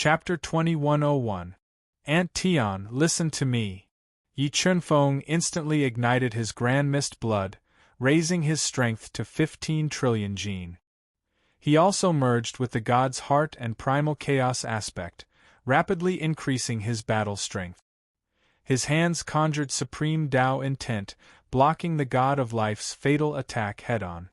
Chapter 2101. Aunt Tian, listen to me. Yi Chunfeng instantly ignited his grand mist blood, raising his strength to 15 trillion jin. He also merged with the god's heart and primal chaos aspect, rapidly increasing his battle strength. His hands conjured supreme Tao intent, blocking the god of life's fatal attack head-on.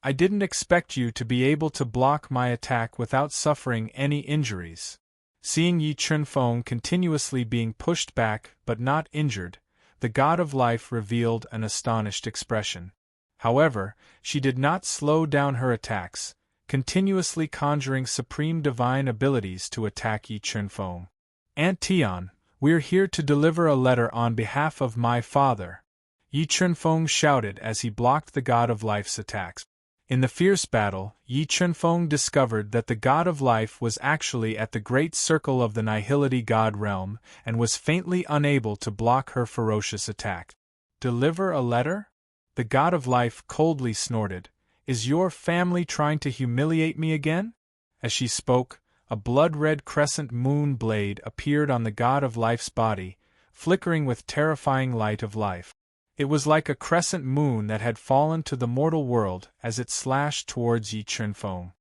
I didn't expect you to be able to block my attack without suffering any injuries. Seeing Yi Chunfeng continuously being pushed back but not injured, the god of life revealed an astonished expression. However, she did not slow down her attacks, continuously conjuring supreme divine abilities to attack Yi Chunfeng. Aunt Tian, we're here to deliver a letter on behalf of my father. Yi Chunfeng shouted as he blocked the god of life's attacks. In the fierce battle, Yi Chunfeng discovered that the god of life was actually at the great circle of the Nihility god realm and was faintly unable to block her ferocious attack. Deliver a letter? The god of life coldly snorted. Is your family trying to humiliate me again? As she spoke, a blood-red crescent moon blade appeared on the god of life's body, flickering with terrifying light of life. It was like a crescent moon that had fallen to the mortal world as it slashed towards Yi Chunfeng.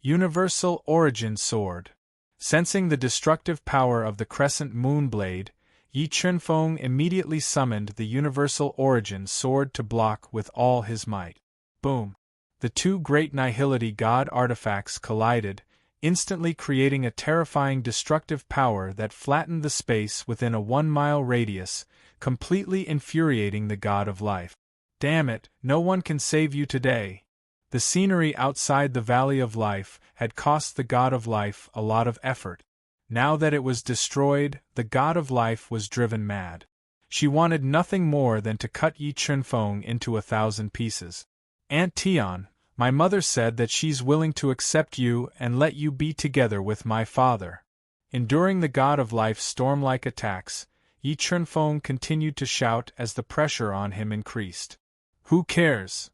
Universal Origin Sword. Sensing the destructive power of the crescent moon blade, Yi Chunfeng immediately summoned the Universal Origin Sword to block with all his might. Boom! The two great Nihility god artifacts collided, instantly creating a terrifying destructive power that flattened the space within a 1-mile radius, completely infuriating the god of life. Damn it, no one can save you today. The scenery outside the Valley of Life had cost the god of life a lot of effort. Now that it was destroyed, the god of life was driven mad. She wanted nothing more than to cut Yi Chunfeng into 1,000 pieces. Aunt Tian, my mother said that she's willing to accept you and let you be together with my father. Enduring the god of life's storm-like attacks, Yi Chunfeng continued to shout as the pressure on him increased. Who cares?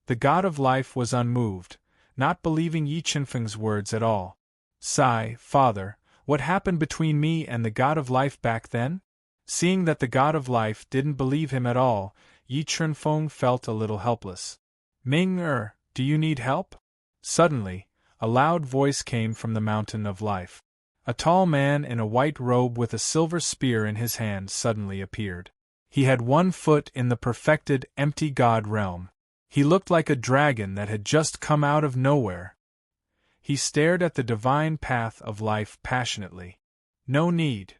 The god of life was unmoved, not believing Yi Chunfeng's words at all. Sigh, father, what happened between me and the god of life back then? Seeing that the god of life didn't believe him at all, Yi Chunfeng felt a little helpless. Ming-er, do you need help? Suddenly, a loud voice came from the mountain of life. A tall man in a white robe with a silver spear in his hand suddenly appeared. He had 1 foot in the perfected, empty god realm. He looked like a dragon that had just come out of nowhere. He stared at the divine path of life passionately. No need.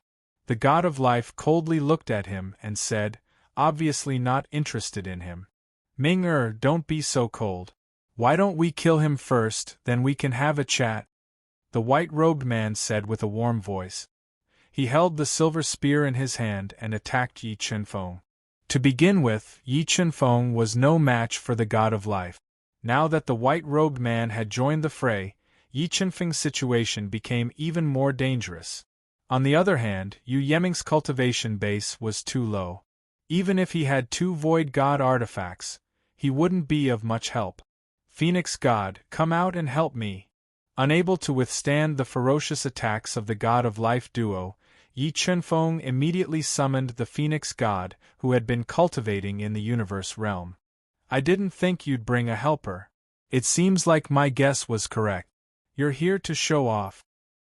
The god of life coldly looked at him and said, obviously not interested in him. Ming-er, don't be so cold. Why don't we kill him first, then we can have a chat? The white-robed man said with a warm voice. He held the silver spear in his hand and attacked Yi Chunfeng. To begin with, Yi Chunfeng was no match for the god of life. Now that the white-robed man had joined the fray, Yi Chunfeng's situation became even more dangerous. On the other hand, Yu Yeming's cultivation base was too low. Even if he had 2 void god artifacts, he wouldn't be of much help. Phoenix God, come out and help me. Unable to withstand the ferocious attacks of the god of life duo, Yi Chunfeng immediately summoned the Phoenix God, who had been cultivating in the universe realm. I didn't think you'd bring a helper. It seems like my guess was correct. You're here to show off.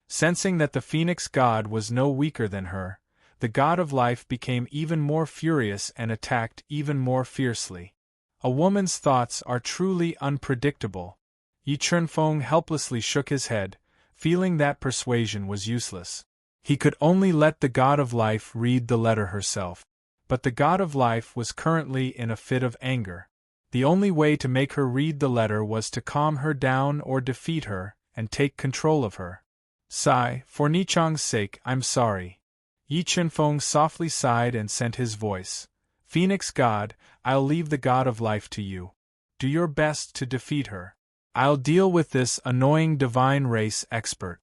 Sensing that the Phoenix God was no weaker than her, the god of life became even more furious and attacked even more fiercely. A woman's thoughts are truly unpredictable. Yi Chunfeng helplessly shook his head, feeling that persuasion was useless. He could only let the god of life read the letter herself. But the god of life was currently in a fit of anger. The only way to make her read the letter was to calm her down or defeat her, and take control of her. Sigh, for Nichang's sake, I'm sorry. Yi Chunfeng softly sighed and sent his voice. Phoenix God, I'll leave the god of life to you. Do your best to defeat her. I'll deal with this annoying divine race expert.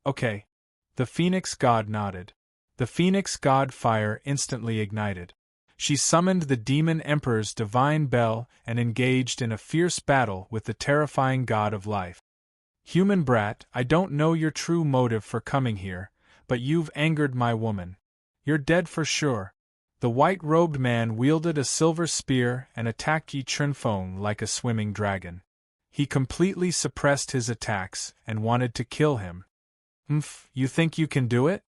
Okay. The Phoenix God nodded. The Phoenix God fire instantly ignited. She summoned the Demon Emperor's divine bell and engaged in a fierce battle with the terrifying god of life. Human brat, I don't know your true motive for coming here, but you've angered my woman. You're dead for sure. The white-robed man wielded a silver spear and attacked Yi Chunfeng like a swimming dragon. He completely suppressed his attacks and wanted to kill him. You think you can do it?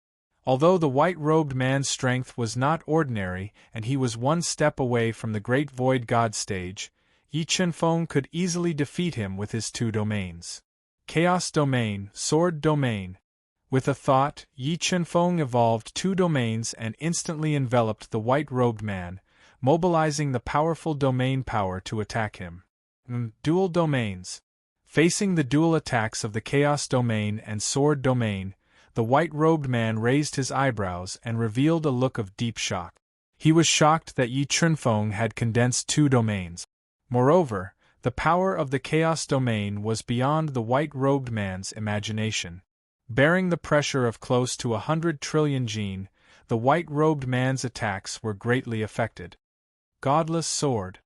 Although the white-robed man's strength was not ordinary and he was one step away from the great void god stage, Yi Chunfeng could easily defeat him with his two domains. Chaos Domain, Sword Domain. With a thought, Yi Chunfeng evolved two domains and instantly enveloped the white-robed man, mobilizing the powerful domain power to attack him. Dual Domains. Facing the dual attacks of the Chaos Domain and Sword Domain, the white-robed man raised his eyebrows and revealed a look of deep shock. He was shocked that Yi Chunfeng had condensed two domains. Moreover, the power of the Chaos Domain was beyond the white-robed man's imagination. Bearing the pressure of close to 100 trillion jin, the white-robed man's attacks were greatly affected. Godless Sword.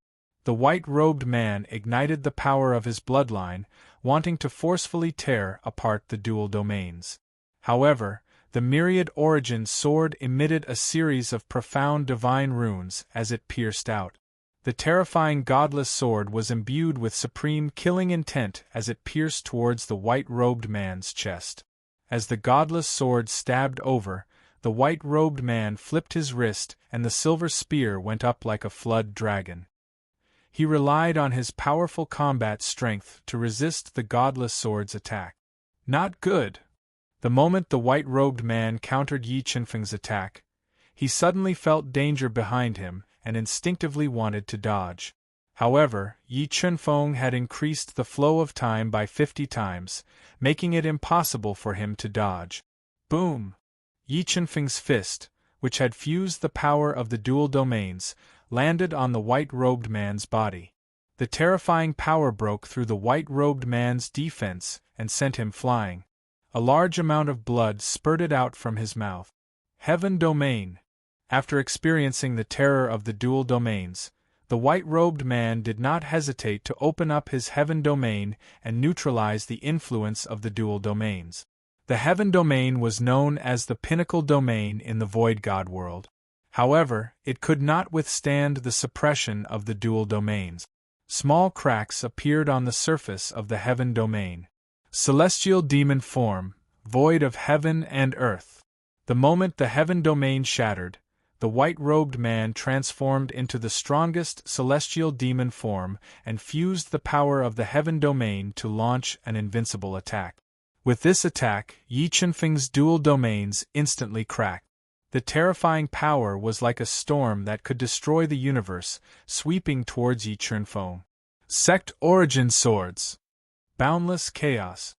The white-robed man ignited the power of his bloodline, wanting to forcefully tear apart the dual domains. However, the myriad origin sword emitted a series of profound divine runes as it pierced out. The terrifying godless sword was imbued with supreme killing intent as it pierced towards the white-robed man's chest. As the godless sword stabbed over, the white-robed man flipped his wrist and the silver spear went up like a flood dragon. He relied on his powerful combat strength to resist the godless sword's attack. Not good. The moment the white-robed man countered Yi Chunfeng's attack, he suddenly felt danger behind him and instinctively wanted to dodge. However, Yi Chunfeng had increased the flow of time by 50 times, making it impossible for him to dodge. Boom! Yi Chunfeng's fist, which had fused the power of the dual domains, landed on the white-robed man's body. The terrifying power broke through the white-robed man's defense and sent him flying. A large amount of blood spurted out from his mouth. Heaven Domain. After experiencing the terror of the dual domains, the white-robed man did not hesitate to open up his heaven domain and neutralize the influence of the dual domains. The heaven domain was known as the pinnacle domain in the void god world. However, it could not withstand the suppression of the dual domains. Small cracks appeared on the surface of the heaven domain. Celestial demon form, void of heaven and earth. The moment the heaven domain shattered, the white-robed man transformed into the strongest celestial demon form and fused the power of the heaven domain to launch an invincible attack. With this attack, Yi Chunfeng's dual domains instantly cracked. The terrifying power was like a storm that could destroy the universe, sweeping towards Yi Chunfeng. Sect Origin Swords. Boundless Chaos.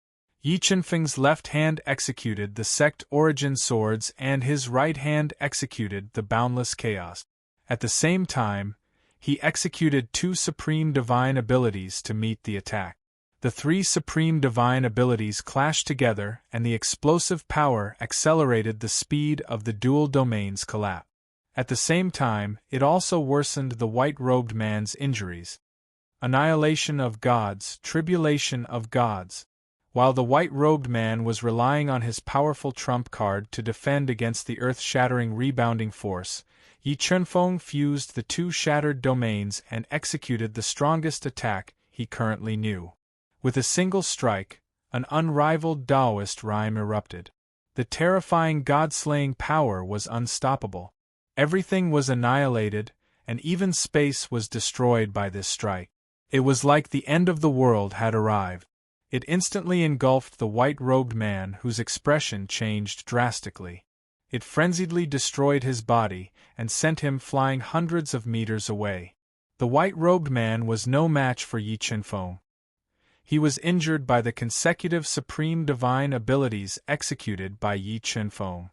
Yi Chunfeng's left hand executed the Sect Origin Swords and his right hand executed the Boundless Chaos. At the same time, he executed two supreme divine abilities to meet the attack. The three supreme divine abilities clashed together and the explosive power accelerated the speed of the dual domain's collapse. At the same time, it also worsened the white-robed man's injuries. Annihilation of gods, tribulation of gods. While the white-robed man was relying on his powerful trump card to defend against the earth-shattering rebounding force, Yi Chunfeng fused the two shattered domains and executed the strongest attack he currently knew. With a single strike, an unrivaled Taoist rhyme erupted. The terrifying god-slaying power was unstoppable. Everything was annihilated, and even space was destroyed by this strike. It was like the end of the world had arrived. It instantly engulfed the white-robed man whose expression changed drastically. It frenziedly destroyed his body and sent him flying hundreds of meters away. The white-robed man was no match for Yi Chunfeng. He was injured by the consecutive supreme divine abilities executed by Yi Chunfeng.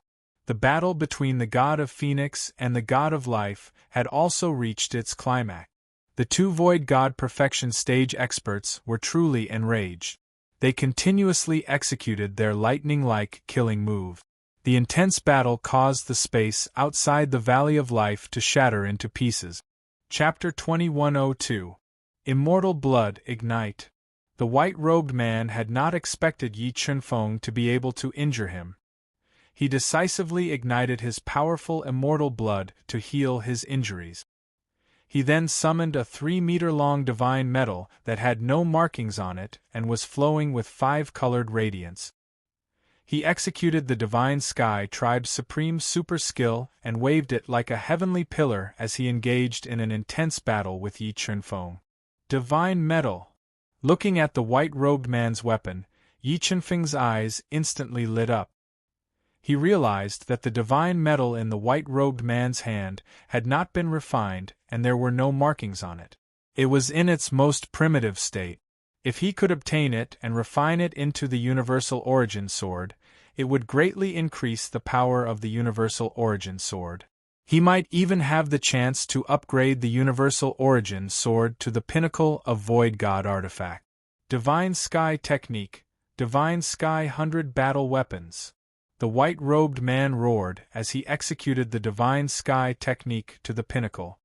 The battle between the god of Phoenix and the god of life had also reached its climax. The two void god perfection stage experts were truly enraged. They continuously executed their lightning-like killing move. The intense battle caused the space outside the Valley of Life to shatter into pieces. Chapter 2102. Immortal Blood Ignite. The white-robed man had not expected Yi Chunfeng to be able to injure him. He decisively ignited his powerful immortal blood to heal his injuries. He then summoned a 3-meter-long divine metal that had no markings on it and was flowing with 5-colored radiance. He executed the Divine Sky Tribe's supreme super skill and waved it like a heavenly pillar as he engaged in an intense battle with Yi Chunfeng. Divine Metal. Looking at the white-robed man's weapon, Yi Chunfeng's eyes instantly lit up. He realized that the divine metal in the white-robed man's hand had not been refined and there were no markings on it. It was in its most primitive state. If he could obtain it and refine it into the Universal Origin Sword, it would greatly increase the power of the Universal Origin Sword. He might even have the chance to upgrade the Universal Origin Sword to the pinnacle of Void God Artifact. Divine Sky Technique. Divine Sky 100 Battle Weapons. The white-robed man roared as he executed the Divine Sky Technique to the pinnacle.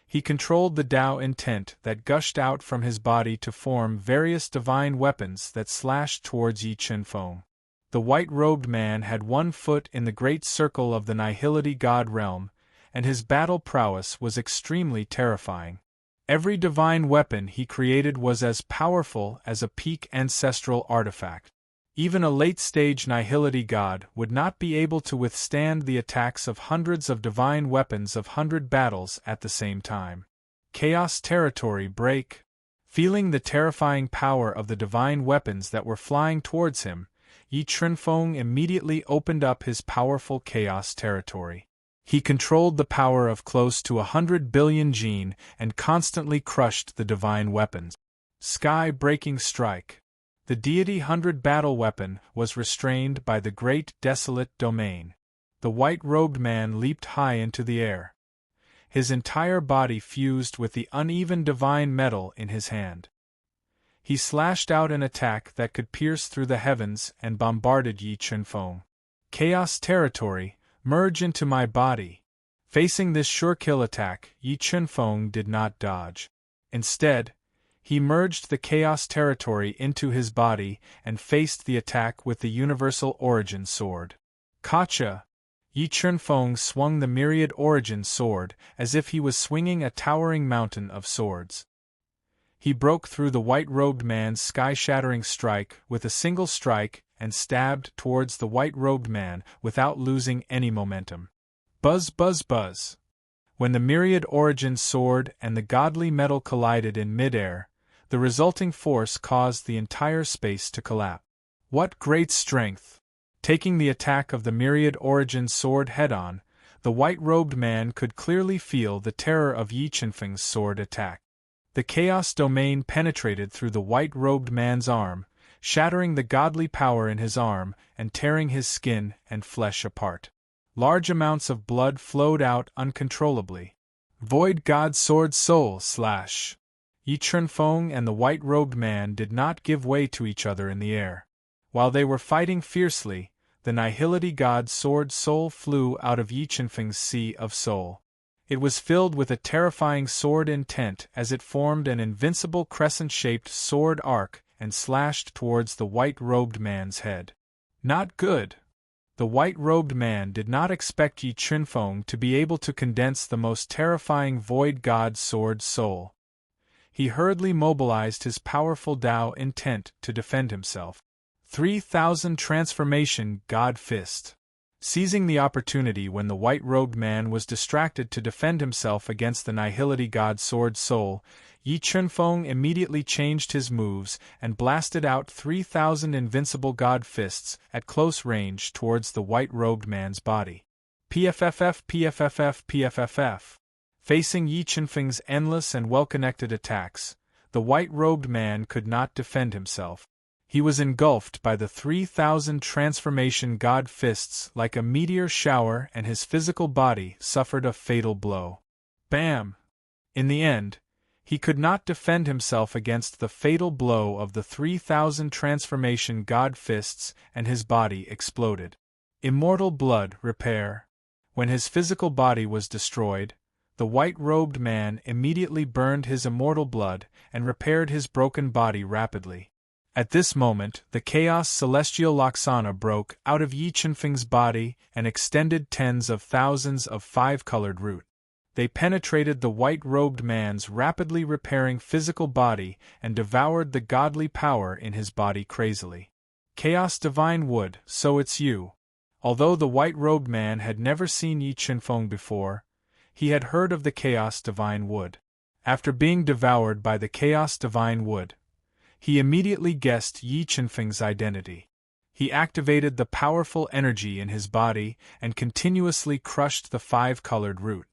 He controlled the Tao intent that gushed out from his body to form various divine weapons that slashed towards Yi Chunfeng. The white-robed man had 1 foot in the great circle of the Nihility God realm, and his battle prowess was extremely terrifying. Every divine weapon he created was as powerful as a peak ancestral artifact. Even a late-stage Nihility God would not be able to withstand the attacks of hundreds of divine weapons of 100 battles at the same time. Chaos Territory Break. Feeling the terrifying power of the divine weapons that were flying towards him, Yi Chunfeng immediately opened up his powerful Chaos Territory. He controlled the power of close to 100 billion Jin and constantly crushed the divine weapons. Sky-breaking strike. The Deity 100 battle weapon was restrained by the Great Desolate Domain. The white-robed man leaped high into the air. His entire body fused with the uneven divine metal in his hand. He slashed out an attack that could pierce through the heavens and bombarded Yi Chunfeng. Chaos Territory, merge into my body. Facing this sure-kill attack, Yi Chunfeng did not dodge. Instead, he merged the Chaos Territory into his body and faced the attack with the Universal Origin Sword. Kacha! Yi Chunfeng swung the Myriad Origin Sword as if he was swinging a towering mountain of swords. He broke through the white-robed man's sky-shattering strike with a single strike and stabbed towards the white-robed man without losing any momentum. Buzz, buzz, buzz! When the Myriad Origin Sword and the godly metal collided in mid-air, the resulting force caused the entire space to collapse. What great strength! Taking the attack of the Myriad Origin Sword head-on, the white-robed man could clearly feel the terror of Yi Chunfeng's sword attack. The Chaos Domain penetrated through the white-robed man's arm, shattering the godly power in his arm and tearing his skin and flesh apart. Large amounts of blood flowed out uncontrollably. Void God Sword Soul slash! Yi Chunfeng and the white-robed man did not give way to each other in the air. While they were fighting fiercely, the Nihility God Sword Soul flew out of Yi Chunfeng's Sea of Soul. It was filled with a terrifying sword intent as it formed an invincible crescent-shaped sword arc and slashed towards the white-robed man's head. Not good! The white-robed man did not expect Yi Chunfeng to be able to condense the most terrifying Void God Sword Soul. He hurriedly mobilized his powerful Tao intent to defend himself. 3,000 Transformation God Fist. Seizing the opportunity when the white-robed man was distracted to defend himself against the Nihility God Sword Soul, Yi Chunfeng immediately changed his moves and blasted out 3,000 invincible God Fists at close range towards the white-robed man's body. PFFF, PFFF, PFFF. Facing Yi Chunfeng's endless and well-connected attacks, the white-robed man could not defend himself. He was engulfed by the 3,000 transformation God Fists like a meteor shower and his physical body suffered a fatal blow. Bam! In the end, he could not defend himself against the fatal blow of the 3,000 transformation God Fists and his body exploded. Immortal blood repair. When his physical body was destroyed, the white-robed man immediately burned his immortal blood and repaired his broken body rapidly. At this moment, the chaos celestial Loxana broke out of Yi Chunfeng's body and extended tens of thousands of five-colored root. They penetrated the white-robed man's rapidly repairing physical body and devoured the godly power in his body crazily. Chaos Divine Wood, so it's you. Although the white-robed man had never seen Yi Chunfeng before, he had heard of the Chaos Divine Wood. After being devoured by the Chaos Divine Wood, he immediately guessed Yi Chunfeng's identity. He activated the powerful energy in his body and continuously crushed the five-colored root.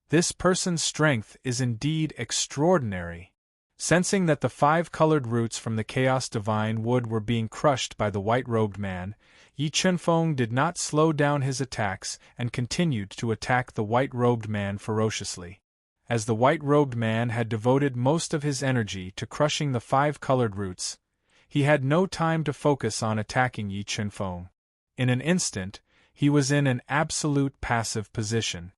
This person's strength is indeed extraordinary. Sensing that the five-colored roots from the Chaos Divine Wood were being crushed by the white-robed man, Yi Chunfeng did not slow down his attacks and continued to attack the white-robed man ferociously. As the white-robed man had devoted most of his energy to crushing the five-colored roots, he had no time to focus on attacking Yi Chunfeng. In an instant, he was in an absolute passive position.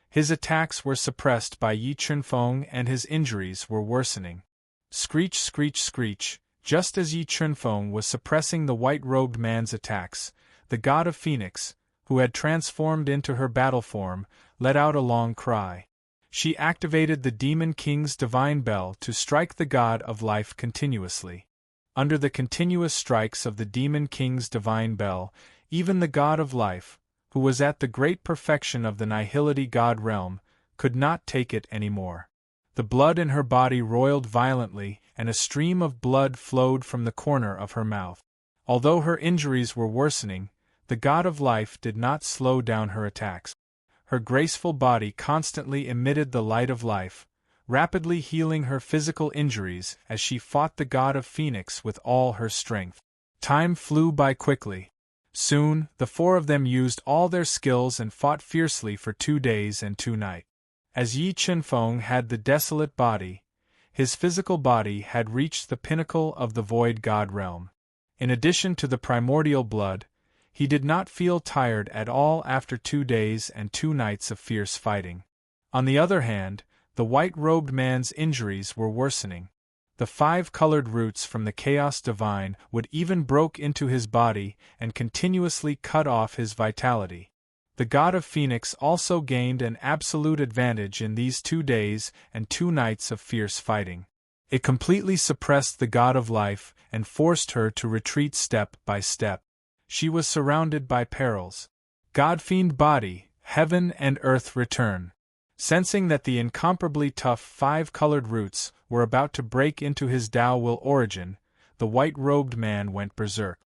His attacks were suppressed by Yi Chunfeng and his injuries were worsening. Screech, screech, screech. Just as Yi Chunfeng was suppressing the white-robed man's attacks, the god of Phoenix, who had transformed into her battle form, let out a long cry. She activated the Demon King's divine bell to strike the god of life continuously. Under the continuous strikes of the Demon King's divine bell, even the god of life, who was at the great perfection of the Nihility god realm, could not take it any more. The blood in her body roiled violently, and a stream of blood flowed from the corner of her mouth. Although her injuries were worsening, the god of life did not slow down her attacks. Her graceful body constantly emitted the light of life, rapidly healing her physical injuries as she fought the god of Phoenix with all her strength. Time flew by quickly. Soon, the four of them used all their skills and fought fiercely for 2 days and 2 nights. As Yi Chunfeng had the desolate body, his physical body had reached the pinnacle of the void god realm. In addition to the primordial blood, he did not feel tired at all after 2 days and 2 nights of fierce fighting. On the other hand, the white-robed man's injuries were worsening. The five-colored roots from the Chaos Divine Wood even broke into his body and continuously cut off his vitality. The god of Phoenix also gained an absolute advantage in these 2 days and 2 nights of fierce fighting. It completely suppressed the god of life and forced her to retreat step by step. She was surrounded by perils. God-fiend body, heaven and earth return. Sensing that the incomparably tough five-colored roots were about to break into his Tao will origin, the white-robed man went berserk.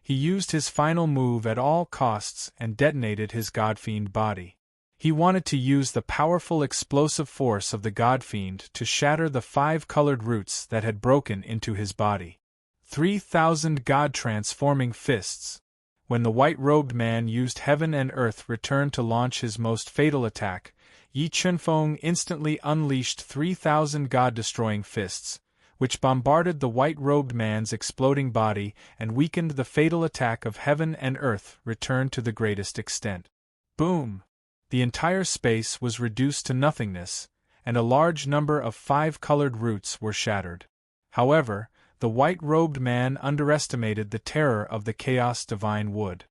He used his final move at all costs and detonated his God-fiend body. He wanted to use the powerful explosive force of the God-fiend to shatter the five-colored roots that had broken into his body. 3,000 God-transforming fists. When the white-robed man used heaven and earth return to launch his most fatal attack, Yi Chunfeng instantly unleashed 3,000 God-destroying fists, which bombarded the white-robed man's exploding body and weakened the fatal attack of heaven and earth return to the greatest extent. Boom! The entire space was reduced to nothingness, and a large number of five-colored roots were shattered. However, the white-robed man underestimated the terror of the Chaos Divine Wood.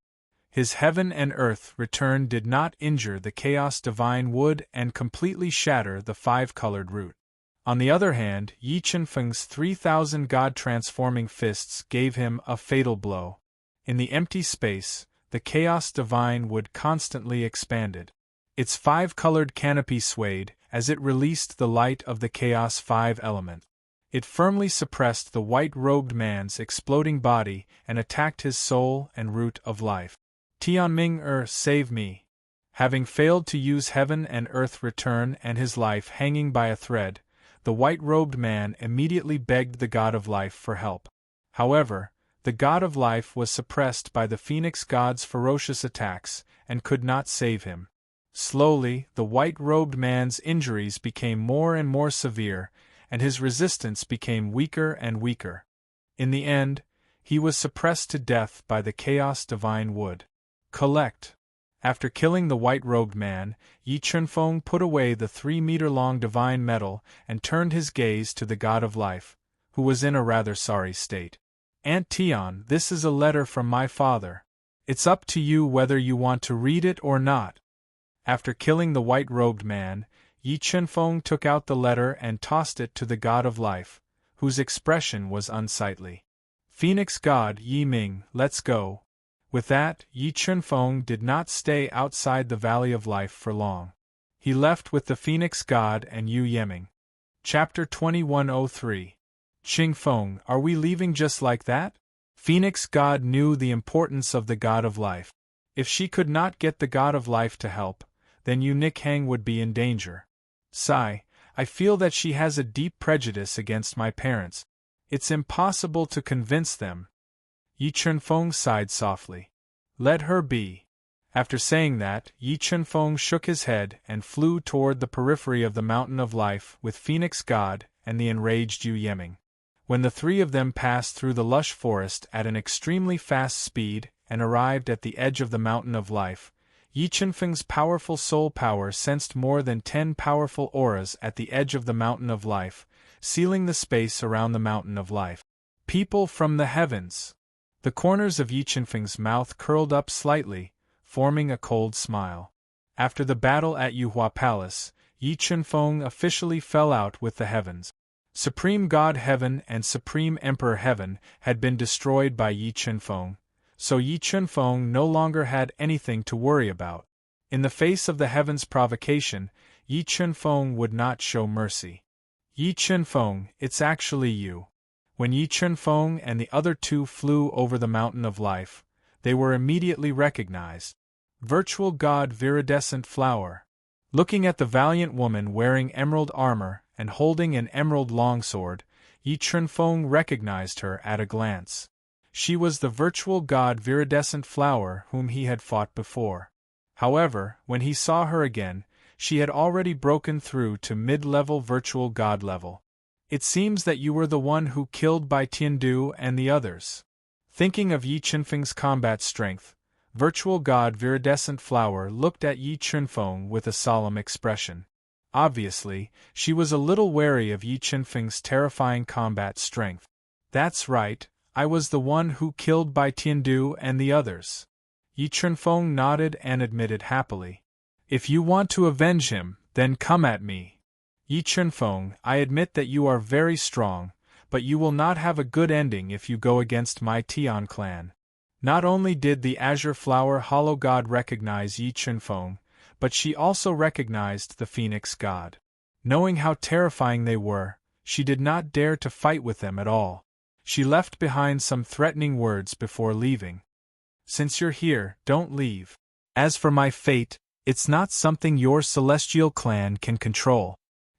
His heaven and earth return did not injure the Chaos Divine Wood and completely shatter the five-colored root. On the other hand, Yi Chunfeng's 3,000 God-transforming fists gave him a fatal blow. In the empty space, the Chaos Divine Wood constantly expanded. Its five-colored canopy swayed as it released the light of the Chaos Five element. It firmly suppressed the white-robed man's exploding body and attacked his soul and root of life. Tianming save me. Having failed to use heaven and earth return and his life hanging by a thread, the white-robed man immediately begged the god of life for help. However, the god of life was suppressed by the Phoenix god's ferocious attacks and could not save him. Slowly, the white-robed man's injuries became more and more severe, and his resistance became weaker and weaker. In the end, he was suppressed to death by the Chaos Divine Wood. Collect. After killing the white-robed man, Yi Chunfeng put away the 3-meter-long divine medal and turned his gaze to the god of life, who was in a rather sorry state. Aunt Tian, this is a letter from my father. It's up to you whether you want to read it or not. After killing the white-robed man, Yi Chunfeng took out the letter and tossed it to the god of life, whose expression was unsightly. Phoenix god Yi Ming, let's go. With that, Yi Chunfeng did not stay outside the Valley of Life for long. He left with the Phoenix god and Yu Yeming. Chapter 2103. Qingfeng, are we leaving just like that? Phoenix god knew the importance of the god of life. If she could not get the god of life to help, then Yu Nikhang would be in danger. Sigh, I feel that she has a deep prejudice against my parents. It's impossible to convince them. Yi Chunfeng sighed softly. Let her be. After saying that, Yi Chunfeng shook his head and flew toward the periphery of the Mountain of Life with Phoenix God and the enraged Yu Yeming. When the three of them passed through the lush forest at an extremely fast speed and arrived at the edge of the Mountain of Life, Yi Chunfeng's powerful soul power sensed more than 10 powerful auras at the edge of the Mountain of Life, sealing the space around the Mountain of Life. People from the heavens! The corners of Yi Chunfeng's mouth curled up slightly, forming a cold smile. After the battle at Yuhua Palace, Yi Chunfeng officially fell out with the heavens. Supreme God Heaven and Supreme Emperor Heaven had been destroyed by Yi Chunfeng, so Yi Chunfeng no longer had anything to worry about. In the face of the heavens' provocation, Yi Chunfeng would not show mercy. Yi Chunfeng, it's actually you. When Yi Chunfeng and the other two flew over the Mountain of Life, they were immediately recognized. Virtual God Viridescent Flower. Looking at the valiant woman wearing emerald armor and holding an emerald longsword, Yi Chunfeng recognized her at a glance. She was the virtual god Viridescent Flower whom he had fought before. However, when he saw her again, she had already broken through to mid-level virtual god level. It seems that you were the one who killed Bai Tiandu and the others. Thinking of Yi Chunfeng's combat strength, virtual god Viridescent Flower looked at Yi Chunfeng with a solemn expression. Obviously, she was a little wary of Yi Chunfeng's terrifying combat strength. That's right, I was the one who killed Bai Tiandu and the others. Yi Chunfeng nodded and admitted happily. If you want to avenge him, then come at me. Yi Chunfeng, I admit that you are very strong, but you will not have a good ending if you go against my Tian clan. Not only did the Azure Flower Hollow God recognize Yi Chunfeng, but she also recognized the Phoenix God. Knowing how terrifying they were, she did not dare to fight with them at all. She left behind some threatening words before leaving. Since you're here, don't leave. As for my fate, it's not something your celestial clan can control.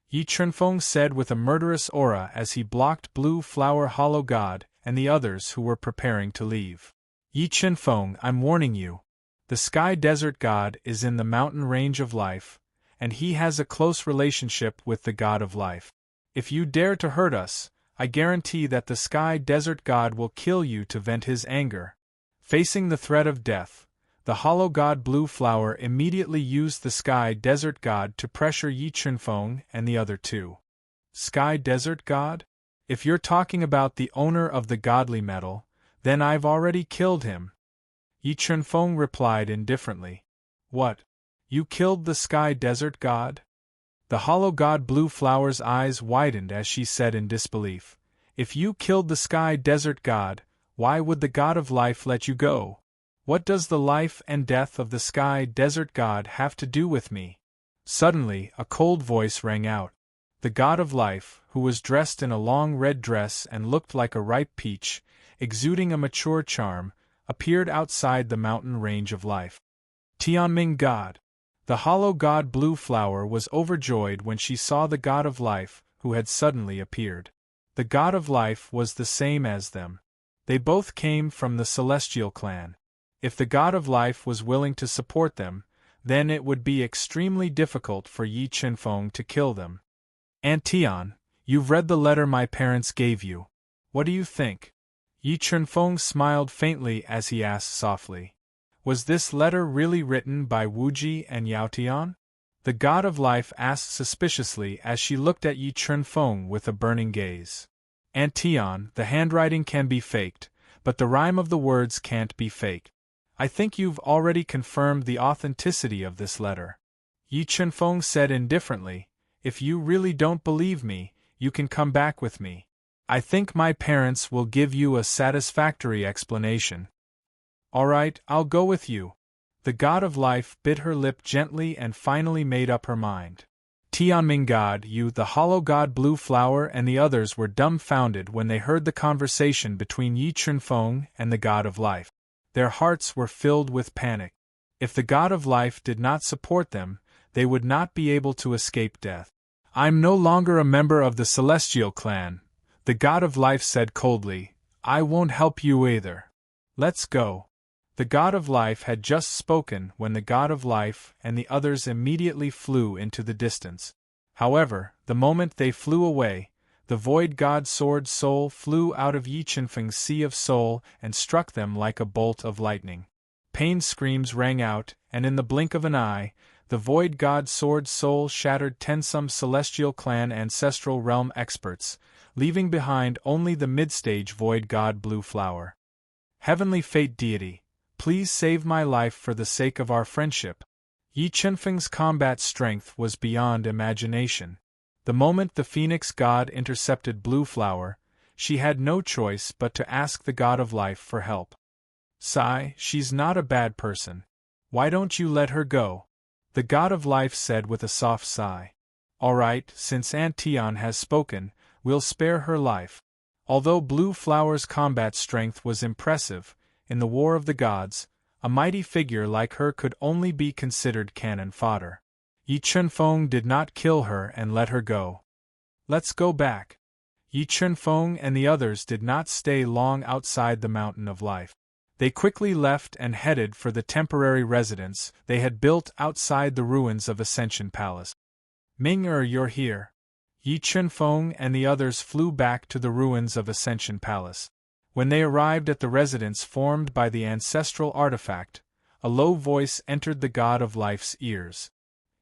Yi Chunfeng said with a murderous aura as he blocked Blue Flower Hollow God and the others who were preparing to leave. Yi Chunfeng, I'm warning you. The Sky Desert God is in the mountain range of life, and he has a close relationship with the God of life. If you dare to hurt us, I guarantee that the Sky Desert God will kill you to vent his anger. Facing the threat of death, the Hollow God Blue Flower immediately used the Sky Desert God to pressure Yi Chunfeng and the other two. Sky Desert God? If you're talking about the owner of the godly metal, then I've already killed him. Yi Chunfeng replied indifferently. What? You killed the Sky Desert God? The Hollow God Blue Flower's eyes widened as she said in disbelief. If you killed the Sky Desert God, why would the God of Life let you go? What does the life and death of the Sky Desert God have to do with me? Suddenly, a cold voice rang out. The God of Life, who was dressed in a long red dress and looked like a ripe peach, exuding a mature charm, appeared outside the mountain range of life. Tianming God. The Hollow God Blue Flower was overjoyed when she saw the God of Life, who had suddenly appeared. The God of Life was the same as them. They both came from the Celestial clan. If the God of Life was willing to support them, then it would be extremely difficult for Yi Chunfeng to kill them. Aunt Tian, you've read the letter my parents gave you. What do you think? Yi Chunfeng smiled faintly as he asked softly. Was this letter really written by Wuji and Yao Tian? The god of life asked suspiciously as she looked at Yi Chunfeng with a burning gaze. Aunt Tian, the handwriting can be faked, but the rhyme of the words can't be faked. I think you've already confirmed the authenticity of this letter. Yi Chunfeng said indifferently, if you really don't believe me, you can come back with me. I think my parents will give you a satisfactory explanation. All right, I'll go with you. The god of life bit her lip gently and finally made up her mind. Tianming God, you, the hollow god Blue Flower, and the others were dumbfounded when they heard the conversation between Yi Chunfeng and the god of life. Their hearts were filled with panic. If the god of life did not support them, they would not be able to escape death. I'm no longer a member of the Celestial clan, the god of life said coldly. I won't help you either. Let's go. The god of life had just spoken when the god of life and the others immediately flew into the distance. However, the moment they flew away, the void god sword soul flew out of Yi Chunfeng's sea of soul and struck them like a bolt of lightning. Pain screams rang out, and in the blink of an eye, the void god sword soul shattered 10 some celestial clan ancestral realm experts, leaving behind only the mid-stage void god Blue Flower. Heavenly fate deity, please save my life for the sake of our friendship. Yi Chunfeng's combat strength was beyond imagination. The moment the Phoenix god intercepted Blue Flower, she had no choice but to ask the god of life for help. Sigh, she's not a bad person. Why don't you let her go? The god of life said with a soft sigh. All right, since Aunt Tian has spoken, we'll spare her life. Although Blue Flower's combat strength was impressive, in the War of the Gods, a mighty figure like her could only be considered cannon fodder. Yi Chunfeng did not kill her and let her go. Let's go back. Yi Chunfeng and the others did not stay long outside the Mountain of Life. They quickly left and headed for the temporary residence they had built outside the ruins of Ascension Palace. Ming-Er, you're here. Yi Chunfeng and the others flew back to the ruins of Ascension Palace. When they arrived at the residence formed by the ancestral artifact, a low voice entered the god of life's ears.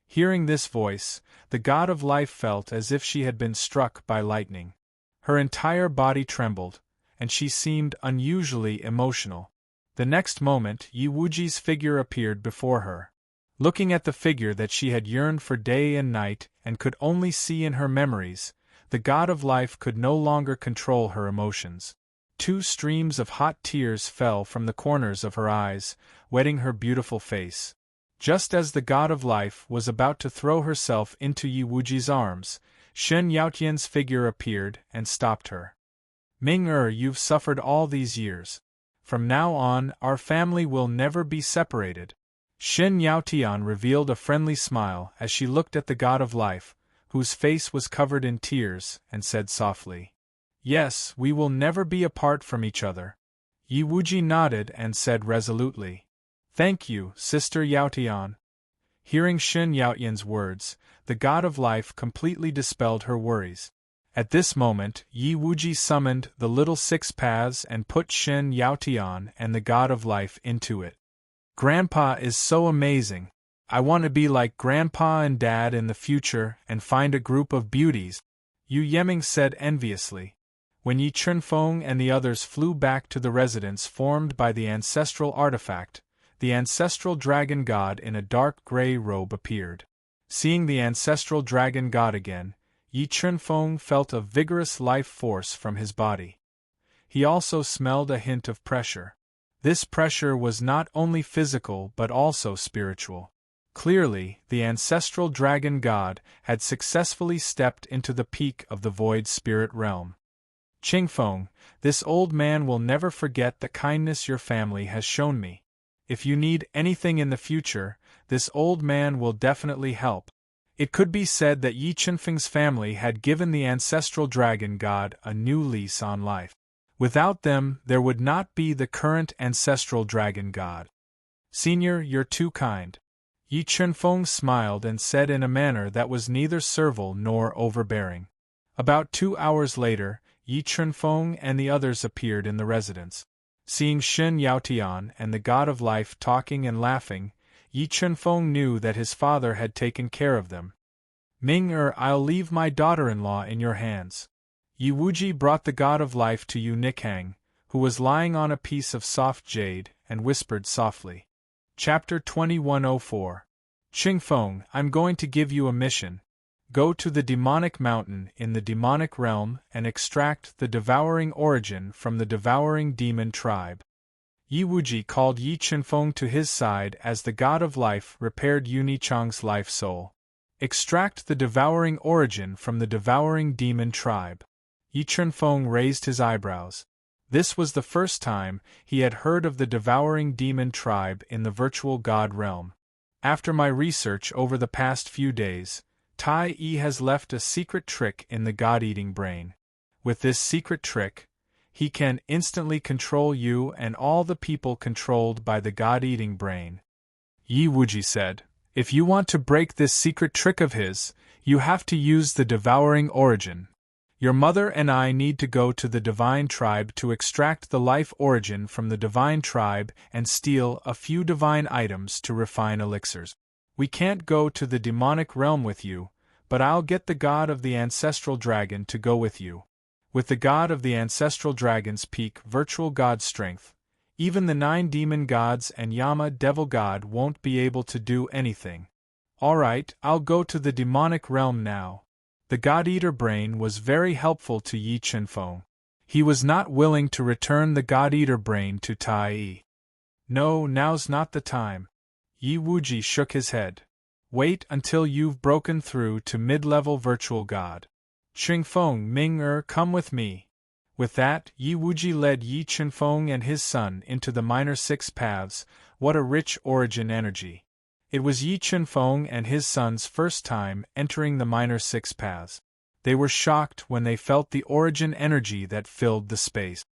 Hearing this voice, the god of life felt as if she had been struck by lightning. Her entire body trembled, and she seemed unusually emotional. The next moment, Yi Wuji's figure appeared before her. Looking at the figure that she had yearned for day and night and could only see in her memories, the god of life could no longer control her emotions. 2 streams of hot tears fell from the corners of her eyes, wetting her beautiful face. Just as the god of life was about to throw herself into Yi Wuji's arms, Shen Yaotian's figure appeared and stopped her. Ming-Er, you've suffered all these years. From now on, our family will never be separated. Shen Yaotian revealed a friendly smile as she looked at the god of life, whose face was covered in tears, and said softly, Yes, we will never be apart from each other. Yi Wuji nodded and said resolutely, Thank you, Sister Yaotian. Hearing Shen Yaotian's words, the god of life completely dispelled her worries. At this moment, Yi Wuji summoned the little 6 paths and put Shen Yaotian and the god of life into it. Grandpa is so amazing. I want to be like Grandpa and Dad in the future and find a group of beauties, Yu Yeming said enviously. When Yi Chunfeng and the others flew back to the residence formed by the ancestral artifact, the ancestral dragon god in a dark gray robe appeared. Seeing the ancestral dragon god again, Yi Chunfeng felt a vigorous life force from his body. He also smelled a hint of pressure. This pressure was not only physical but also spiritual. Clearly, the ancestral dragon god had successfully stepped into the peak of the void spirit realm. Qingfeng, this old man will never forget the kindness your family has shown me. If you need anything in the future, this old man will definitely help. It could be said that Yi Chunfeng's family had given the ancestral dragon god a new lease on life. Without them, there would not be the current ancestral dragon god. Senior, you're too kind. Yi Chunfeng smiled and said in a manner that was neither servile nor overbearing. About 2 hours later, Yi Chunfeng and the others appeared in the residence. Seeing Shen Yaotian and the god of life talking and laughing, Yi Chunfeng knew that his father had taken care of them. I'll leave my daughter-in-law in your hands. Yi Wuji brought the god of life to Yu Nikhang, who was lying on a piece of soft jade, and whispered softly. Chapter 2104. Qingfeng, I'm going to give you a mission. Go to the demonic mountain in the demonic realm and extract the devouring origin from the devouring demon tribe. Yi Wuji called Yi Chunfeng to his side as the god of life repaired Yu Nichang's life soul. Extract the devouring origin from the devouring demon tribe. Yi Chunfeng raised his eyebrows. This was the first time he had heard of the devouring demon tribe in the virtual god realm. After my research over the past few days, Tai Yi has left a secret trick in the god-eating brain. With this secret trick, he can instantly control you and all the people controlled by the god-eating brain. Yi Wuji said, if you want to break this secret trick of his, you have to use the devouring origin. Your mother and I need to go to the divine tribe to extract the life origin from the divine tribe and steal a few divine items to refine elixirs. We can't go to the demonic realm with you, but I'll get the god of the ancestral dragon to go with you. With the god of the ancestral dragon's peak virtual god strength, even the 9 demon gods and Yama devil god won't be able to do anything. Alright, I'll go to the demonic realm now. The God-Eater brain was very helpful to Yi Chunfeng. He was not willing to return the God-Eater brain to Tai Yi. No, now's not the time. Yi Wuji shook his head. Wait until you've broken through to mid-level virtual god. Qingfeng, come with me. With that, Yi Wuji led Yi Chunfeng and his son into the minor 6 paths. What a rich origin energy. It was Yi Chunfeng and his son's first time entering the minor 6 paths. They were shocked when they felt the origin energy that filled the space.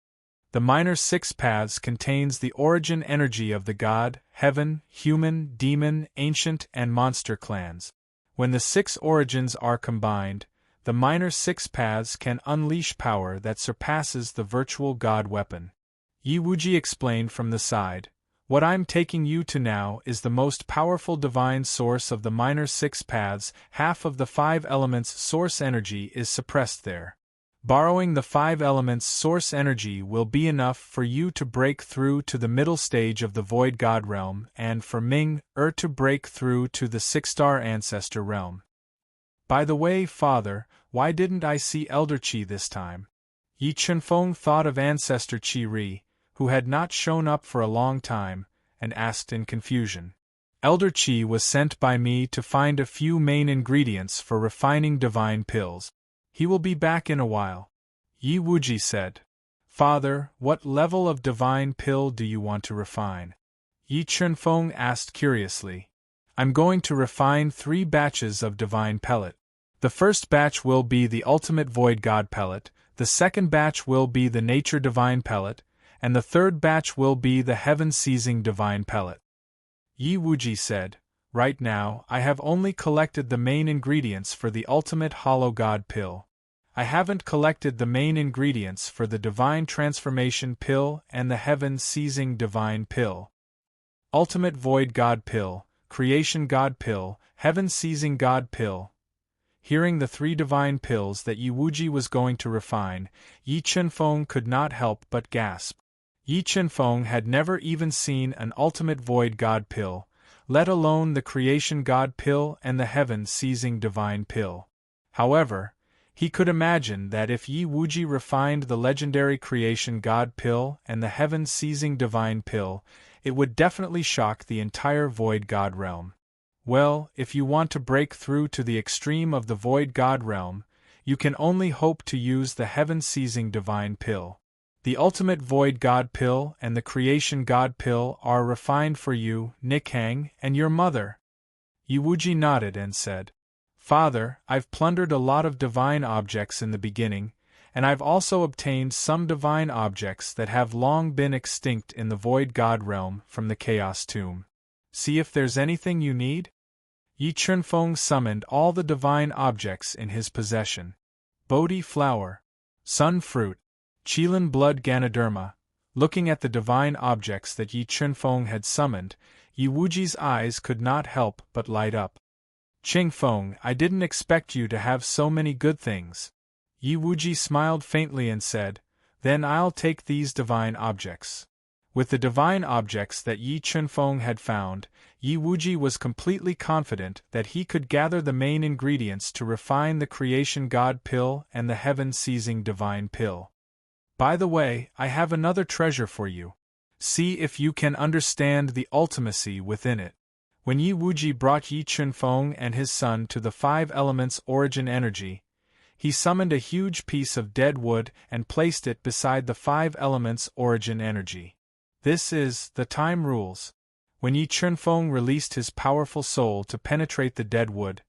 The minor 6 paths contains the origin energy of the god, heaven, human, demon, ancient, and monster clans. When the 6 origins are combined, the minor 6 paths can unleash power that surpasses the virtual god weapon. Yi Wuji explained from the side. What I'm taking you to now is the most powerful divine source of the minor 6 paths. Half of the 5 elements' source energy is suppressed there. Borrowing the 5 elements' source energy will be enough for you to break through to the middle stage of the void god realm and for to break through to the 6-star ancestor realm. By the way, father, why didn't I see Elder Qi this time? Yi Chunfeng thought of ancestor Qi Ri, who had not shown up for a long time, and asked in confusion. Elder Qi was sent by me to find a few main ingredients for refining divine pills. He will be back in a while. Yi Wuji said. Father, what level of divine pill do you want to refine? Yi Chunfeng asked curiously. I'm going to refine 3 batches of divine pellet. The first batch will be the ultimate void god pellet, the second batch will be the nature divine pellet, and the third batch will be the heaven-seizing divine pellet. Yi Wuji said, right now, I have only collected the main ingredients for the ultimate hollow god pill. I haven't collected the main ingredients for the divine transformation pill and the heaven-seizing divine pill. Ultimate void god pill, creation god pill, heaven-seizing god pill. Hearing the 3 divine pills that Yi Wuji was going to refine, Yi Chunfeng could not help but gasp. Yi Chunfeng had never even seen an ultimate void god pill, let alone the creation god pill and the heaven-seizing divine pill. However, he could imagine that if Yi Wuji refined the legendary creation god pill and the heaven-seizing divine pill, it would definitely shock the entire void god realm. Well, if you want to break through to the extreme of the void god realm, you can only hope to use the heaven-seizing divine pill. The ultimate void god pill and the creation god pill are refined for you, Nikhang, and your mother. Yi Wuji nodded and said, Father, I've plundered a lot of divine objects in the beginning, and I've also obtained some divine objects that have long been extinct in the void god realm from the chaos tomb. See if there's anything you need? Yi Chunfeng summoned all the divine objects in his possession. Bodhi flower, sun fruit, Qilin blood Ganoderma, Looking at the divine objects that Yi Chunfeng had summoned, Yi Wuji's eyes could not help but light up. Qingfeng, I didn't expect you to have so many good things. Yi Wuji smiled faintly and said, then I'll take these divine objects. With the divine objects that Yi Chunfeng had found, Yi Wuji was completely confident that he could gather the main ingredients to refine the creation god pill and the heaven-seizing divine pill. By the way, I have another treasure for you. See if you can understand the ultimacy within it. When Yi Wuji brought Yi Chunfeng and his son to the five elements origin energy, he summoned a huge piece of dead wood and placed it beside the five elements origin energy. This is the time rules. When Yi Chunfeng released his powerful soul to penetrate the dead wood,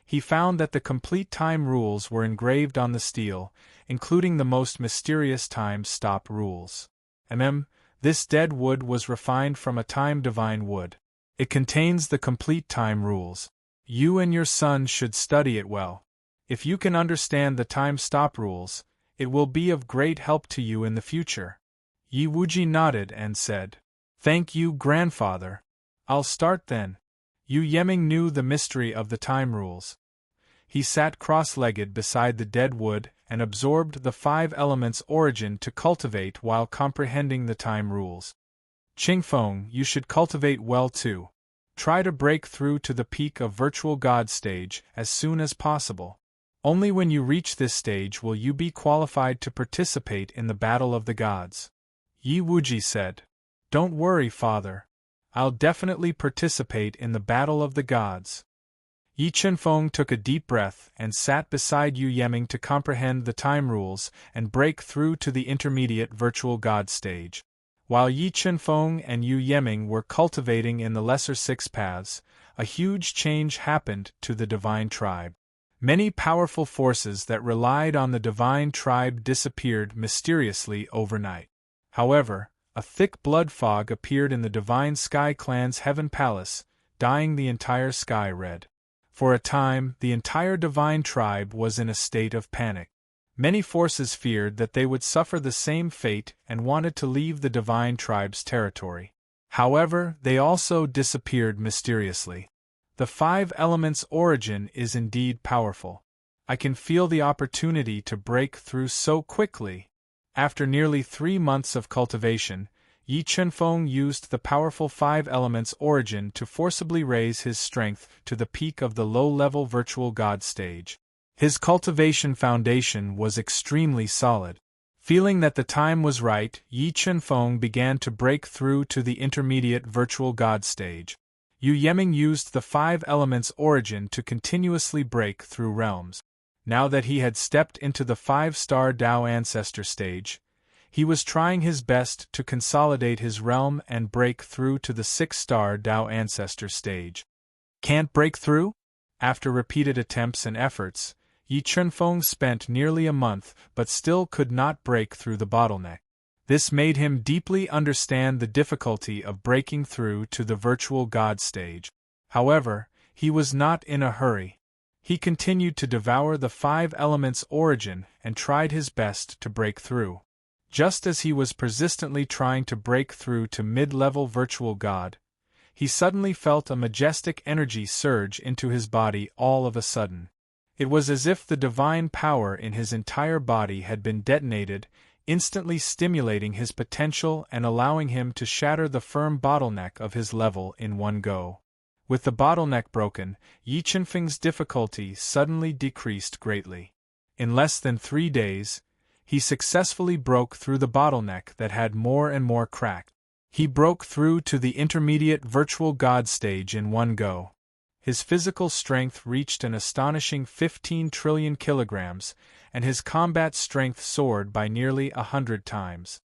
he found that the complete time rules were engraved on the steel, including the most mysterious time stop rules. This dead wood was refined from a time divine wood. It contains the complete time rules. You and your son should study it well. If you can understand the time stop rules, it will be of great help to you in the future. Yi Wuji nodded and said, Thank you, grandfather. I'll start then. Yu Yeming knew the mystery of the time rules. He sat cross-legged beside the dead wood and absorbed the five elements origin to cultivate while comprehending the time rules. Qingfeng, you should cultivate well too. Try to break through to the peak of virtual god stage as soon as possible. Only when you reach this stage will you be qualified to participate in the battle of the gods. Yi Wuji said, Don't worry, father. I'll definitely participate in the battle of the gods. Yi Chunfeng took a deep breath and sat beside Yu Yeming to comprehend the time rules and break through to the intermediate virtual god stage. While Yi Chunfeng and Yu Yeming were cultivating in the lesser six paths, a huge change happened to the divine tribe. Many powerful forces that relied on the divine tribe disappeared mysteriously overnight. However, a thick blood fog appeared in the divine sky clan's heaven palace, dyeing the entire sky red. For a time, the entire divine tribe was in a state of panic. Many forces feared that they would suffer the same fate and wanted to leave the divine tribe's territory. However, they also disappeared mysteriously. The five elements origin is indeed powerful. I can feel the opportunity to break through so quickly. After nearly 3 months of cultivation, Yi Chunfeng used the powerful five elements origin to forcibly raise his strength to the peak of the low-level virtual god stage. His cultivation foundation was extremely solid. Feeling that the time was right, Yi Chunfeng began to break through to the intermediate virtual god stage. Yu Yeming used the five elements origin to continuously break through realms. Now that he had stepped into the 5-star Dao Ancestor stage, he was trying his best to consolidate his realm and break through to the 6-star Dao Ancestor stage. Can't break through? After repeated attempts and efforts, Yi Chunfeng spent nearly a month but still could not break through the bottleneck. This made him deeply understand the difficulty of breaking through to the virtual god stage. However, he was not in a hurry. He continued to devour the five elements origin and tried his best to break through. Just as he was persistently trying to break through to mid-level virtual god, he suddenly felt a majestic energy surge into his body all of a sudden. It was as if the divine power in his entire body had been detonated, instantly stimulating his potential and allowing him to shatter the firm bottleneck of his level in one go. With the bottleneck broken, Yi Chunfeng's difficulty suddenly decreased greatly. In less than 3 days, he successfully broke through the bottleneck that had more and more cracked. He broke through to the intermediate virtual god stage in one go. His physical strength reached an astonishing 15 trillion kilograms, and his combat strength soared by nearly 100 times.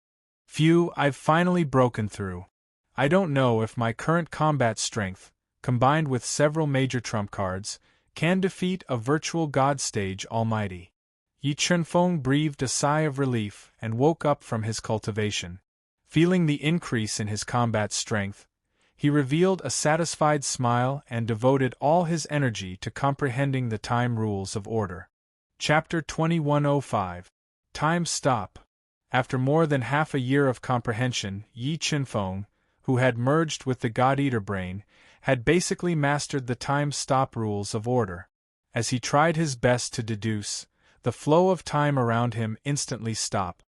Phew, I've finally broken through. I don't know if my current combat strength, combined with several major trump cards, can defeat a virtual god stage almighty. Yi Chunfeng breathed a sigh of relief and woke up from his cultivation. Feeling the increase in his combat strength, he revealed a satisfied smile and devoted all his energy to comprehending the time rules of order. Chapter 2105. Time Stop. After more than half a year of comprehension, Yi Qinfeng, who had merged with the God-Eater brain, had basically mastered the time-stop rules of order. As he tried his best to deduce, the flow of time around him instantly stopped.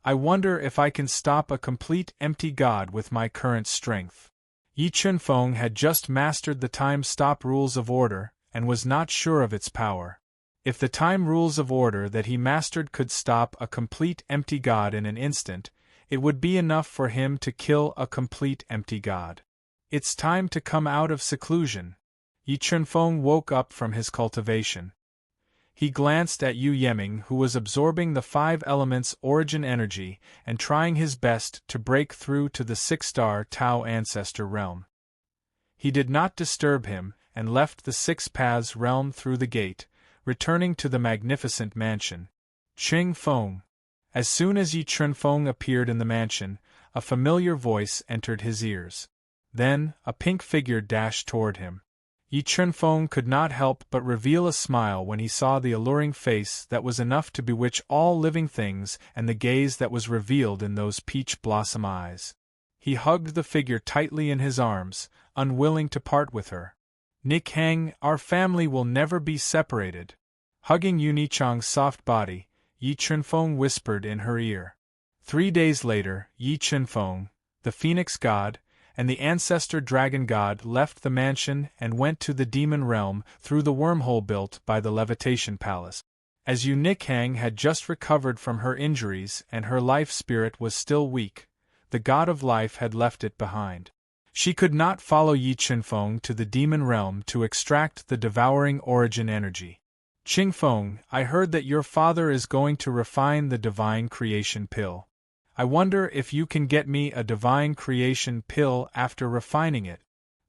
I wonder if I can stop a complete empty God with my current strength. Yi Qinfeng had just mastered the time-stop rules of order, and was not sure of its power. If the time rules of order that he mastered could stop a complete empty God in an instant, it would be enough for him to kill a complete empty God. It's time to come out of seclusion. Yi Qinfeng woke up from his cultivation. He glanced at Yu Yeming, who was absorbing the 5 elements' origin energy and trying his best to break through to the 6-star Tao ancestor realm. He did not disturb him, and left the 6 paths realm through the gate, returning to the magnificent mansion. Qing Feng. As soon as Yi Qinfeng appeared in the mansion, a familiar voice entered his ears. Then, a pink figure dashed toward him. Yi Qinfeng could not help but reveal a smile when he saw the alluring face that was enough to bewitch all living things and the gaze that was revealed in those peach blossom eyes. He hugged the figure tightly in his arms, unwilling to part with her. Nick Hang, our family will never be separated. Hugging Yunichang's soft body, Yi Qinfeng whispered in her ear. 3 days later, Yi Qinfeng, the Phoenix God, and the ancestor dragon god left the mansion and went to the demon realm through the wormhole built by the levitation palace. As Yu Nikhang had just recovered from her injuries and her life spirit was still weak, the god of life had left it behind. She could not follow Yi Qinfeng to the demon realm to extract the devouring origin energy. Qingfeng, I heard that your father is going to refine the divine creation pill. I wonder if you can get me a divine creation pill after refining it,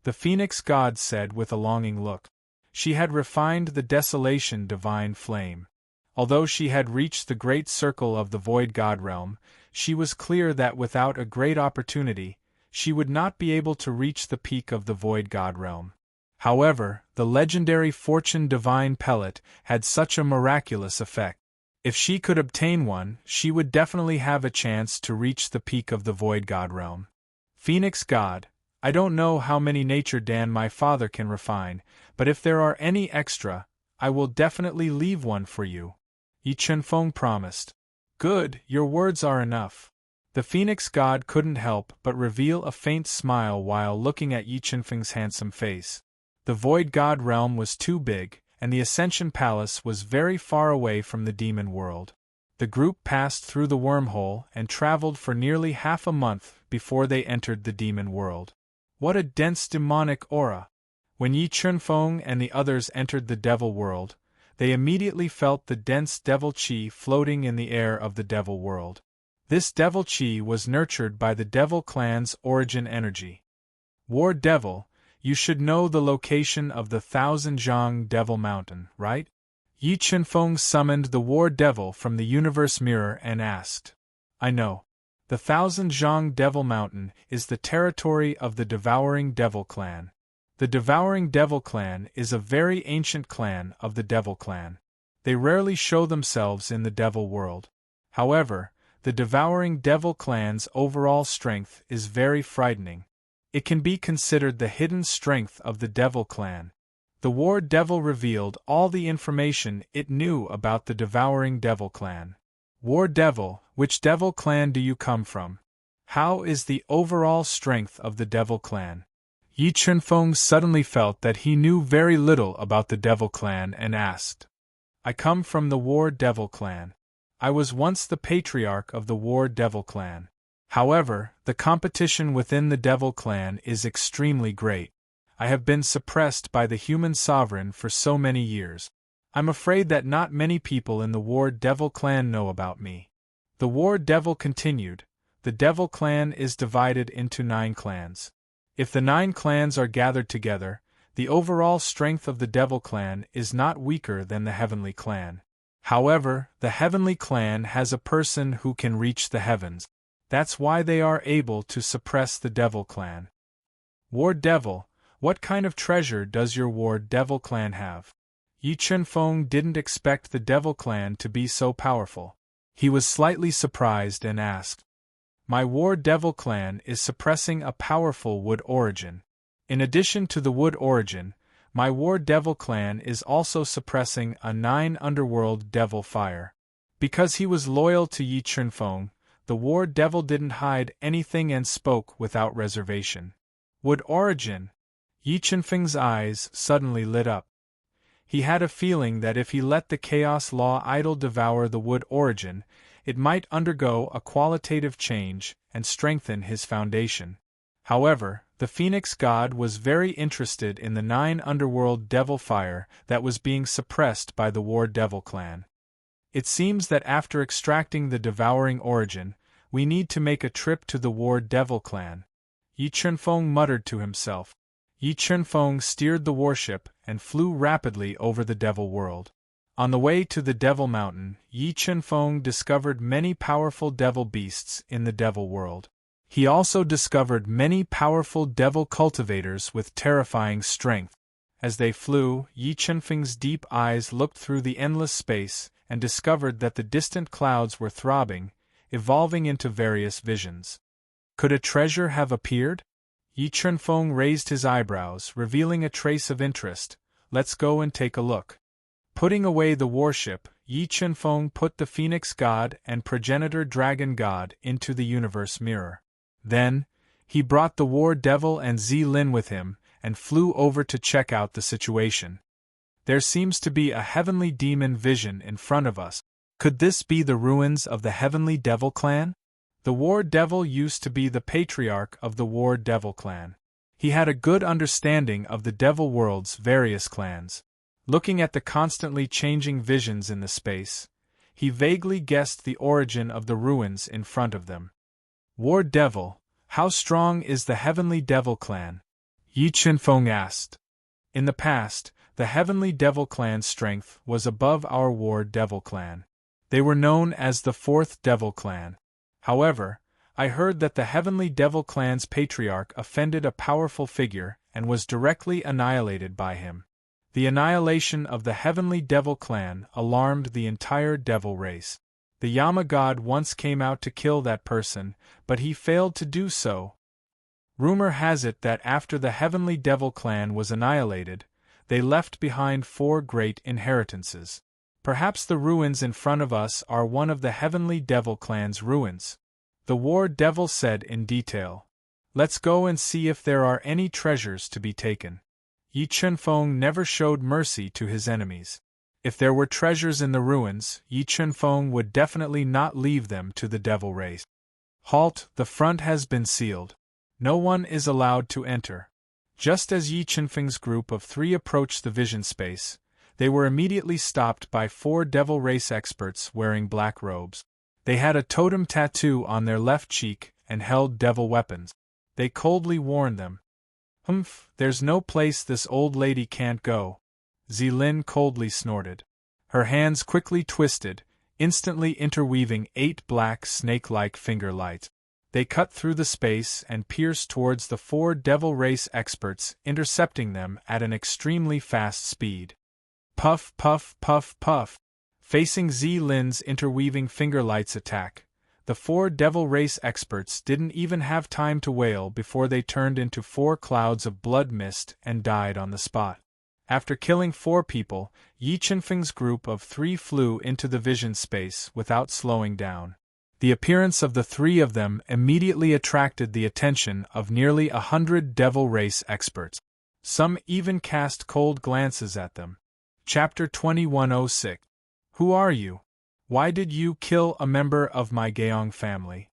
the Phoenix God said with a longing look. She had refined the desolation divine flame. Although she had reached the great circle of the void god realm, she was clear that without a great opportunity, she would not be able to reach the peak of the void god realm. However, the legendary fortune divine pellet had such a miraculous effect. If she could obtain one, she would definitely have a chance to reach the peak of the void god realm. Phoenix God, I don't know how many nature Dan my father can refine, but if there are any extra, I will definitely leave one for you. Yi Qinfeng promised. Good, your words are enough. The Phoenix God couldn't help but reveal a faint smile while looking at Yi Qinfeng's handsome face. The void god realm was too big, and the Ascension Palace was very far away from the demon world. The group passed through the wormhole and traveled for nearly half a month before they entered the demon world. What a dense demonic aura! When Yi Qinfeng and the others entered the devil world, they immediately felt the dense devil qi floating in the air of the devil world. This devil qi was nurtured by the devil clan's origin energy. War Devil, you should know the location of the Thousand Zhang Devil Mountain, right? Yi Qinfeng summoned the War Devil from the universe mirror and asked. I know. The Thousand Zhang Devil Mountain is the territory of the Devouring Devil Clan. The Devouring Devil Clan is a very ancient clan of the Devil Clan. They rarely show themselves in the Devil world. However, the Devouring Devil Clan's overall strength is very frightening. It can be considered the hidden strength of the Devil Clan. The War Devil revealed all the information it knew about the Devouring Devil Clan. War Devil, which Devil Clan do you come from? How is the overall strength of the Devil Clan? Yi Qinfeng suddenly felt that he knew very little about the Devil Clan and asked. I come from the War Devil Clan. I was once the patriarch of the War Devil Clan. However, the competition within the Devil Clan is extremely great. I have been suppressed by the human sovereign for so many years. I'm afraid that not many people in the War Devil Clan know about me. The War Devil continued. The Devil Clan is divided into 9 clans. If the 9 clans are gathered together, the overall strength of the Devil Clan is not weaker than the Heavenly Clan. However, the Heavenly Clan has a person who can reach the heavens. That's why they are able to suppress the Devil Clan. War Devil, what kind of treasure does your War Devil Clan have? Yi Qinfeng didn't expect the Devil Clan to be so powerful. He was slightly surprised and asked. My War Devil clan is suppressing a powerful wood origin. In addition to the wood origin, my War Devil clan is also suppressing a 9 underworld devil fire. Because he was loyal to Yi Chunfeng, the War Devil didn't hide anything and spoke without reservation. Wood origin? Yi Chunfeng's eyes suddenly lit up. He had a feeling that if he let the Chaos Law idol devour the wood origin, it might undergo a qualitative change and strengthen his foundation. However, the Phoenix God was very interested in the 9 underworld devil fire that was being suppressed by the War Devil clan. It seems that after extracting the devouring origin, we need to make a trip to the War Devil clan. Yi Chunfeng muttered to himself. Yi Chunfeng steered the warship and flew rapidly over the Devil World. On the way to the Devil Mountain, Yi Chunfeng discovered many powerful devil beasts in the Devil World. He also discovered many powerful devil cultivators with terrifying strength. As they flew, Yi Chunfeng's deep eyes looked through the endless space and discovered that the distant clouds were throbbing, evolving into various visions. Could a treasure have appeared? Yi Chunfeng raised his eyebrows, revealing a trace of interest. Let's go and take a look. Putting away the warship, Yi Chunfeng put the Phoenix God and Progenitor Dragon God into the universe mirror. Then, he brought the War Devil and Zilin with him and flew over to check out the situation. There seems to be a heavenly demon vision in front of us. Could this be the ruins of the Heavenly Devil clan? The War Devil used to be the patriarch of the War Devil clan. He had a good understanding of the Devil World's various clans. Looking at the constantly changing visions in the space, he vaguely guessed the origin of the ruins in front of them. War Devil, how strong is the Heavenly Devil clan? Yi Chunfeng asked. In the past, the Heavenly Devil clan's strength was above our War Devil clan. They were known as the Fourth Devil clan. However, I heard that the Heavenly Devil clan's patriarch offended a powerful figure and was directly annihilated by him. The annihilation of the Heavenly Devil clan alarmed the entire devil race. The Yama God once came out to kill that person, but he failed to do so. Rumor has it that after the Heavenly Devil clan was annihilated, they left behind 4 great inheritances. Perhaps the ruins in front of us are one of the Heavenly Devil clan's ruins. The War Devil said in detail. Let's go and see if there are any treasures to be taken. Yi Chunfeng never showed mercy to his enemies. If there were treasures in the ruins, Yi Chunfeng would definitely not leave them to the devil race. Halt, the front has been sealed. No one is allowed to enter. Just as Yi Chunfeng's group of 3 approached the vision space, they were immediately stopped by 4 devil race experts wearing black robes. They had a totem tattoo on their left cheek and held devil weapons. They coldly warned them. Humph, there's no place this old lady can't go. Zilin coldly snorted. Her hands quickly twisted, instantly interweaving 8 black snake-like finger lights. They cut through the space and pierced towards the 4 devil race experts, intercepting them at an extremely fast speed. Puff, puff, puff, puff. Facing Zilin's interweaving finger lights attack, the 4 devil race experts didn't even have time to wail before they turned into 4 clouds of blood mist and died on the spot. After killing 4 people, Yi Chunfeng's group of 3 flew into the vision space without slowing down. The appearance of the 3 of them immediately attracted the attention of nearly 100 devil race experts. Some even cast cold glances at them. Chapter 2106. Who are you? Why did you kill a member of my Gaong family?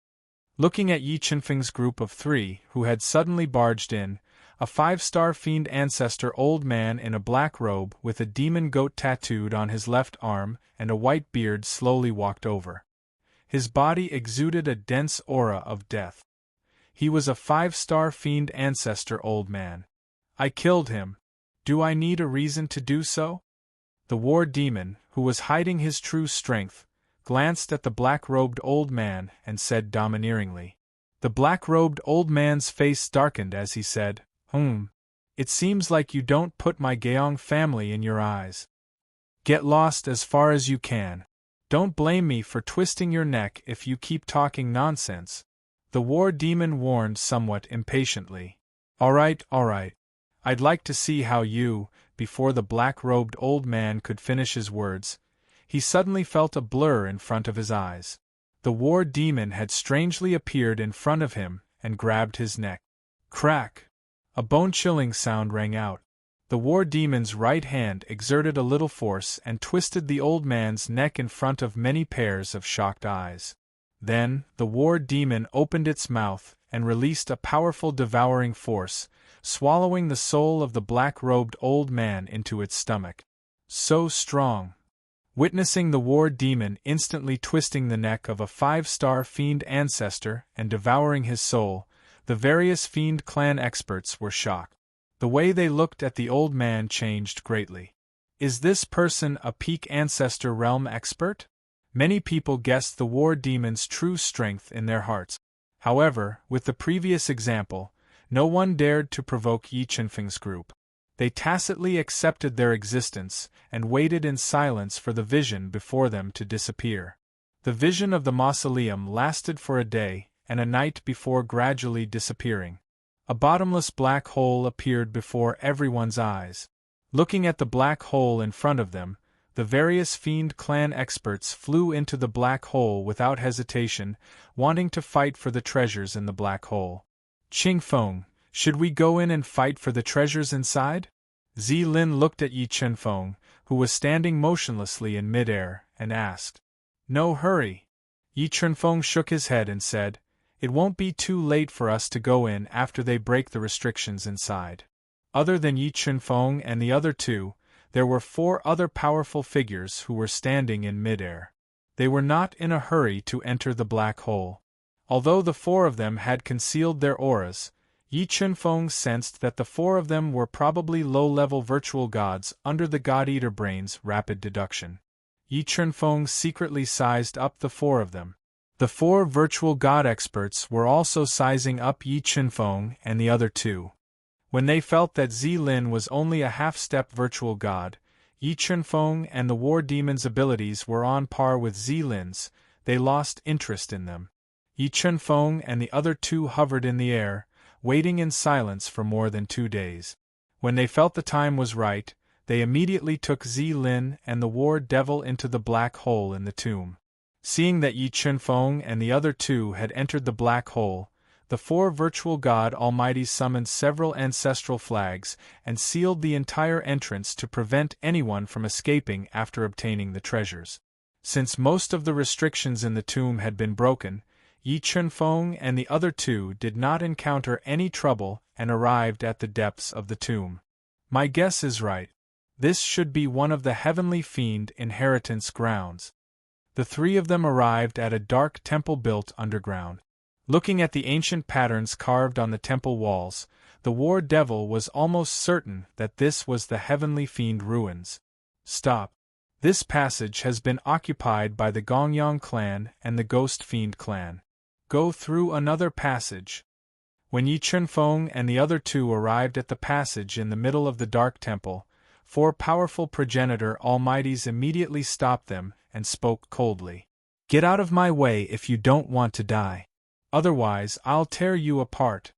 Looking at Yi Chunfeng's group of 3 who had suddenly barged in, a 5-star fiend ancestor old man in a black robe with a demon goat tattooed on his left arm and a white beard slowly walked over. His body exuded a dense aura of death. He was a 5-star fiend ancestor old man. I killed him. Do I need a reason to do so? The war demon, who was hiding his true strength, glanced at the black-robed old man and said domineeringly. The black-robed old man's face darkened as he said, It seems like you don't put my Gaong family in your eyes. Get lost as far as you can. Don't blame me for twisting your neck if you keep talking nonsense, the war demon warned somewhat impatiently. All right. I'd like to see how you, before the black-robed old man could finish his words, he suddenly felt a blur in front of his eyes. The war demon had strangely appeared in front of him and grabbed his neck. Crack! A bone-chilling sound rang out. The war demon's right hand exerted a little force and twisted the old man's neck in front of many pairs of shocked eyes. Then, the war demon opened its mouth and released a powerful devouring force, swallowing the soul of the black-robed old man into its stomach. So strong! Witnessing the war demon instantly twisting the neck of a 5-star fiend ancestor and devouring his soul, the various fiend clan experts were shocked. The way they looked at the old man changed greatly. Is this person a peak ancestor realm expert? Many people guessed the war demon's true strength in their hearts. However, with the previous example, no one dared to provoke Yi Chunfeng's group. They tacitly accepted their existence and waited in silence for the vision before them to disappear. The vision of the mausoleum lasted for a day and a night before gradually disappearing. A bottomless black hole appeared before everyone's eyes. Looking at the black hole in front of them, the various fiend clan experts flew into the black hole without hesitation, wanting to fight for the treasures in the black hole. Qingfeng, should we go in and fight for the treasures inside? Zilin looked at Yi Chunfeng, who was standing motionlessly in midair, and asked. No hurry. Yi Chunfeng shook his head and said, It won't be too late for us to go in after they break the restrictions inside. Other than Yi Chunfeng and the other two, there were 4 other powerful figures who were standing in midair. They were not in a hurry to enter the black hole. Although the 4 of them had concealed their auras, Yi Chunfeng sensed that the 4 of them were probably low-level virtual gods under the God-Eater Brain's rapid deduction. Yi Chunfeng secretly sized up the 4 of them. The 4 virtual god experts were also sizing up Yi Chunfeng and the other 2. When they felt that Zilin was only a half-step virtual god, Yi Chunfeng and the war demon's abilities were on par with Zilin's, they lost interest in them. Yi Chunfeng and the other 2 hovered in the air, waiting in silence for more than 2 days. When they felt the time was right, they immediately took Zilin and the war devil into the black hole in the tomb. Seeing that Yi Chunfeng and the other 2 had entered the black hole, the 4 virtual god almighties summoned several ancestral flags and sealed the entire entrance to prevent anyone from escaping after obtaining the treasures. Since most of the restrictions in the tomb had been broken, Yi Chunfeng and the other 2 did not encounter any trouble and arrived at the depths of the tomb. My guess is right. This should be one of the heavenly fiend inheritance grounds. The 3 of them arrived at a dark temple built underground. Looking at the ancient patterns carved on the temple walls, the war devil was almost certain that this was the heavenly fiend ruins. Stop. This passage has been occupied by the Gongyang clan and the Ghost Fiend clan. Go through another passage. When Yi Chunfeng and the other 2 arrived at the passage in the middle of the dark temple, 4 powerful progenitor almighties immediately stopped them and spoke coldly. Get out of my way if you don't want to die. Otherwise I'll tear you apart.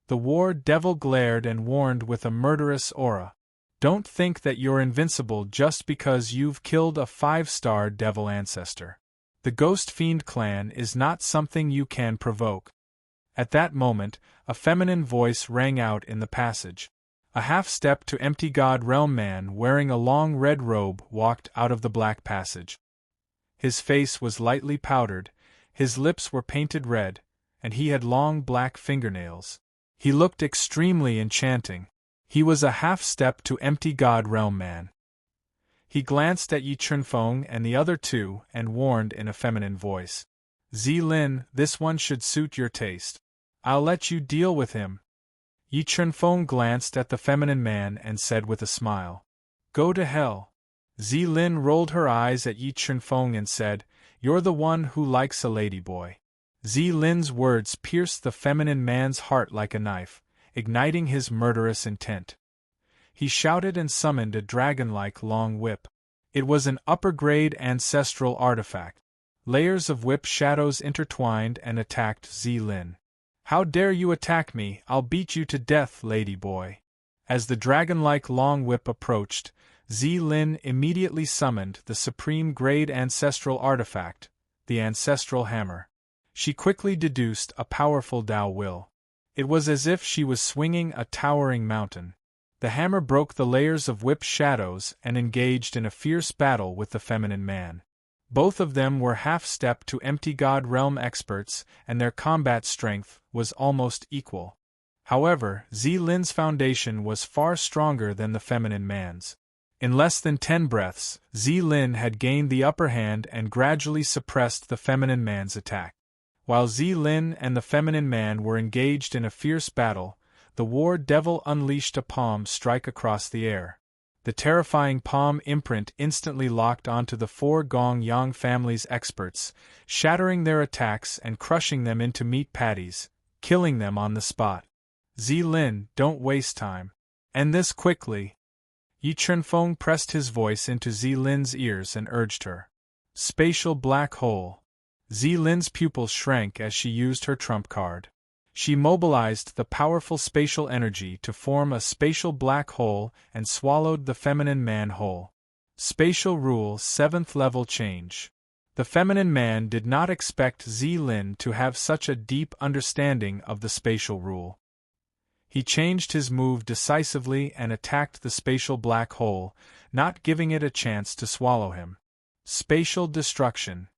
The war devil glared and warned with a murderous aura. Don't think that you're invincible just because you've killed a 5-star devil ancestor. The Ghost Fiend clan is not something you can provoke. At that moment, a feminine voice rang out in the passage. A half-step to empty God Realm man wearing a long red robe walked out of the black passage. His face was lightly powdered, his lips were painted red, and he had long black fingernails. He looked extremely enchanting. He was a half-step to empty God Realm man. He glanced at Yi Chunfeng and the other 2 and warned in a feminine voice. Zilin, this one should suit your taste. I'll let you deal with him. Yi Chunfeng glanced at the feminine man and said with a smile. Go to hell. Zilin rolled her eyes at Yi Chunfeng and said, You're the one who likes a ladyboy. Zilin's words pierced the feminine man's heart like a knife, igniting his murderous intent. He shouted and summoned a dragon-like long whip. It was an upper-grade ancestral artifact. Layers of whip shadows intertwined and attacked Zilin. "How dare you attack me? I'll beat you to death, lady boy." As the dragon-like long whip approached, Zilin immediately summoned the supreme-grade ancestral artifact, the ancestral hammer. She quickly deduced a powerful Tao will. It was as if she was swinging a towering mountain. The hammer broke the layers of whip shadows and engaged in a fierce battle with the feminine man. Both of them were half-step to empty God realm experts, and their combat strength was almost equal. However, Zilin's foundation was far stronger than the feminine man's. In less than 10 breaths, Zilin had gained the upper hand and gradually suppressed the feminine man's attack. While Zilin and the feminine man were engaged in a fierce battle, the war devil unleashed a palm strike across the air. The terrifying palm imprint instantly locked onto the 4 Gong Yang family's experts, shattering their attacks and crushing them into meat patties, killing them on the spot. "Zilin, don't waste time. End this quickly." Yi Chunfeng pressed his voice into Zilin's ears and urged her. Spatial black hole. Zilin's pupils shrank as she used her trump card. She mobilized the powerful spatial energy to form a spatial black hole and swallowed the feminine man whole. Spatial rule 7th level change. The feminine man did not expect Zilin to have such a deep understanding of the spatial rule. He changed his move decisively and attacked the spatial black hole, not giving it a chance to swallow him. Spatial destruction.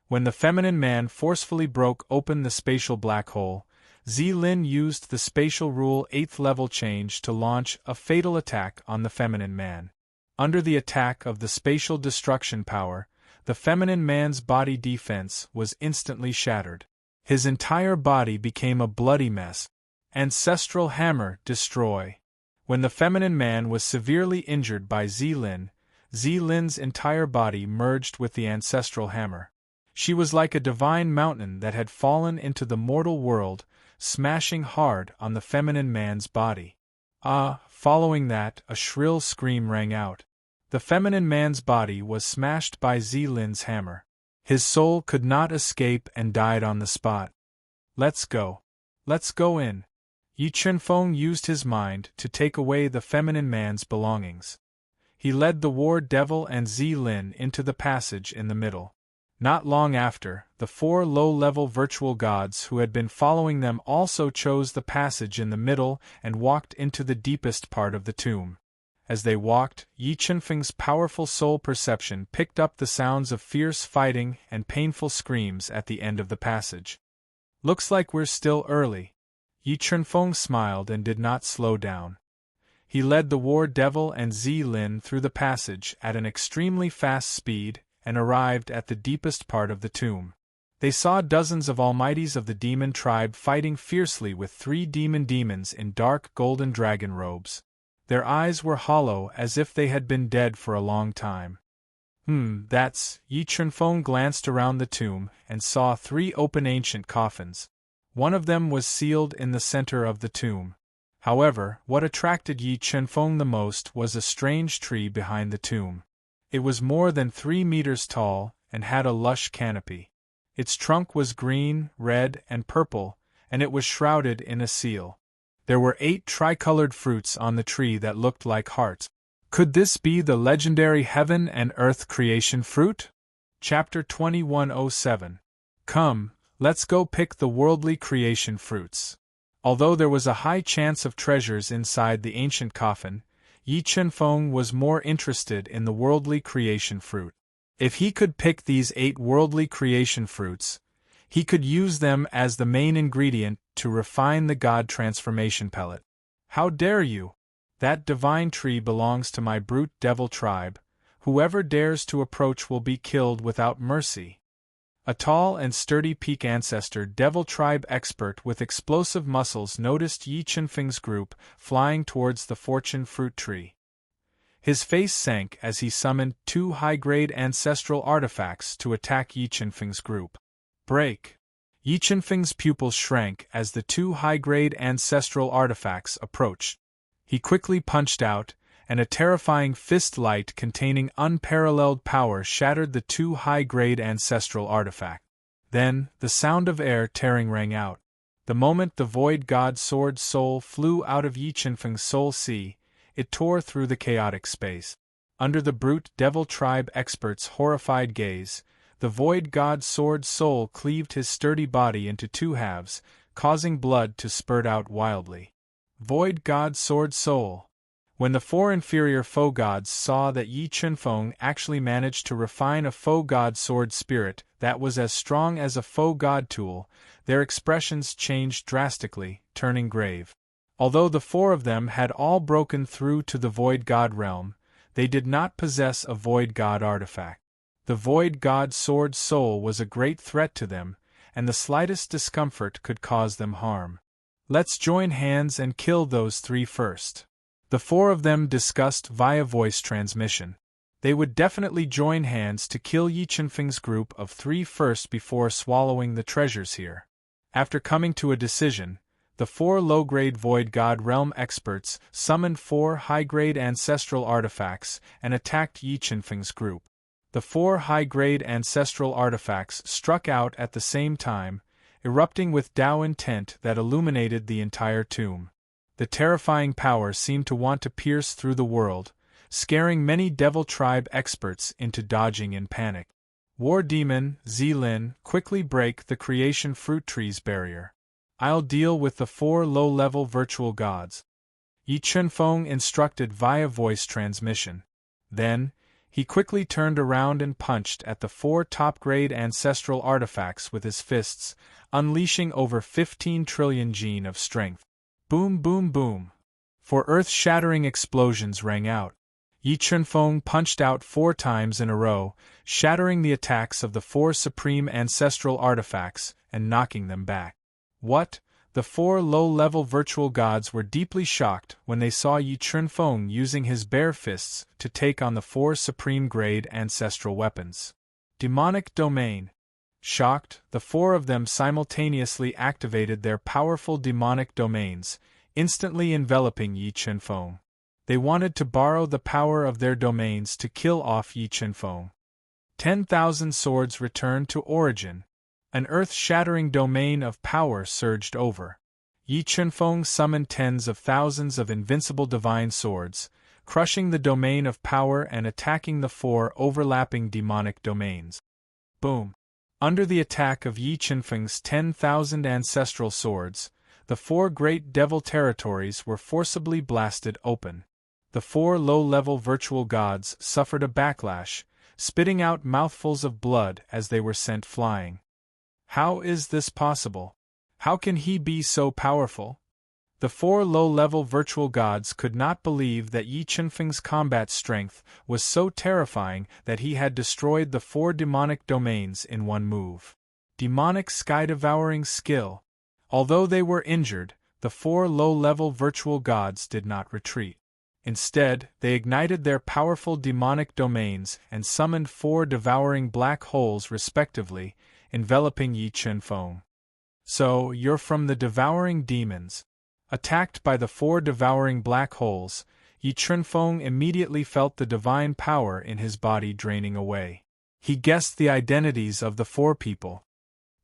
When the feminine man forcefully broke open the spatial black hole, Zilin used the spatial rule 8th level change to launch a fatal attack on the feminine man. Under the attack of the spatial destruction power, the feminine man's body defense was instantly shattered. His entire body became a bloody mess. Ancestral hammer destroy. When the feminine man was severely injured by Zilin, Zilin's entire body merged with the ancestral hammer. She was like a divine mountain that had fallen into the mortal world, smashing hard on the feminine man's body. Following that, a shrill scream rang out. The feminine man's body was smashed by Zilin's hammer. His soul could not escape and died on the spot. "Let's go. Let's go in." Yi Chunfeng used his mind to take away the feminine man's belongings. He led the war devil and Zilin into the passage in the middle. Not long after, the 4 low-level virtual gods who had been following them also chose the passage in the middle and walked into the deepest part of the tomb. As they walked, Yi Chunfeng's powerful soul perception picked up the sounds of fierce fighting and painful screams at the end of the passage. "Looks like we're still early." Yi Chunfeng smiled and did not slow down. He led the war devil and Zilin through the passage at an extremely fast speed and arrived at the deepest part of the tomb. They saw dozens of almighties of the demon tribe fighting fiercely with 3 demons in dark golden dragon robes. Their eyes were hollow as if they had been dead for a long time. That's... Yi Chunfeng glanced around the tomb and saw 3 open ancient coffins. One of them was sealed in the center of the tomb. However, what attracted Yi Chunfeng the most was a strange tree behind the tomb. It was more than 3 meters tall and had a lush canopy. Its trunk was green, red, and purple, and it was shrouded in a seal. There were 8 tricolored fruits on the tree that looked like hearts. Could this be the legendary Heaven and Earth creation fruit? Chapter 2107. Come, let's go pick the worldly creation fruits. Although there was a high chance of treasures inside the ancient coffin, Yi Chunfeng was more interested in the worldly creation fruit. If he could pick these 8 worldly creation fruits, he could use them as the main ingredient to refine the God transformation pellet. "How dare you? That divine tree belongs to my brute devil tribe. Whoever dares to approach will be killed without mercy." A tall and sturdy peak ancestor devil tribe expert with explosive muscles noticed Yi Chunfeng's group flying towards the fortune fruit tree. His face sank as he summoned 2 high-grade ancestral artifacts to attack Yi Chunfeng's group. Break! Yi Chunfeng's pupils shrank as the 2 high-grade ancestral artifacts approached. He quickly punched out, and a terrifying fist light containing unparalleled power shattered the two high-grade ancestral artifacts. Then, the sound of air tearing rang out. The moment the Void God Sword Soul flew out of Yi Qinfeng's soul sea, it tore through the chaotic space. Under the brute Devil Tribe expert's horrified gaze, the Void God Sword Soul cleaved his sturdy body into two halves, causing blood to spurt out wildly. Void God Sword Soul. When the four inferior foe gods saw that Yi Qinfeng actually managed to refine a foe god sword spirit that was as strong as a foe god tool, their expressions changed drastically, turning grave. Although the four of them had all broken through to the Void God realm, they did not possess a Void God artifact. The Void God Sword Soul was a great threat to them, and the slightest discomfort could cause them harm. Let's join hands and kill those three first. The four of them discussed via voice transmission. They would definitely join hands to kill Yi Qinfeng's group of three first before swallowing the treasures here. After coming to a decision, the four low-grade Void God Realm experts summoned four high-grade ancestral artifacts and attacked Yi Qinfeng's group. The four high-grade ancestral artifacts struck out at the same time, erupting with Tao intent that illuminated the entire tomb. The terrifying power seemed to want to pierce through the world, scaring many Devil Tribe experts into dodging in panic. War Demon, Zilin, quickly break the creation fruit tree's barrier. I'll deal with the four low-level virtual gods. Yi Qinfeng instructed via voice transmission. Then, he quickly turned around and punched at the four top-grade ancestral artifacts with his fists, unleashing over 15 trillion gene of strength. Boom boom boom. Four earth-shattering explosions rang out. Yi Qinfeng punched out 4 times in a row, shattering the attacks of the 4 supreme ancestral artifacts and knocking them back. What? The 4 low-level virtual gods were deeply shocked when they saw Yi Qinfeng using his bare fists to take on the 4 supreme-grade ancestral weapons. Demonic Domain. Shocked, the 4 of them simultaneously activated their powerful demonic domains, instantly enveloping Yi Qinfeng. They wanted to borrow the power of their domains to kill off Yi Qinfeng. 10,000 swords returned to origin. An earth-shattering domain of power surged over. Yi Qinfeng summoned tens of thousands of invincible divine swords, crushing the domain of power and attacking the 4 overlapping demonic domains. Boom! Under the attack of Yi Qinfeng's 10,000 ancestral swords, the 4 great devil territories were forcibly blasted open. The 4 low-level virtual gods suffered a backlash, spitting out mouthfuls of blood as they were sent flying. How is this possible? How can he be so powerful? The 4 low-level virtual gods could not believe that Yi Qinfeng's combat strength was so terrifying that he had destroyed the 4 demonic domains in one move. Demonic sky-devouring skill. Although they were injured, the 4 low-level virtual gods did not retreat. Instead, they ignited their powerful demonic domains and summoned 4 devouring black holes respectively, enveloping Yi Qinfeng. So, you're from the devouring demons. Attacked by the 4 devouring black holes, Yi Qinfeng immediately felt the divine power in his body draining away. He guessed the identities of the 4 people.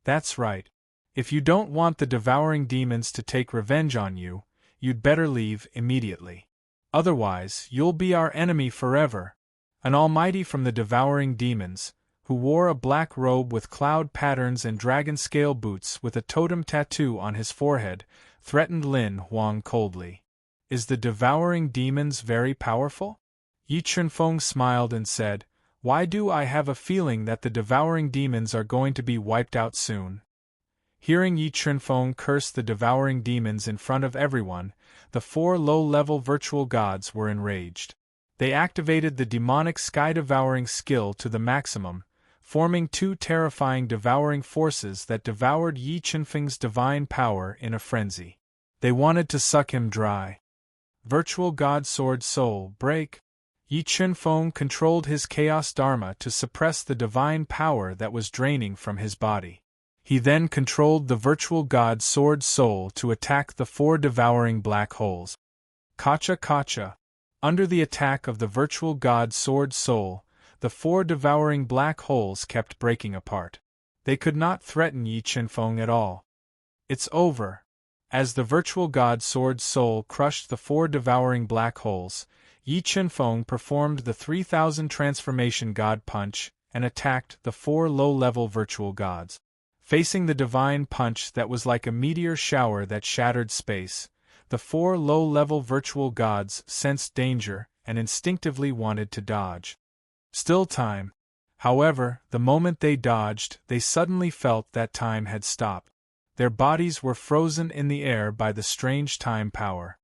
That's right. If you don't want the devouring demons to take revenge on you, you'd better leave immediately. Otherwise, you'll be our enemy forever. An almighty from the devouring demons, who wore a black robe with cloud patterns and dragon-scale boots with a totem tattoo on his forehead, threatened Lin Huang coldly. Is the devouring demons very powerful? Yi Qinfeng smiled and said, Why do I have a feeling that the devouring demons are going to be wiped out soon? Hearing Yi Qinfeng curse the devouring demons in front of everyone, the 4 low-level virtual gods were enraged. They activated the demonic sky-devouring skill to the maximum, forming 2 terrifying devouring forces that devoured Yi Qinfeng's divine power in a frenzy. They wanted to suck him dry. Virtual God Sword Soul Break. Yi Qinfeng controlled his Chaos Dharma to suppress the divine power that was draining from his body. He then controlled the Virtual God Sword Soul to attack the 4 devouring black holes. Kacha Kacha. Under the attack of the virtual god Sword Soul, the four devouring black holes kept breaking apart. They could not threaten Yi Qinfeng at all. It's over. As the virtual god Sword Soul crushed the four devouring black holes, Yi Qinfeng performed the 3000 transformation god punch and attacked the four low-level virtual gods. Facing the divine punch that was like a meteor shower that shattered space, the four low-level virtual gods sensed danger and instinctively wanted to dodge. Still time. However, the moment they dodged, they suddenly felt that time had stopped. Their bodies were frozen in the air by the strange time power.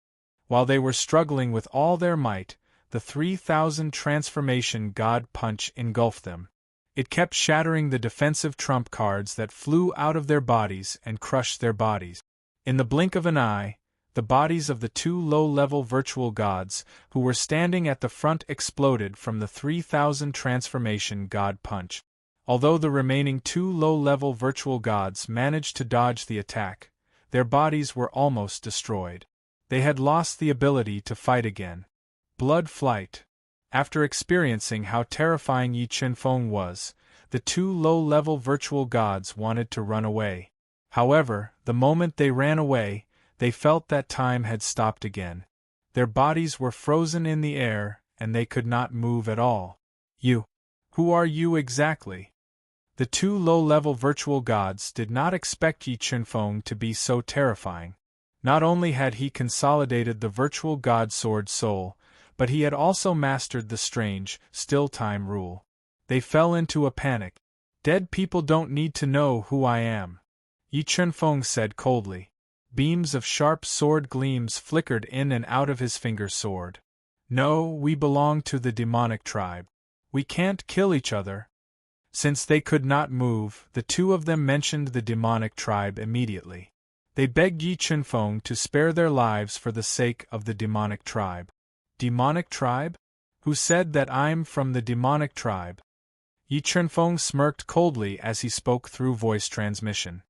While they were struggling with all their might, the 3000 transformation god punch engulfed them. It kept shattering the defensive trump cards that flew out of their bodies and crushed their bodies. In the blink of an eye, the bodies of the two low-level virtual gods who were standing at the front exploded from the 3000 transformation god punch. Although the remaining two low-level virtual gods managed to dodge the attack, their bodies were almost destroyed. They had lost the ability to fight again. Blood flight. After experiencing how terrifying Yi Qinfeng was, the two low-level virtual gods wanted to run away. However, the moment they ran away, they felt that time had stopped again. Their bodies were frozen in the air, and they could not move at all. You. Who are you exactly? The two low-level virtual gods did not expect Yi Qinfeng to be so terrifying. Not only had he consolidated the virtual god Sword Soul, but he had also mastered the strange, still time rule. They fell into a panic. Dead people don't need to know who I am, Yi Qinfeng said coldly. Beams of sharp sword gleams flickered in and out of his finger sword. No, we belong to the demonic tribe. We can't kill each other. Since they could not move, the two of them mentioned the demonic tribe immediately. They begged Yi Qinfeng to spare their lives for the sake of the demonic tribe. Demonic tribe? Who said that I'm from the demonic tribe? Yi Qinfeng smirked coldly as he spoke through voice transmission.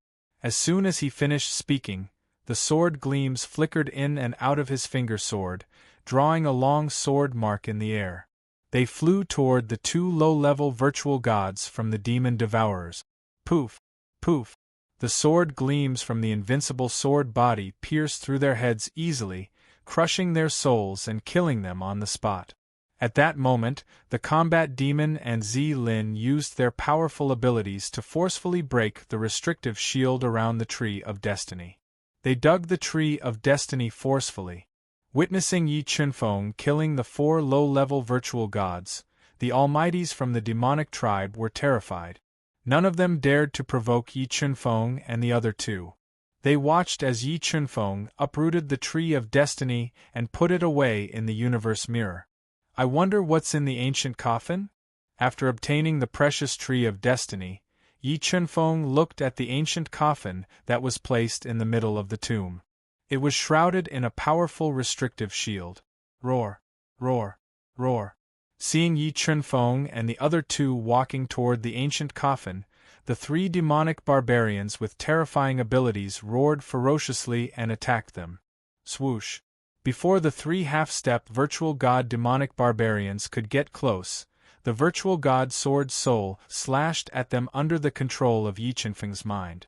As soon as he finished speaking, the sword gleams flickered in and out of his finger sword, drawing a long sword mark in the air. They flew toward the two low-level virtual gods from the demon devourers. Poof! Poof! The sword gleams from the invincible sword body pierced through their heads easily, crushing their souls and killing them on the spot. At that moment, the combat demon and Zilin used their powerful abilities to forcefully break the restrictive shield around the Tree of Destiny. They dug the Tree of Destiny forcefully. Witnessing Yi Qinfeng killing the four low-level virtual gods, the Almighties from the demonic tribe were terrified. None of them dared to provoke Yi Qinfeng and the other two. They watched as Yi Qinfeng uprooted the Tree of Destiny and put it away in the universe mirror. I wonder what's in the ancient coffin? After obtaining the precious Tree of Destiny, Yi Qinfeng looked at the ancient coffin that was placed in the middle of the tomb. It was shrouded in a powerful restrictive shield. Roar! Roar! Roar! Seeing Yi Qinfeng and the other two walking toward the ancient coffin, the three demonic barbarians with terrifying abilities roared ferociously and attacked them. Swoosh! Before the three half-step virtual god demonic barbarians could get close, the virtual god Sword Soul slashed at them under the control of Yi Qinfeng's mind.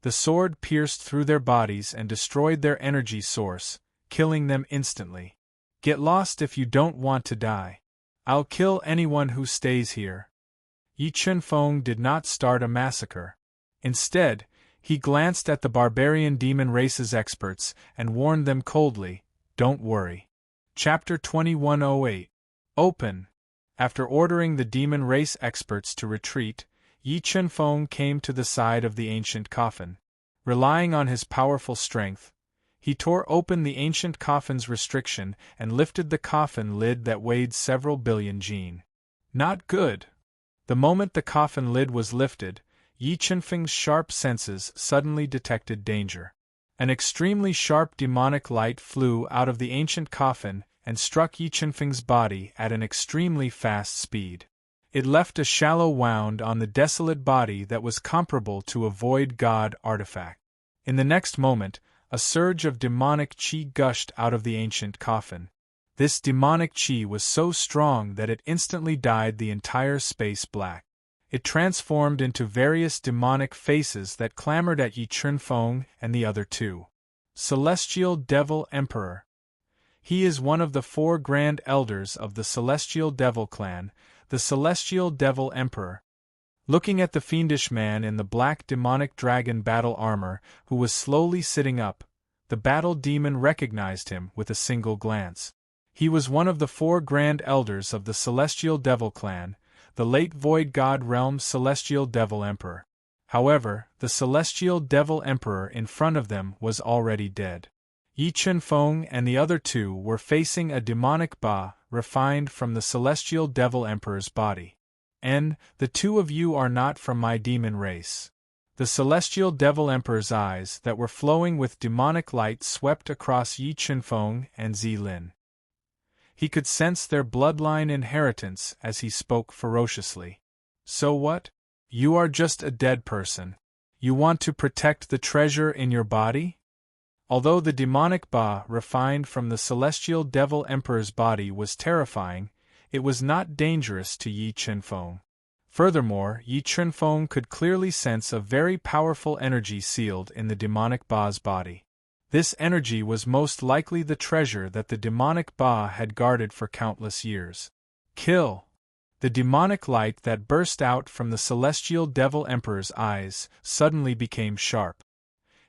The sword pierced through their bodies and destroyed their energy source, killing them instantly. Get lost if you don't want to die. I'll kill anyone who stays here. Yi Qinfeng did not start a massacre. Instead, he glanced at the barbarian demon race's experts and warned them coldly, "Don't worry." Chapter 2108. Open. After ordering the demon race experts to retreat, Yi Qinfeng came to the side of the ancient coffin. Relying on his powerful strength, he tore open the ancient coffin's restriction and lifted the coffin lid that weighed several billion jin. Not good. The moment the coffin lid was lifted, Yi Qinfeng's sharp senses suddenly detected danger. An extremely sharp demonic light flew out of the ancient coffin and struck Yi Qinfeng's body at an extremely fast speed. It left a shallow wound on the desolate body that was comparable to a void god artifact. In the next moment, a surge of demonic chi gushed out of the ancient coffin. This demonic chi was so strong that it instantly dyed the entire space black. It transformed into various demonic faces that clamored at Yi Chunfeng and the other two. Celestial Devil Emperor. He is one of the 4 grand elders of the Celestial Devil clan, the Celestial Devil Emperor. Looking at the fiendish man in the black demonic dragon battle armor, who was slowly sitting up, the battle demon recognized him with a single glance. He was one of the 4 grand elders of the Celestial Devil clan, the late Void God Realm Celestial Devil Emperor. However, the Celestial Devil Emperor in front of them was already dead. Yi Chunfeng and the other two were facing a demonic Ba, refined from the Celestial Devil Emperor's body. The two of you are not from my demon race. The Celestial Devil Emperor's eyes that were flowing with demonic light swept across Yi Chunfeng and Zilin. He could sense their bloodline inheritance as he spoke ferociously. So what? You are just a dead person. You want to protect the treasure in your body? Although the demonic Ba refined from the Celestial Devil Emperor's body was terrifying, it was not dangerous to Yi Chunfeng. Furthermore, Yi Chunfeng could clearly sense a very powerful energy sealed in the demonic Ba's body. This energy was most likely the treasure that the demonic Ba had guarded for countless years. Kill! The demonic light that burst out from the Celestial Devil Emperor's eyes suddenly became sharp.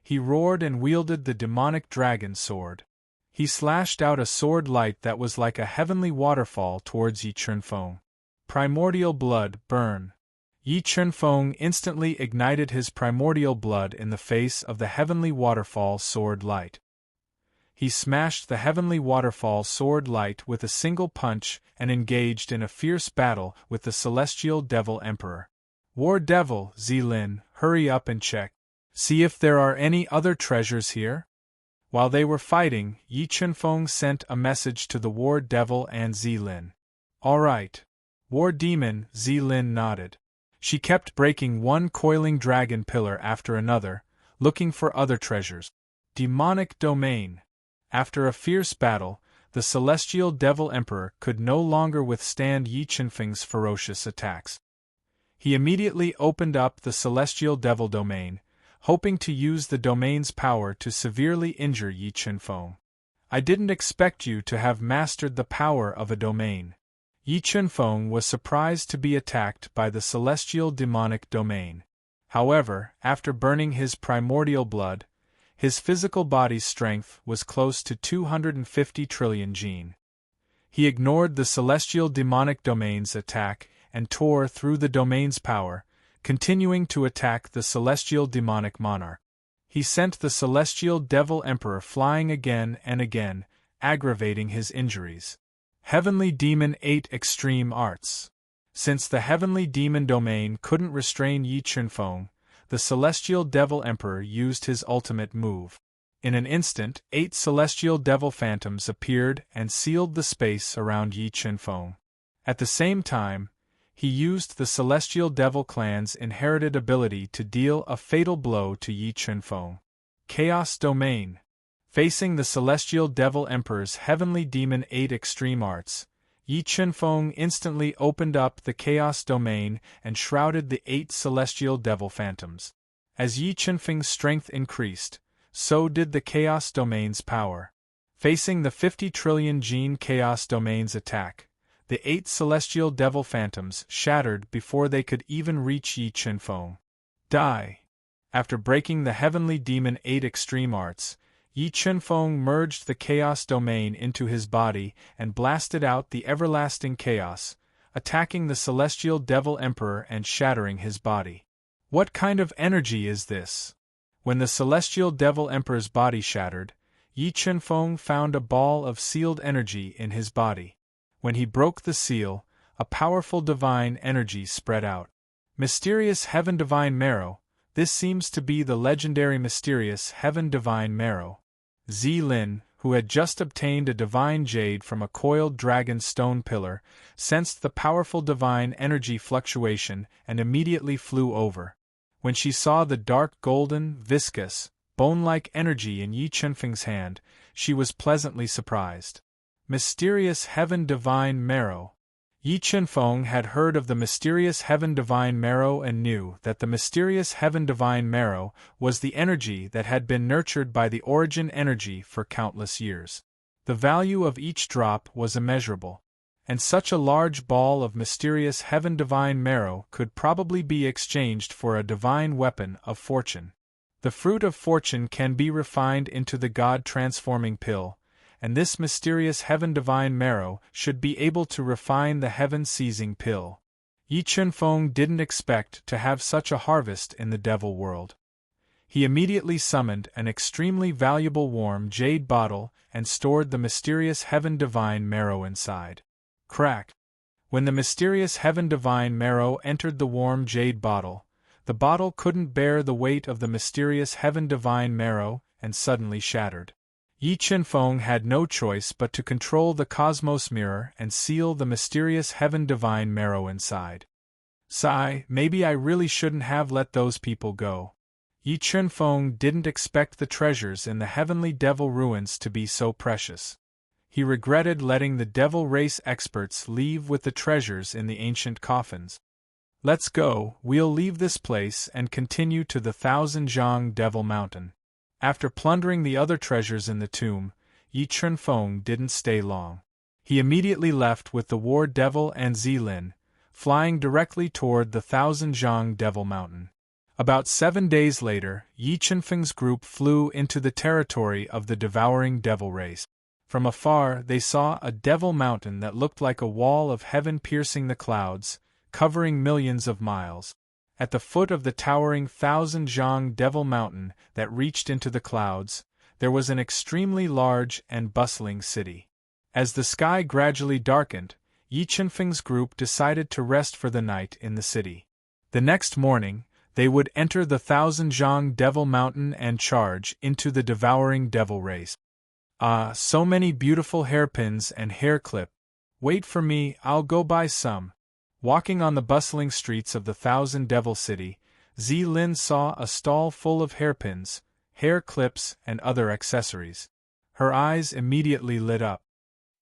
He roared and wielded the demonic dragon sword. He slashed out a sword light that was like a heavenly waterfall towards Yi Chunfeng. Primordial blood, burn. Yi Chunfeng instantly ignited his primordial blood in the face of the heavenly waterfall sword light. He smashed the heavenly waterfall sword light with a single punch and engaged in a fierce battle with the Celestial Devil Emperor. War Devil, Zilin, hurry up and check. See if there are any other treasures here? While they were fighting, Yi Chunfeng sent a message to the War Devil and Zilin. All right. War Demon, Zilin nodded. She kept breaking one coiling dragon pillar after another, looking for other treasures. Demonic Domain. After a fierce battle, the Celestial Devil Emperor could no longer withstand Yi Chunfeng's ferocious attacks. He immediately opened up the Celestial Devil Domain, hoping to use the domain's power to severely injure Yi Chunfeng. I didn't expect you to have mastered the power of a domain. Yi Chunfeng was surprised to be attacked by the Celestial Demonic Domain. However, after burning his primordial blood, his physical body's strength was close to 250 trillion gene. He ignored the Celestial Demonic Domain's attack and tore through the domain's power, continuing to attack the Celestial Demonic Monarch. He sent the Celestial Devil Emperor flying again and again, aggravating his injuries. Heavenly Demon 8 Extreme Arts. Since the Heavenly Demon Domain couldn't restrain Yi Chunfeng, the Celestial Devil Emperor used his ultimate move. In an instant, 8 Celestial Devil Phantoms appeared and sealed the space around Yi Chunfeng. At the same time, he used the Celestial Devil Clan's inherited ability to deal a fatal blow to Yi Chunfeng. Chaos Domain. Facing the Celestial Devil Emperor's Heavenly Demon 8 Extreme Arts, Yi Chunfeng instantly opened up the Chaos Domain and shrouded the 8 Celestial Devil Phantoms. As Yi Chunfeng's strength increased, so did the Chaos Domain's power. Facing the 50 trillion gene Chaos Domain's attack, the 8 Celestial Devil Phantoms shattered before they could even reach Yi Chunfeng. Die! After breaking the Heavenly Demon 8 Extreme Arts, Yi Chunfeng merged the Chaos Domain into his body and blasted out the everlasting chaos, attacking the Celestial Devil Emperor and shattering his body. What kind of energy is this? When the Celestial Devil Emperor's body shattered, Yi Chunfeng found a ball of sealed energy in his body. When he broke the seal, a powerful divine energy spread out. Mysterious Heaven Divine Marrow. This seems to be the legendary mysterious Heaven Divine Marrow. Zilin, who had just obtained a divine jade from a coiled dragon stone pillar, sensed the powerful divine energy fluctuation and immediately flew over. When she saw the dark golden, viscous, bone-like energy in Yi Chunfeng's hand, she was pleasantly surprised. Mysterious Heaven Divine Marrow. Yi Chunfeng had heard of the mysterious Heaven Divine Marrow and knew that the mysterious Heaven Divine Marrow was the energy that had been nurtured by the origin energy for countless years. The value of each drop was immeasurable, and such a large ball of mysterious Heaven Divine Marrow could probably be exchanged for a divine weapon of fortune. The fruit of fortune can be refined into the God-transforming pill, and this mysterious Heaven Divine Marrow should be able to refine the heaven-seizing pill. Yi Chunfeng didn't expect to have such a harvest in the devil world. He immediately summoned an extremely valuable warm jade bottle and stored the mysterious Heaven Divine Marrow inside. Crack! When the mysterious Heaven Divine Marrow entered the warm jade bottle, the bottle couldn't bear the weight of the mysterious Heaven Divine Marrow and suddenly shattered. Yi Chunfeng had no choice but to control the cosmos mirror and seal the mysterious Heaven Divine Marrow inside. Sigh, maybe I really shouldn't have let those people go. Yi Chunfeng didn't expect the treasures in the heavenly devil ruins to be so precious. He regretted letting the devil race experts leave with the treasures in the ancient coffins. Let's go, we'll leave this place and continue to the Thousand Zhang Devil Mountain. After plundering the other treasures in the tomb, Yi Chunfeng didn't stay long. He immediately left with the War Devil and Zilin, flying directly toward the Thousand Zhang Devil Mountain. About 7 days later, Yi Chunfeng's group flew into the territory of the devouring devil race. From afar they saw a devil mountain that looked like a wall of heaven piercing the clouds, covering millions of miles. At the foot of the towering Thousand Zhang Devil Mountain that reached into the clouds, there was an extremely large and bustling city. As the sky gradually darkened, Yi Chunfeng's group decided to rest for the night in the city. The next morning, they would enter the Thousand Zhang Devil Mountain and charge into the devouring devil race. Ah, so many beautiful hairpins and hair clip. Wait for me, I'll go buy some. Walking on the bustling streets of the Thousand Devil City, Zilin saw a stall full of hairpins, hair clips, and other accessories. Her eyes immediately lit up.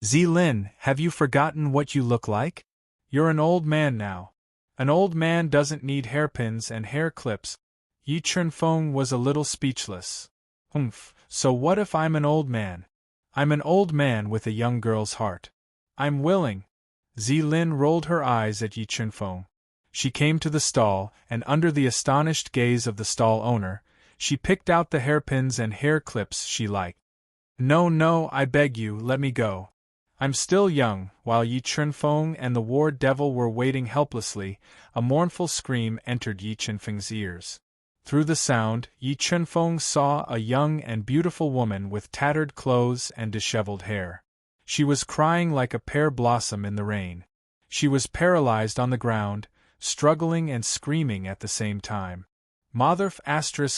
Zilin, have you forgotten what you look like? You're an old man now. An old man doesn't need hairpins and hair clips. Yi Chunfeng was a little speechless. So what if I'm an old man? I'm an old man with a young girl's heart. I'm willing. Zilin rolled her eyes at Yi Chunfeng. She came to the stall, and under the astonished gaze of the stall owner, she picked out the hairpins and hair clips she liked. No, I beg you, let me go. I'm still young. While Yi Chunfeng and the War Devil were waiting helplessly, a mournful scream entered Yi Chunfeng's ears. Through the sound, Yi Chunfeng saw a young and beautiful woman with tattered clothes and disheveled hair. She was crying like a pear blossom in the rain. She was paralyzed on the ground, struggling and screaming at the same time. Motherf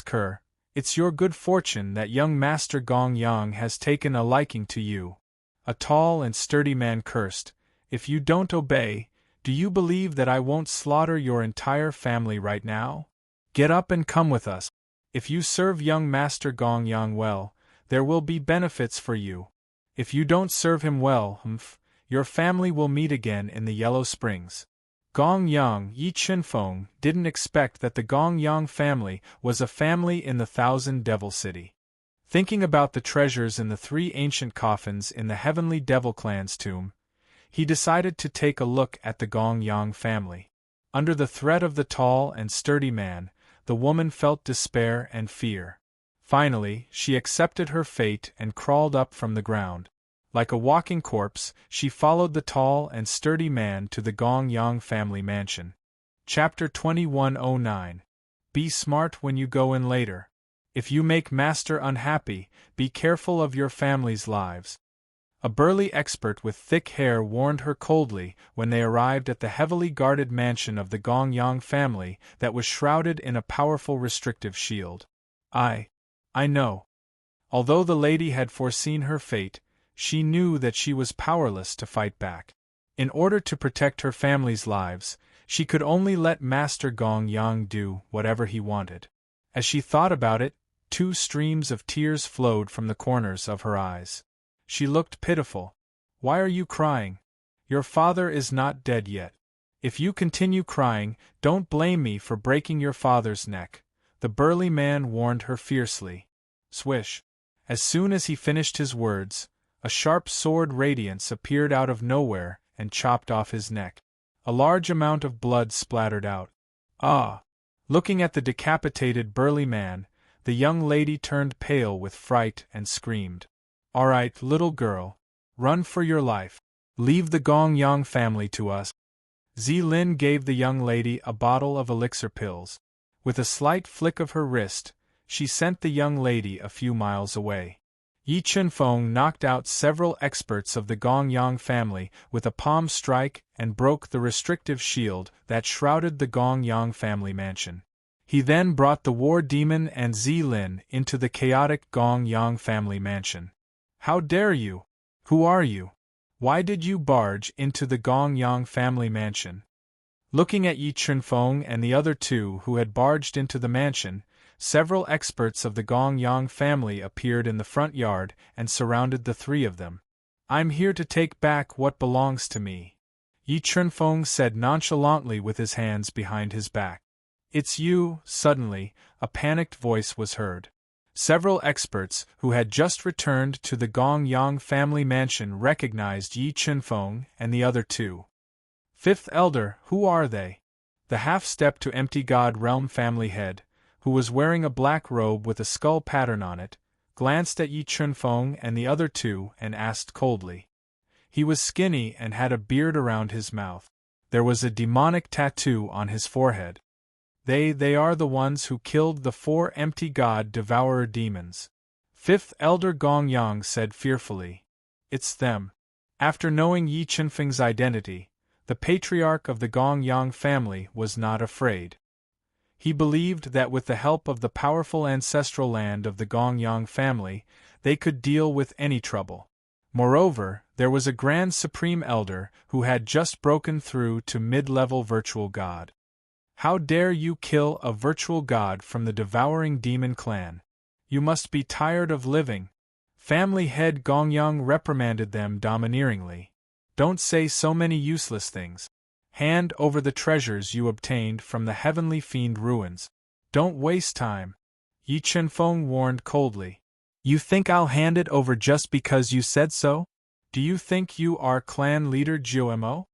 *Ker, it's your good fortune that young Master Gong Yang has taken a liking to you. A tall and sturdy man cursed, if you don't obey, do you believe that I won't slaughter your entire family right now? Get up and come with us. If you serve young Master Gong Yang well, there will be benefits for you. If you don't serve him well, your family will meet again in the Yellow Springs. Gong Yang. Yi Chunfeng didn't expect that the Gong Yang family was a family in the Thousand Devil City. Thinking about the treasures in the 3 ancient coffins in the Heavenly Devil Clan's tomb, he decided to take a look at the Gong Yang family. Under the threat of the tall and sturdy man, the woman felt despair and fear. Finally, she accepted her fate and crawled up from the ground. Like a walking corpse, she followed the tall and sturdy man to the Gong Yang family mansion. Chapter 2109. Be smart when you go in later. If you make Master unhappy, be careful of your family's lives. A burly expert with thick hair warned her coldly when they arrived at the heavily guarded mansion of the Gong Yang family that was shrouded in a powerful restrictive shield. I know. Although the lady had foreseen her fate, she knew that she was powerless to fight back. In order to protect her family's lives, she could only let Master Gong Yang do whatever he wanted. As she thought about it, 2 streams of tears flowed from the corners of her eyes. She looked pitiful. Why are you crying? Your father is not dead yet. If you continue crying, don't blame me for breaking your father's neck, the burly man warned her fiercely. Swish! As soon as he finished his words, a sharp sword radiance appeared out of nowhere and chopped off his neck. A large amount of blood splattered out. Ah! Looking at the decapitated burly man, the young lady turned pale with fright and screamed. All right, little girl. Run for your life. Leave the Gong Yang family to us. Zilin gave the young lady a bottle of elixir pills. With a slight flick of her wrist, she sent the young lady a few miles away. Yi Chunfeng knocked out several experts of the Gong Yang family with a palm strike and broke the restrictive shield that shrouded the Gong Yang family mansion. He then brought the war demon and Zilin into the chaotic Gong Yang family mansion. How dare you? Who are you? Why did you barge into the Gong Yang family mansion? Looking at Yi Chunfeng and the other two who had barged into the mansion, several experts of the Gong Yang family appeared in the front yard and surrounded the three of them. I'm here to take back what belongs to me, Yi Chunfeng said nonchalantly with his hands behind his back. It's you, suddenly, a panicked voice was heard. Several experts who had just returned to the Gong Yang family mansion recognized Yi Chunfeng and the other two. Fifth Elder, who are they? The half-step to Empty God Realm family head, who was wearing a black robe with a skull pattern on it, glanced at Yi Chunfeng and the other two and asked coldly. He was skinny and had a beard around his mouth. There was a demonic tattoo on his forehead. They are the ones who killed the 4 empty god devourer demons. Fifth Elder Gong Yang said fearfully. It's them. After knowing Yi Chunfeng's identity, the patriarch of the Gong Yang family was not afraid. He believed that with the help of the powerful ancestral land of the Gong Yang family, they could deal with any trouble. Moreover, there was a Grand Supreme Elder who had just broken through to mid-level virtual god. How dare you kill a virtual god from the devouring demon clan? You must be tired of living. Family head Gong Yang reprimanded them domineeringly. Don't say so many useless things. Hand over the treasures you obtained from the heavenly fiend ruins. Don't waste time. Yi Chunfeng warned coldly. You think I'll hand it over just because you said so? Do you think you are clan leader Jiumo?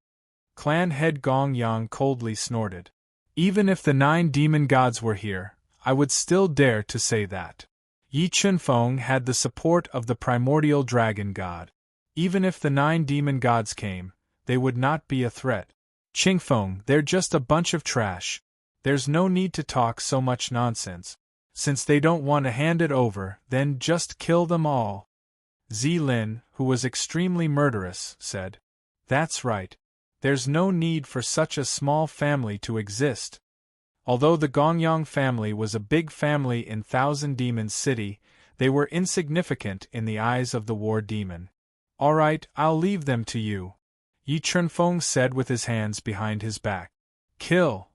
Clan head Gong Yang coldly snorted. Even if the 9 demon gods were here, I would still dare to say that. Yi Chunfeng had the support of the primordial dragon god. Even if the 9 demon gods came, they would not be a threat. Qingfeng, they're just a bunch of trash. There's no need to talk so much nonsense. Since they don't want to hand it over, then just kill them all. Zilin, who was extremely murderous, said. That's right. There's no need for such a small family to exist. Although the Gong Yang family was a big family in Thousand Demons City, they were insignificant in the eyes of the war demon. All right, I'll leave them to you, Yi Chunfeng said with his hands behind his back. Kill!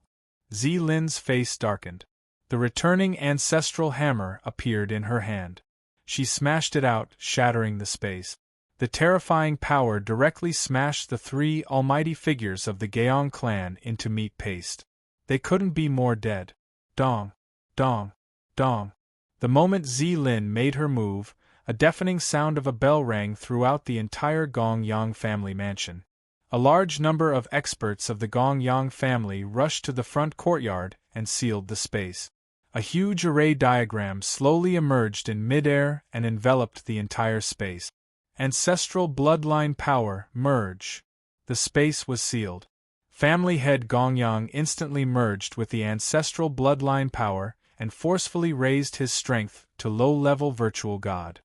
Zilin's face darkened. The returning ancestral hammer appeared in her hand. She smashed it out, shattering the space. The terrifying power directly smashed the 3 almighty figures of the Gaong clan into meat paste. They couldn't be more dead. Dong! Dong! Dong! The moment Zilin made her move, a deafening sound of a bell rang throughout the entire Gong Yang family mansion. A large number of experts of the Gong Yang family rushed to the front courtyard and sealed the space. A huge array diagram slowly emerged in midair and enveloped the entire space. Ancestral bloodline power, merge. The space was sealed. Family head Gong Yang instantly merged with the ancestral bloodline power and forcefully raised his strength to low-level virtual god.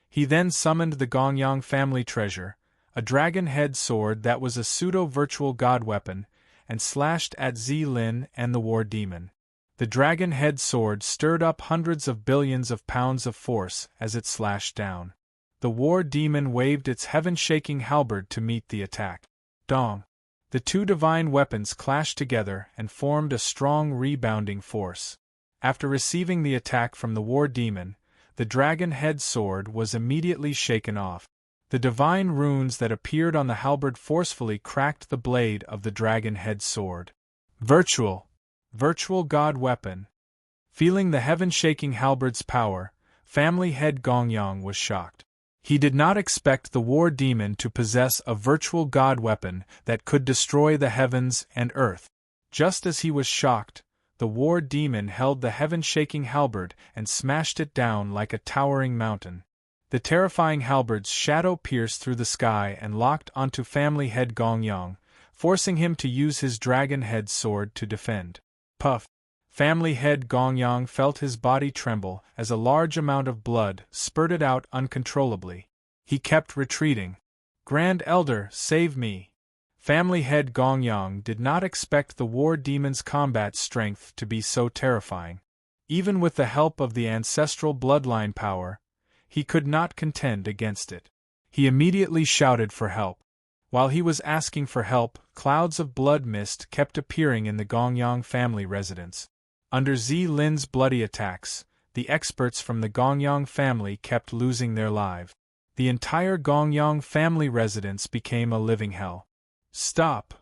He then summoned the Gong Yang family treasure, a dragon head sword that was a pseudo-virtual god weapon, and slashed at Zilin and the war demon. The dragon head sword stirred up hundreds of billions of pounds of force as it slashed down. The war demon waved its heaven-shaking halberd to meet the attack. Dong! The 2 divine weapons clashed together and formed a strong rebounding force. After receiving the attack from the war demon, the dragon head sword was immediately shaken off. The divine runes that appeared on the halberd forcefully cracked the blade of the dragon head sword. Virtual god weapon. Feeling the heaven-shaking halberd's power, family head Gongyang was shocked. He did not expect the war demon to possess a virtual god weapon that could destroy the heavens and earth. Just as he was shocked, the war demon held the heaven-shaking halberd and smashed it down like a towering mountain. The terrifying halberd's shadow pierced through the sky and locked onto family head Gongyang, forcing him to use his dragon head sword to defend. Puff! Family head Gongyang felt his body tremble as a large amount of blood spurted out uncontrollably. He kept retreating. Grand Elder, save me! Family head Gongyang did not expect the war demon's combat strength to be so terrifying. Even with the help of the ancestral bloodline power, he could not contend against it. He immediately shouted for help. While he was asking for help, clouds of blood mist kept appearing in the Gongyang family residence. Under Zi-Lin's bloody attacks, the experts from the Gongyang family kept losing their lives. The entire Gongyang family residence became a living hell. Stop!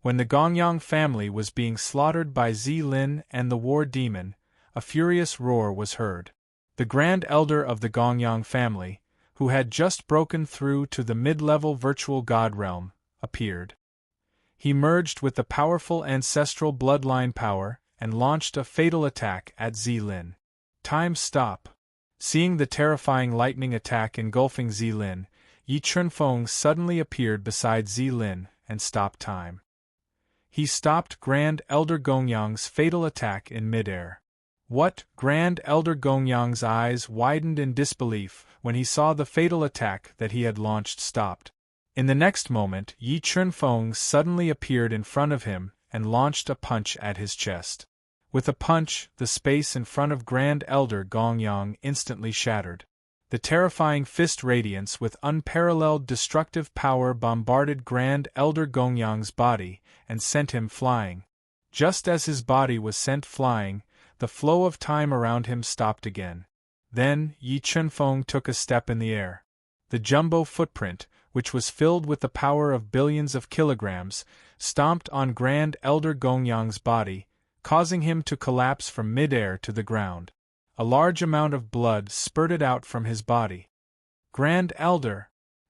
When the Gongyang family was being slaughtered by Zi-Lin and the war demon, a furious roar was heard. The Grand Elder of the Gongyang family, who had just broken through to the mid-level virtual god realm, appeared. He merged with the powerful ancestral bloodline power and launched a fatal attack at Zi-Lin. Time stop! Seeing the terrifying lightning attack engulfing Zi-Lin, Yi Chunfeng suddenly appeared beside Zi-Lin and stopped time. He stopped Grand Elder Gongyang's fatal attack in midair. What? Grand Elder Gongyang's eyes widened in disbelief when he saw the fatal attack that he had launched stopped. In the next moment, Yi Chunfeng suddenly appeared in front of him and launched a punch at his chest. With a punch, the space in front of Grand Elder Gongyang instantly shattered. The terrifying fist radiance with unparalleled destructive power bombarded Grand Elder Gongyang's body and sent him flying. Just as his body was sent flying, the flow of time around him stopped again. Then, Yi Chunfeng took a step in the air. The jumbo footprint, which was filled with the power of billions of kilograms, stomped on Grand Elder Gongyang's body, causing him to collapse from midair to the ground. A large amount of blood spurted out from his body. Grand Elder!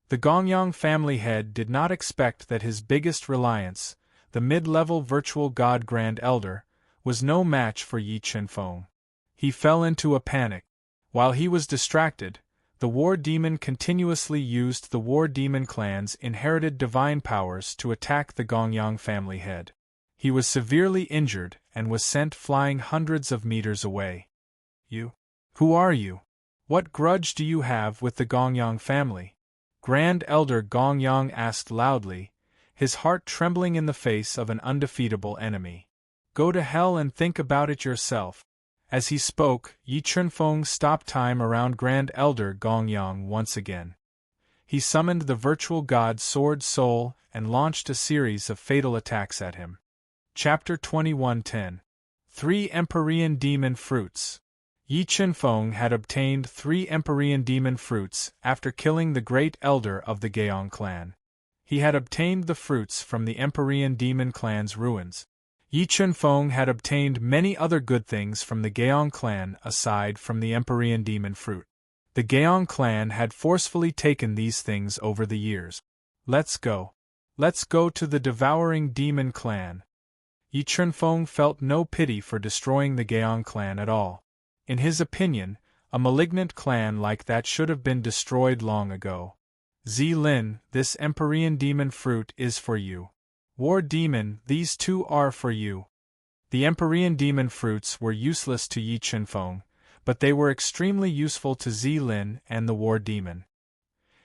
The Gongyang family head did not expect that his biggest reliance, the mid-level virtual god Grand Elder, was no match for Yi Chunfeng. He fell into a panic. While he was distracted, the war demon continuously used the war demon clan's inherited divine powers to attack the Gongyang family head. He was severely injured and was sent flying hundreds of meters away. You? Who are you? What grudge do you have with the Gongyang family? Grand Elder Gongyang asked loudly, his heart trembling in the face of an undefeatable enemy. Go to hell and think about it yourself. As he spoke, Yi Chunfeng stopped time around Grand Elder Gongyang once again. He summoned the virtual god Sword Soul and launched a series of fatal attacks at him. Chapter 21:10. 3 Empyrean Demon Fruits. Yi Chunfeng had obtained 3 Empyrean Demon Fruits after killing the Great Elder of the Gaon clan. He had obtained the fruits from the Empyrean Demon clan's ruins. Yi Chunfeng had obtained many other good things from the Gaon clan aside from the Empyrean Demon Fruit. The Gaon clan had forcefully taken these things over the years. Let's go. Let's go to the Devouring Demon clan. Yi Chunfeng felt no pity for destroying the Gaon clan at all. In his opinion, a malignant clan like that should have been destroyed long ago. Zi-Lin, this Empyrean Demon Fruit is for you. War Demon, these 2 are for you. The Empyrean Demon Fruits were useless to Yi Chunfeng, but they were extremely useful to Zi-Lin and the War Demon.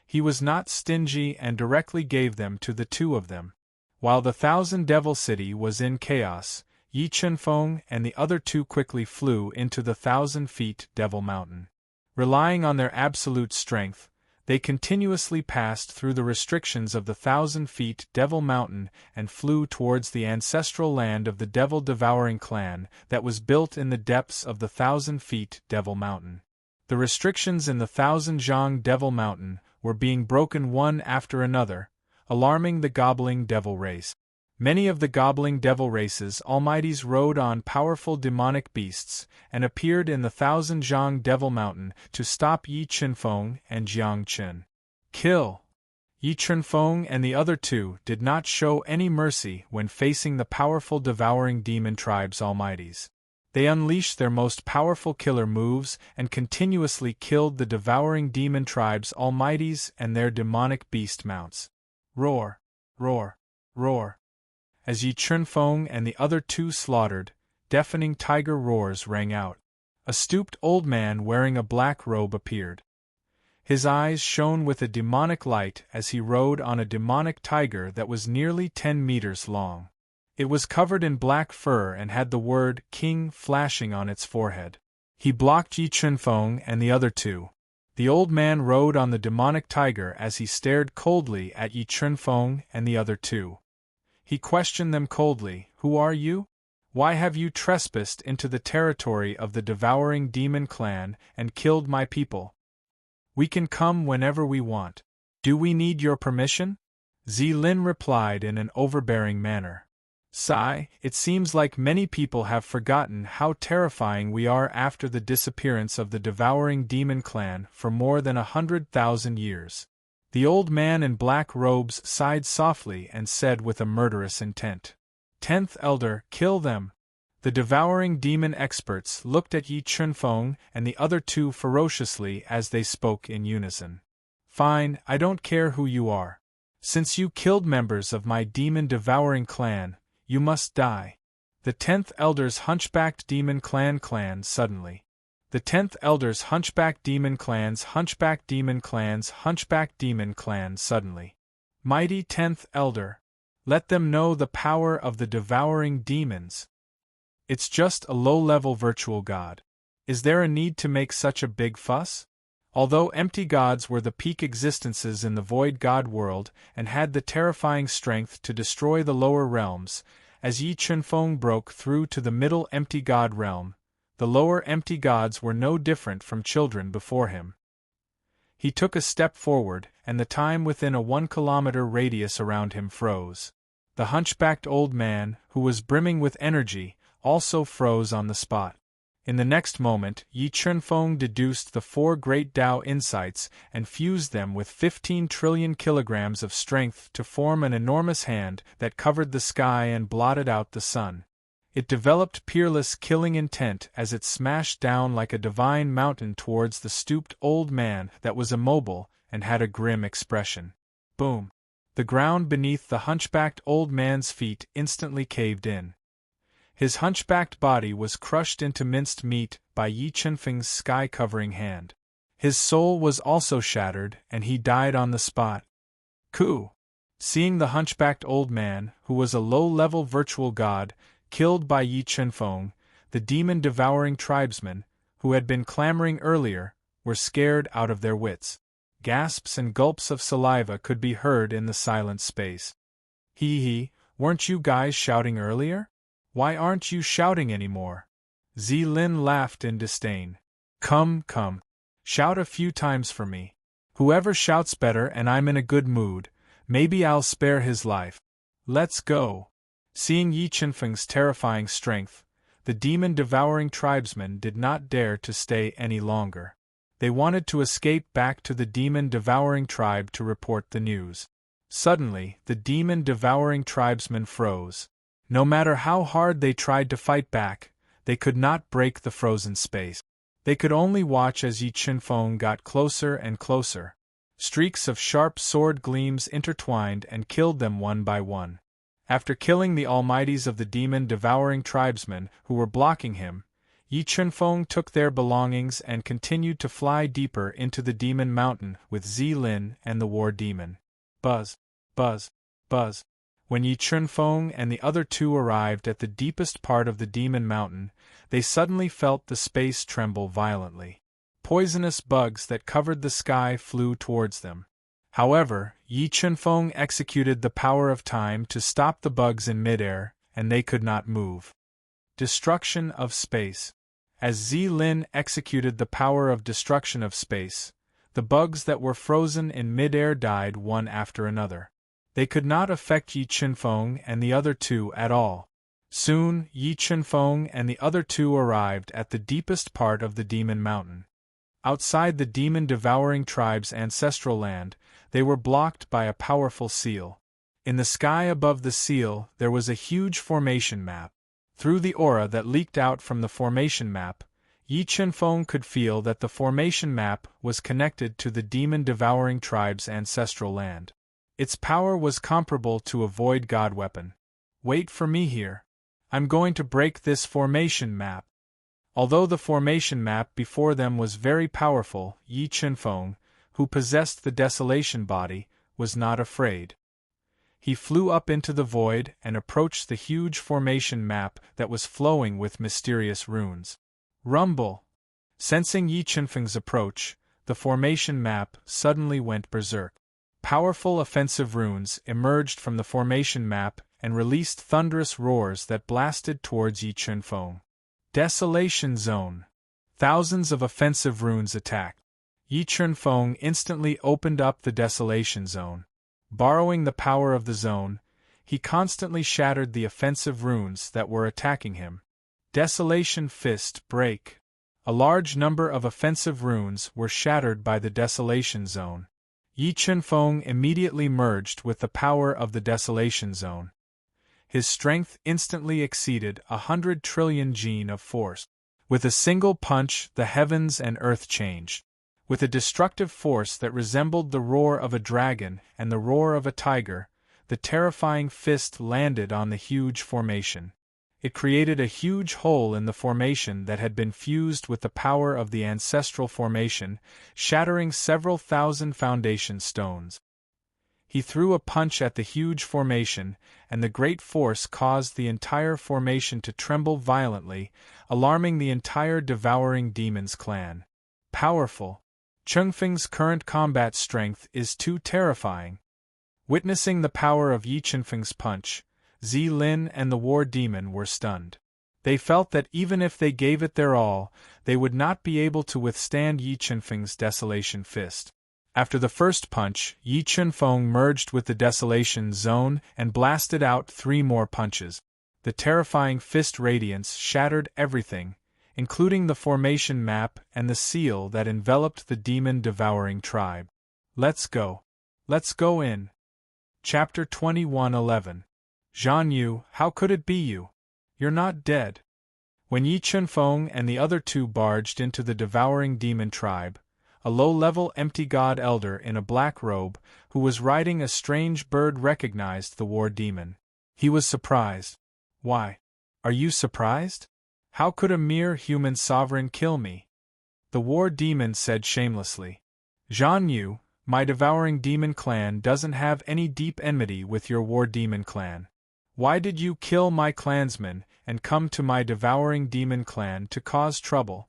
He was not stingy and directly gave them to the 2 of them. While the Thousand Devil City was in chaos, Yi Chunfeng and the other 2 quickly flew into the 1,000 feet Devil Mountain. Relying on their absolute strength, they continuously passed through the restrictions of the 1,000 feet Devil Mountain and flew towards the ancestral land of the Devil-Devouring clan that was built in the depths of the 1,000 feet Devil Mountain. The restrictions in the 1,000 Zhang Devil Mountain were being broken one after another, alarming the gobbling devil race. Many of the gobbling devil race's almighties rode on powerful demonic beasts and appeared in the Thousand Zhang Devil Mountain to stop Yi Chunfeng and Jiang Chun. Kill! Yi Chunfeng and the other two did not show any mercy when facing the powerful devouring demon tribe's almighties. They unleashed their most powerful killer moves and continuously killed the devouring demon tribe's almighties and their demonic beast mounts. Roar! Roar! Roar! As Yi Chunfeng and the other two slaughtered, deafening tiger roars rang out. A stooped old man wearing a black robe appeared. His eyes shone with a demonic light as he rode on a demonic tiger that was nearly 10 meters long. It was covered in black fur and had the word King flashing on its forehead. He blocked Yi Chunfeng and the other two. The old man rode on the demonic tiger as he stared coldly at Yi Chunfeng and the other two. He questioned them coldly, "Who are you? Why have you trespassed into the territory of the devouring demon clan and killed my people? We can come whenever we want. Do we need your permission?" Zilin replied in an overbearing manner. "Sigh, it seems like many people have forgotten how terrifying we are after the disappearance of the devouring demon clan for more than 100,000 years. The old man in black robes sighed softly and said with a murderous intent, "10th Elder, kill them." The devouring demon experts looked at Yi Chunfeng and the other two ferociously as they spoke in unison. "Fine, I don't care who you are. Since you killed members of my demon-devouring clan, you must die." The 10th Elder's hunchbacked demon clan suddenly. The 10th Elder's hunchback demon clans hunchback demon clan suddenly. Mighty 10th Elder! Let them know the power of the devouring demons. It's just a low-level virtual god. Is there a need to make such a big fuss? Although empty gods were the peak existences in the void god world and had the terrifying strength to destroy the lower realms, as Yi Chunfeng broke through to the middle empty god realm, the lower empty gods were no different from children before him. He took a step forward, and the time within a 1-kilometer radius around him froze. The hunchbacked old man, who was brimming with energy, also froze on the spot. In the next moment, Yi Chunfeng deduced the 4 great Tao insights and fused them with 15 trillion kilograms of strength to form an enormous hand that covered the sky and blotted out the sun. It developed peerless killing intent as it smashed down like a divine mountain towards the stooped old man that was immobile and had a grim expression. Boom! The ground beneath the hunchbacked old man's feet instantly caved in. His hunchbacked body was crushed into minced meat by Yi Chunfeng's sky-covering hand. His soul was also shattered, and he died on the spot. Ku! Seeing the hunchbacked old man, who was a low-level virtual god, killed by Yi Chunfeng, the demon-devouring tribesmen, who had been clamoring earlier, were scared out of their wits. Gasps and gulps of saliva could be heard in the silent space. Hee, weren't you guys shouting earlier? Why aren't you shouting anymore? Zilin laughed in disdain. Come. Shout a few times for me. Whoever shouts better and I'm in a good mood, maybe I'll spare his life. Let's go. Seeing Yi Chunfeng's terrifying strength, the demon-devouring tribesmen did not dare to stay any longer. They wanted to escape back to the demon-devouring tribe to report the news. Suddenly, the demon-devouring tribesmen froze. No matter how hard they tried to fight back, they could not break the frozen space. They could only watch as Yi Chunfeng got closer and closer. Streaks of sharp sword gleams intertwined and killed them one by one. After killing the almighties of the demon-devouring tribesmen who were blocking him, Yi Chunfeng took their belongings and continued to fly deeper into the demon mountain with Zilin and the war demon. Buzz, buzz, buzz. When Yi Chunfeng and the other two arrived at the deepest part of the demon mountain, they suddenly felt the space tremble violently. Poisonous bugs that covered the sky flew towards them. However, Yi Chunfeng executed the power of time to stop the bugs in midair, and they could not move. Destruction of space. As Zilin executed the power of destruction of space, The bugs that were frozen in mid-air died one after another. They could not affect Yi Chunfeng and the other two at all. Soon, Yi Chunfeng and the other two arrived at the deepest part of the Demon Mountain. Outside the demon-devouring tribe's ancestral land, they were blocked by a powerful seal. In the sky above the seal, there was a huge formation map. Through the aura that leaked out from the formation map, Yi Chunfeng could feel that the formation map was connected to the demon-devouring tribe's ancestral land. Its power was comparable to a void god weapon. Wait for me here. I'm going to break this formation map. Although the formation map before them was very powerful, Yi Chunfeng, who possessed the desolation body, was not afraid. He flew up into the void and approached the huge formation map that was flowing with mysterious runes. Rumble! Sensing Yi Chunfeng's approach, the formation map suddenly went berserk. Powerful offensive runes emerged from the formation map and released thunderous roars that blasted towards Yi Chunfeng. Desolation Zone. Thousands of offensive runes attacked. Yi Chunfeng instantly opened up the Desolation Zone. Borrowing the power of the zone, he constantly shattered the offensive runes that were attacking him. Desolation Fist Break. A large number of offensive runes were shattered by the Desolation Zone. Yi Chunfeng immediately merged with the power of the Desolation Zone. His strength instantly exceeded 100 trillion gene of force. With a single punch, the heavens and earth changed. With a destructive force that resembled the roar of a dragon and the roar of a tiger, the terrifying fist landed on the huge formation. It created a huge hole in the formation that had been fused with the power of the ancestral formation, shattering several thousand foundation stones. He threw a punch at the huge formation, and the great force caused the entire formation to tremble violently, alarming the entire devouring demons clan. Powerful. Chunfeng's current combat strength is too terrifying. Witnessing the power of Yi Chunfeng's punch, Zi Lin and the war demon were stunned. They felt that even if they gave it their all, they would not be able to withstand Yi Chunfeng's Desolation Fist. After the first punch, Yi Chunfeng merged with the Desolation Zone and blasted out 3 more punches. The terrifying fist radiance shattered everything, including the formation map and the seal that enveloped the demon-devouring tribe. Let's go. Let's go in. Chapter 21:11. Zhan Yu, how could it be you? You're not dead. When Yi Chunfeng and the other two barged into the devouring demon tribe, a low-level empty god elder in a black robe, who was riding a strange bird, recognized the war demon. He was surprised. Why? Are you surprised? How could a mere human sovereign kill me? The war demon said shamelessly. Zhan Yu, my devouring demon clan doesn't have any deep enmity with your war demon clan. Why did you kill my clansmen and come to my devouring demon clan to cause trouble?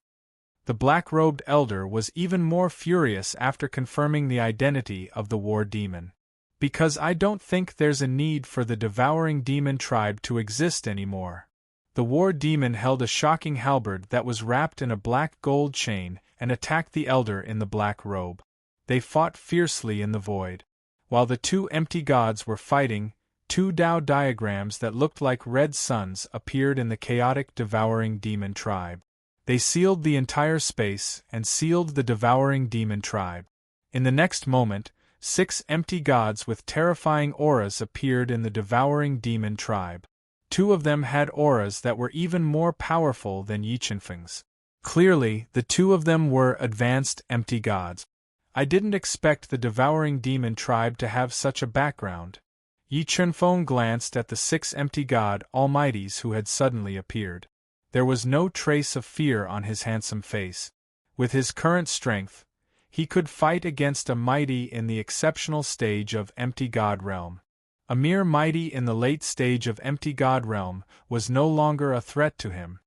The black-robed elder was even more furious after confirming the identity of the war demon. Because I don't think there's a need for the devouring demon tribe to exist anymore. The war demon held a shocking halberd that was wrapped in a black gold chain and attacked the elder in the black robe. They fought fiercely in the void. While the two empty gods were fighting, 2 Tao diagrams that looked like red suns appeared in the chaotic devouring demon tribe. They sealed the entire space and sealed the devouring demon tribe. In the next moment, 6 empty gods with terrifying auras appeared in the devouring demon tribe. 2 of them had auras that were even more powerful than Yi Chunfeng's. Clearly, the 2 of them were advanced empty gods. I didn't expect the devouring demon tribe to have such a background. Yi Chunfeng glanced at the 6 empty god almighties who had suddenly appeared. There was no trace of fear on his handsome face. With his current strength, he could fight against a mighty in the exceptional stage of empty god realm. A mere mighty in the late stage of empty god realm was no longer a threat to him.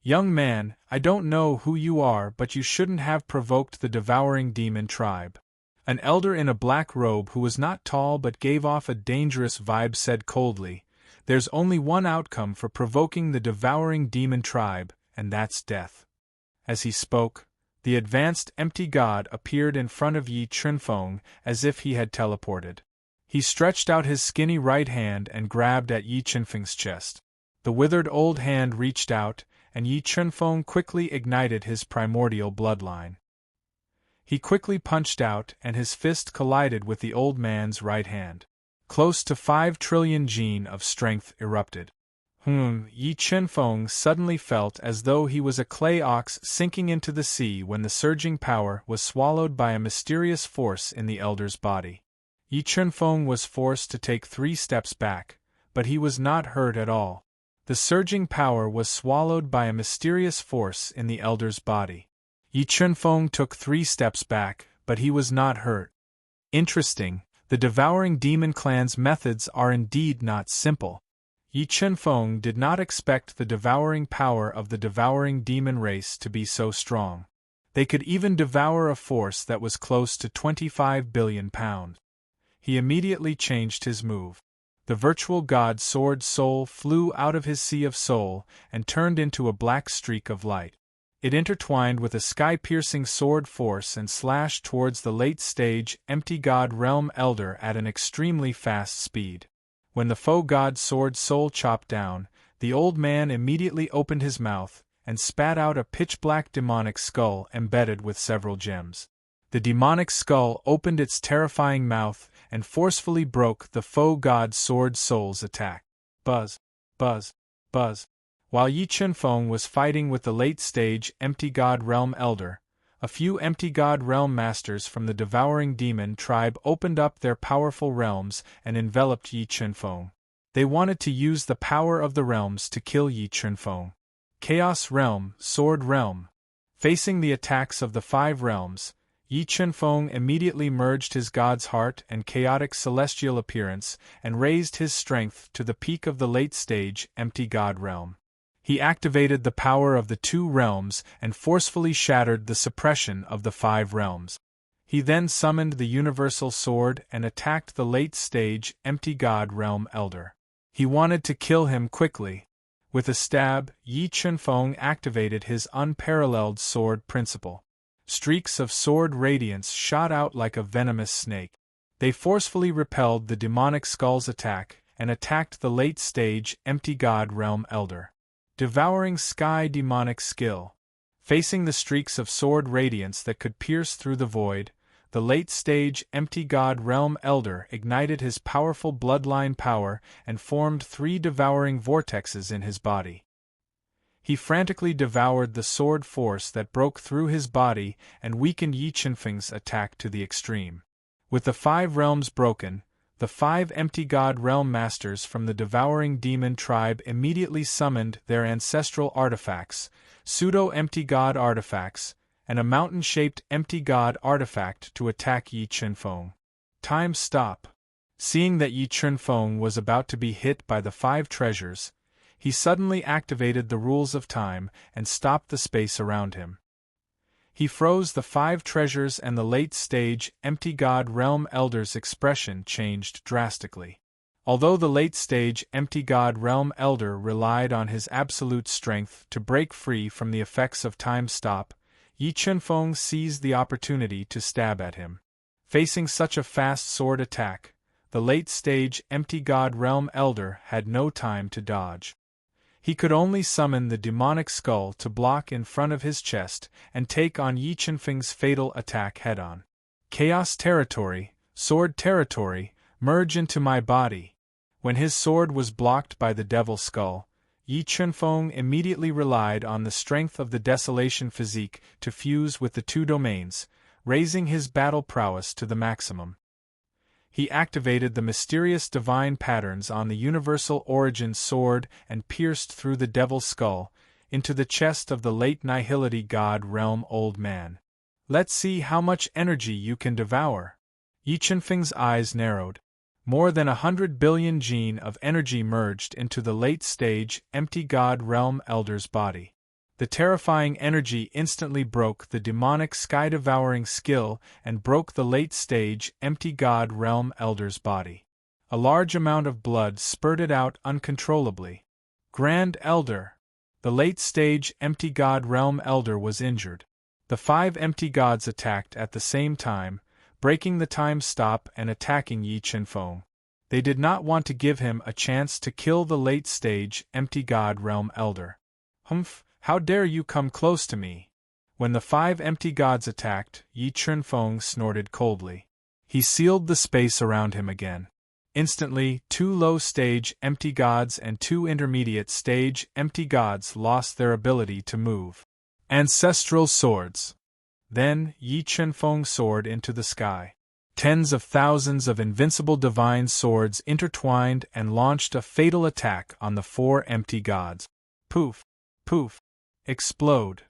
Young man, I don't know who you are, but you shouldn't have provoked the devouring demon tribe. An elder in a black robe who was not tall but gave off a dangerous vibe said coldly, "There's only one outcome for provoking the devouring demon tribe, and that's death." As he spoke, The advanced empty god appeared in front of Yi Chunfeng as if he had teleported. He stretched out his skinny right hand and grabbed at Yi Chunfeng's chest. The withered old hand reached out, and Yi Chunfeng quickly ignited his primordial bloodline. He quickly punched out, and his fist collided with the old man's right hand. Close to 5 trillion gene of strength erupted. Yi Chunfeng suddenly felt as though he was a clay ox sinking into the sea when the surging power was swallowed by a mysterious force in the elder's body. Yi Chunfeng was forced to take 3 steps back, but he was not hurt at all. The surging power was swallowed by a mysterious force in the elder's body. Yi Chunfeng took 3 steps back, but he was not hurt. Interesting, the devouring demon clan's methods are indeed not simple. Yi Chunfeng did not expect the devouring power of the devouring demon race to be so strong. They could even devour a force that was close to 25 billion pounds. He immediately changed his move. The virtual god sword soul flew out of his sea of soul and turned into a black streak of light. It intertwined with a sky-piercing sword force and slashed towards the late-stage empty god realm elder at an extremely fast speed. When the foe god sword soul chopped down, the old man immediately opened his mouth and spat out a pitch-black demonic skull embedded with several gems. The demonic skull opened its terrifying mouth and forcefully broke the foe god sword soul's attack. Buzz, buzz, buzz. While Yi Chunfeng was fighting with the late-stage empty god realm elder, a few empty god realm masters from the devouring demon tribe opened up their powerful realms and enveloped Yi Chunfeng. They wanted to use the power of the realms to kill Yi Chunfeng. Chaos Realm, Sword Realm. Facing the attacks of the 5 realms, Yi Chunfeng immediately merged his god's heart and chaotic celestial appearance and raised his strength to the peak of the late-stage empty god realm. He activated the power of the 2 realms and forcefully shattered the suppression of the 5 realms. He then summoned the universal sword and attacked the late-stage empty god realm elder. He wanted to kill him quickly. With a stab, Yi Chunfeng activated his unparalleled sword principle. Streaks of sword radiance shot out like a venomous snake. They forcefully repelled the demonic skull's attack and attacked the late-stage empty god realm elder. Devouring Sky Demonic Skill. Facing the streaks of sword radiance that could pierce through the void, the late-stage empty god realm elder ignited his powerful bloodline power and formed 3 devouring vortexes in his body. He frantically devoured the sword force that broke through his body and weakened Yi Chunfeng's attack to the extreme. With the 5 realms broken, the 5 empty god realm masters from the devouring demon tribe immediately summoned their ancestral artifacts, pseudo-empty god artifacts, and a mountain-shaped empty god artifact to attack Yi Chunfeng. Time stop. Seeing that Yi Chunfeng was about to be hit by the 5 treasures, he suddenly activated the rules of time and stopped the space around him. He froze the 5 treasures and the late-stage empty god realm elder's expression changed drastically. Although the late-stage empty god realm elder relied on his absolute strength to break free from the effects of time stop, Yi Chunfeng seized the opportunity to stab at him. Facing such a fast sword attack, the late-stage empty god realm elder had no time to dodge. He could only summon the demonic skull to block in front of his chest and take on Yi Chunfeng's fatal attack head-on. Chaos territory, sword territory, merge into my body. When his sword was blocked by the devil skull, Yi Chunfeng immediately relied on the strength of the desolation physique to fuse with the 2 domains, raising his battle prowess to the maximum. He activated the mysterious divine patterns on the universal origin sword and pierced through the devil's skull, into the chest of the late nihility god realm old man. Let's see how much energy you can devour. Yi Chunfeng's eyes narrowed. More than 100 billion gene of energy merged into the late-stage empty god realm elder's body. The terrifying energy instantly broke the demonic sky-devouring skill and broke the late-stage empty god realm elder's body. A large amount of blood spurted out uncontrollably. Grand Elder! The late-stage empty god realm elder was injured. The 5 empty gods attacked at the same time, breaking the time stop and attacking Yi Qinfeng. They did not want to give him a chance to kill the late-stage empty god realm elder. Humph, how dare you come close to me? When the 5 empty gods attacked, Yi Qinfeng snorted coldly. He sealed the space around him again. Instantly, 2 low-stage empty gods and 2 intermediate-stage empty gods lost their ability to move. Ancestral swords. Then, Yi Qinfeng soared into the sky. Tens of thousands of invincible divine swords intertwined and launched a fatal attack on the 4 empty gods. Poof! Poof! Explode!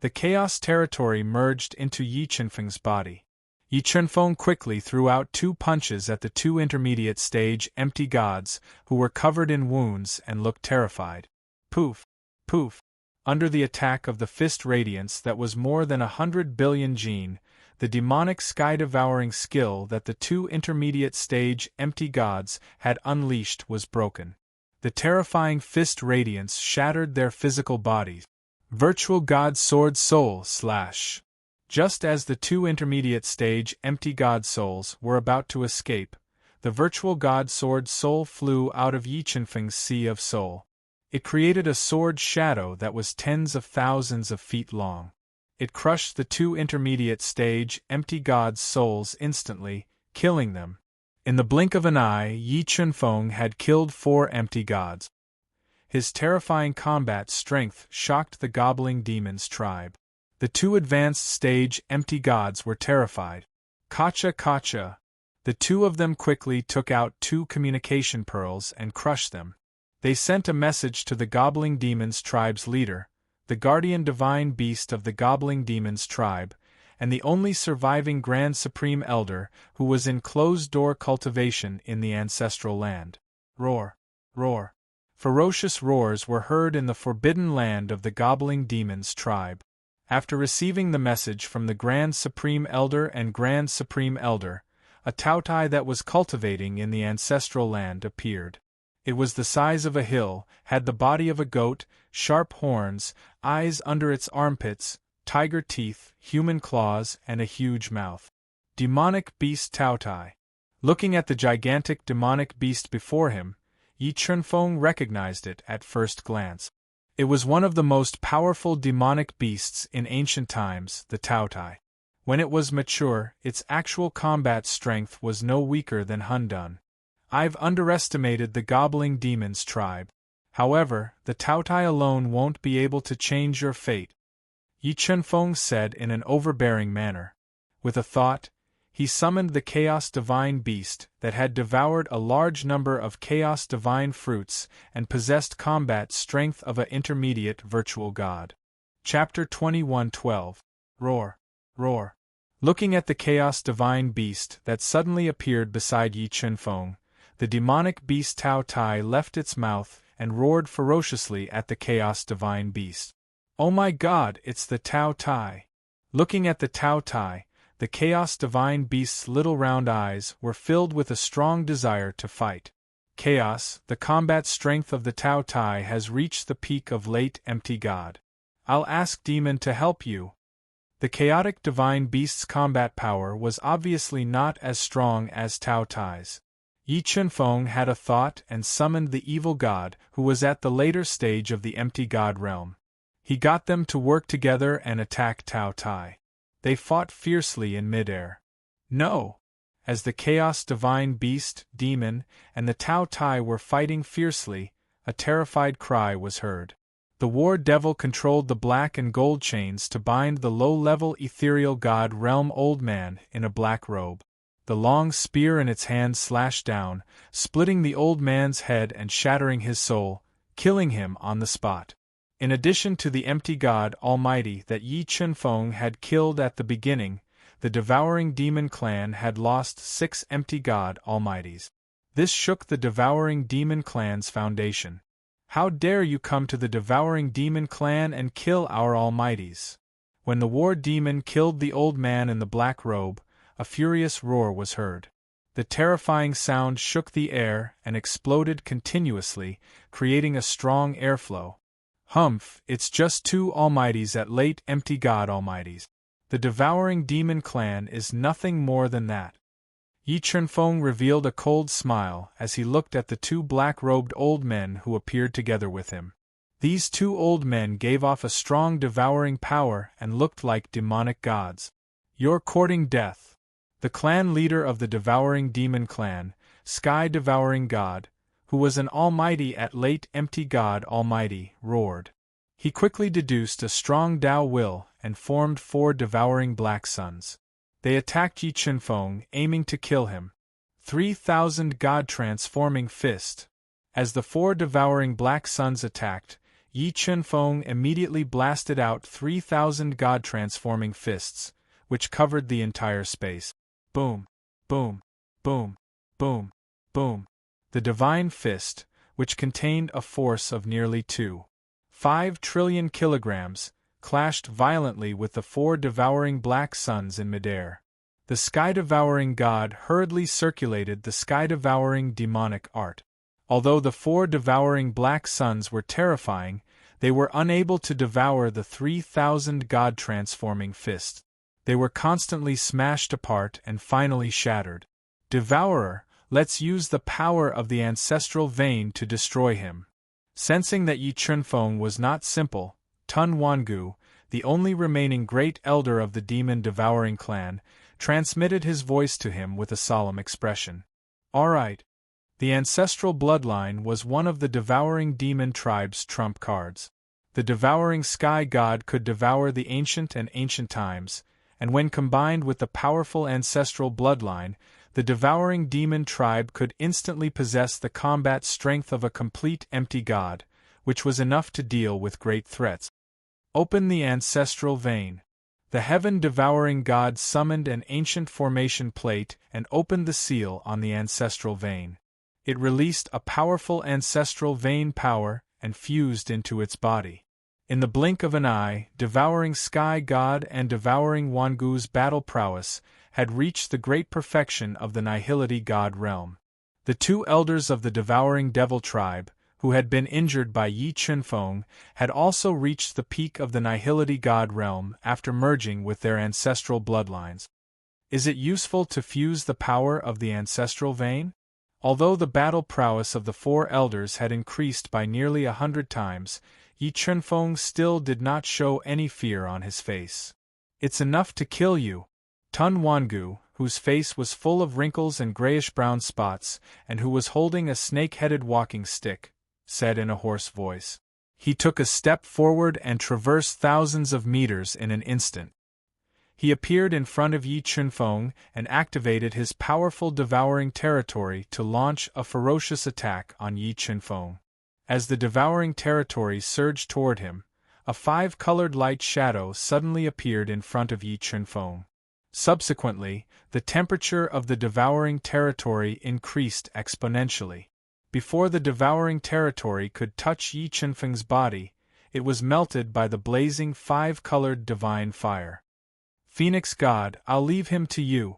The chaos territory merged into Yi Qinfeng's body. Yi Qinfeng quickly threw out 2 punches at the 2 intermediate-stage empty gods, who were covered in wounds and looked terrified. Poof! Poof! Under the attack of the fist radiance that was more than 100 billion Jin, the demonic sky-devouring skill that the 2 intermediate-stage empty gods had unleashed was broken. The terrifying fist radiance shattered their physical bodies. Virtual God Sword Soul / Just as the 2 intermediate-stage empty god souls were about to escape, the virtual god sword soul flew out of Yi Qinfeng's sea of soul. It created a sword shadow that was tens of thousands of feet long. It crushed the 2 intermediate-stage empty gods' souls instantly, killing them. In the blink of an eye, Yi Qinfeng had killed 4 empty gods. His terrifying combat strength shocked the gobbling demons' tribe. The 2 advanced-stage empty gods were terrified. Kacha kacha! The 2 of them quickly took out 2 communication pearls and crushed them. They sent a message to the gobbling demons' tribe's leader, the guardian divine beast of the gobbling demons' tribe, and the only surviving Grand Supreme Elder who was in closed-door cultivation in the ancestral land. Roar! Roar! Ferocious roars were heard in the forbidden land of the gobbling demons' tribe. After receiving the message from the Grand Supreme Elder and Grand Supreme Elder, a Taotai that was cultivating in the ancestral land appeared. It was the size of a hill, had the body of a goat, sharp horns, eyes under its armpits, tiger teeth, human claws, and a huge mouth. Demonic Beast Taotai. Looking at the gigantic demonic beast before him, Yi Qinfeng recognized it at first glance. It was one of the most powerful demonic beasts in ancient times, the Taotai. When it was mature, its actual combat strength was no weaker than Hundun. I've underestimated the gobbling demons' tribe. However, the Taotai alone won't be able to change your fate, Yi Qinfeng said in an overbearing manner. With a thought, he summoned the Chaos Divine Beast that had devoured a large number of Chaos Divine fruits and possessed combat strength of an intermediate virtual god. Chapter 21:12. Roar! Roar! Looking at the Chaos Divine Beast that suddenly appeared beside Yi Qinfeng, the demonic beast Taotai left its mouth and roared ferociously at the Chaos Divine Beast. Oh my god, it's the Taotai! Looking at the Taotai, the Chaos Divine Beast's little round eyes were filled with a strong desire to fight. Chaos, the combat strength of the Taotai has reached the peak of late empty god. I'll ask Demon to help you. The chaotic Divine Beast's combat power was obviously not as strong as Taotai's. Yi Qinfeng had a thought and summoned the evil god who was at the later stage of the empty god realm. He got them to work together and attack Taotai. They fought fiercely in midair. No! As the Chaos Divine Beast, Demon, and the Taotai were fighting fiercely, a terrified cry was heard. The War Devil controlled the black and gold chains to bind the low-level ethereal god realm old man in a black robe. The long spear in its hand slashed down, splitting the old man's head and shattering his soul, killing him on the spot. In addition to the empty god Almighty that Yi Qinfeng had killed at the beginning, the Devouring Demon clan had lost 6 empty god Almighties. This shook the Devouring Demon clan's foundation. How dare you come to the Devouring Demon clan and kill our Almighties? When the War Demon killed the old man in the black robe, a furious roar was heard. The terrifying sound shook the air and exploded continuously, creating a strong airflow. Humph, it's just 2 Almighties at late empty god Almighties. The devouring demon clan is nothing more than that. Yi Chunfeng revealed a cold smile as he looked at the two black-robed old men who appeared together with him. These two old men gave off a strong devouring power and looked like demonic gods. You're courting death. The clan leader of the devouring demon clan, Sky Devouring God, who was an almighty at late empty god almighty, roared. He quickly deduced a strong Tao will and formed 4 devouring black suns. They attacked Yi Chunfeng, aiming to kill him. 3,000 god-transforming fist. As the 4 devouring black suns attacked, Yi Chunfeng immediately blasted out 3,000 god-transforming fists, which covered the entire space. Boom, boom, boom, boom, boom. The divine fist, which contained a force of nearly 2.5 trillion kilograms, clashed violently with the 4 devouring black suns in midair. The sky-devouring god hurriedly circulated the sky-devouring demonic art. Although the 4 devouring black suns were terrifying, they were unable to devour the 3,000 god-transforming fists. They were constantly smashed apart and finally shattered. Devourer, let's use the power of the ancestral vein to destroy him. Sensing that Yi Chunfeng was not simple, Tun Wangu, the only remaining great elder of the demon-devouring clan, transmitted his voice to him with a solemn expression. All right. The ancestral bloodline was one of the devouring demon tribe's trump cards. The devouring sky god could devour the ancient and ancient times, and when combined with the powerful ancestral bloodline, the devouring demon tribe could instantly possess the combat strength of a complete empty god, which was enough to deal with great threats. Open the ancestral vein. The heaven-devouring god summoned an ancient formation plate and opened the seal on the ancestral vein. It released a powerful ancestral vein power and fused into its body. In the blink of an eye, devouring sky god and devouring Wangu's battle prowess had reached the great perfection of the nihility god realm. The 2 elders of the devouring devil tribe, who had been injured by Yi Chunfeng, had also reached the peak of the nihility god realm after merging with their ancestral bloodlines. Is it useful to fuse the power of the ancestral vein? Although the battle prowess of the 4 elders had increased by nearly 100 times, Yi Chunfeng still did not show any fear on his face. It's enough to kill you. Tun Wangu, whose face was full of wrinkles and grayish-brown spots, and who was holding a snake-headed walking stick, said in a hoarse voice. He took a step forward and traversed thousands of meters in an instant. He appeared in front of Yi Chunfeng and activated his powerful devouring territory to launch a ferocious attack on Yi Chunfeng. As the devouring territory surged toward him, a 5-colored light shadow suddenly appeared in front of Yi Chunfeng. Subsequently, the temperature of the devouring territory increased exponentially. Before the devouring territory could touch Yi Chunfeng's body, it was melted by the blazing 5-colored divine fire. Phoenix God, I'll leave him to you,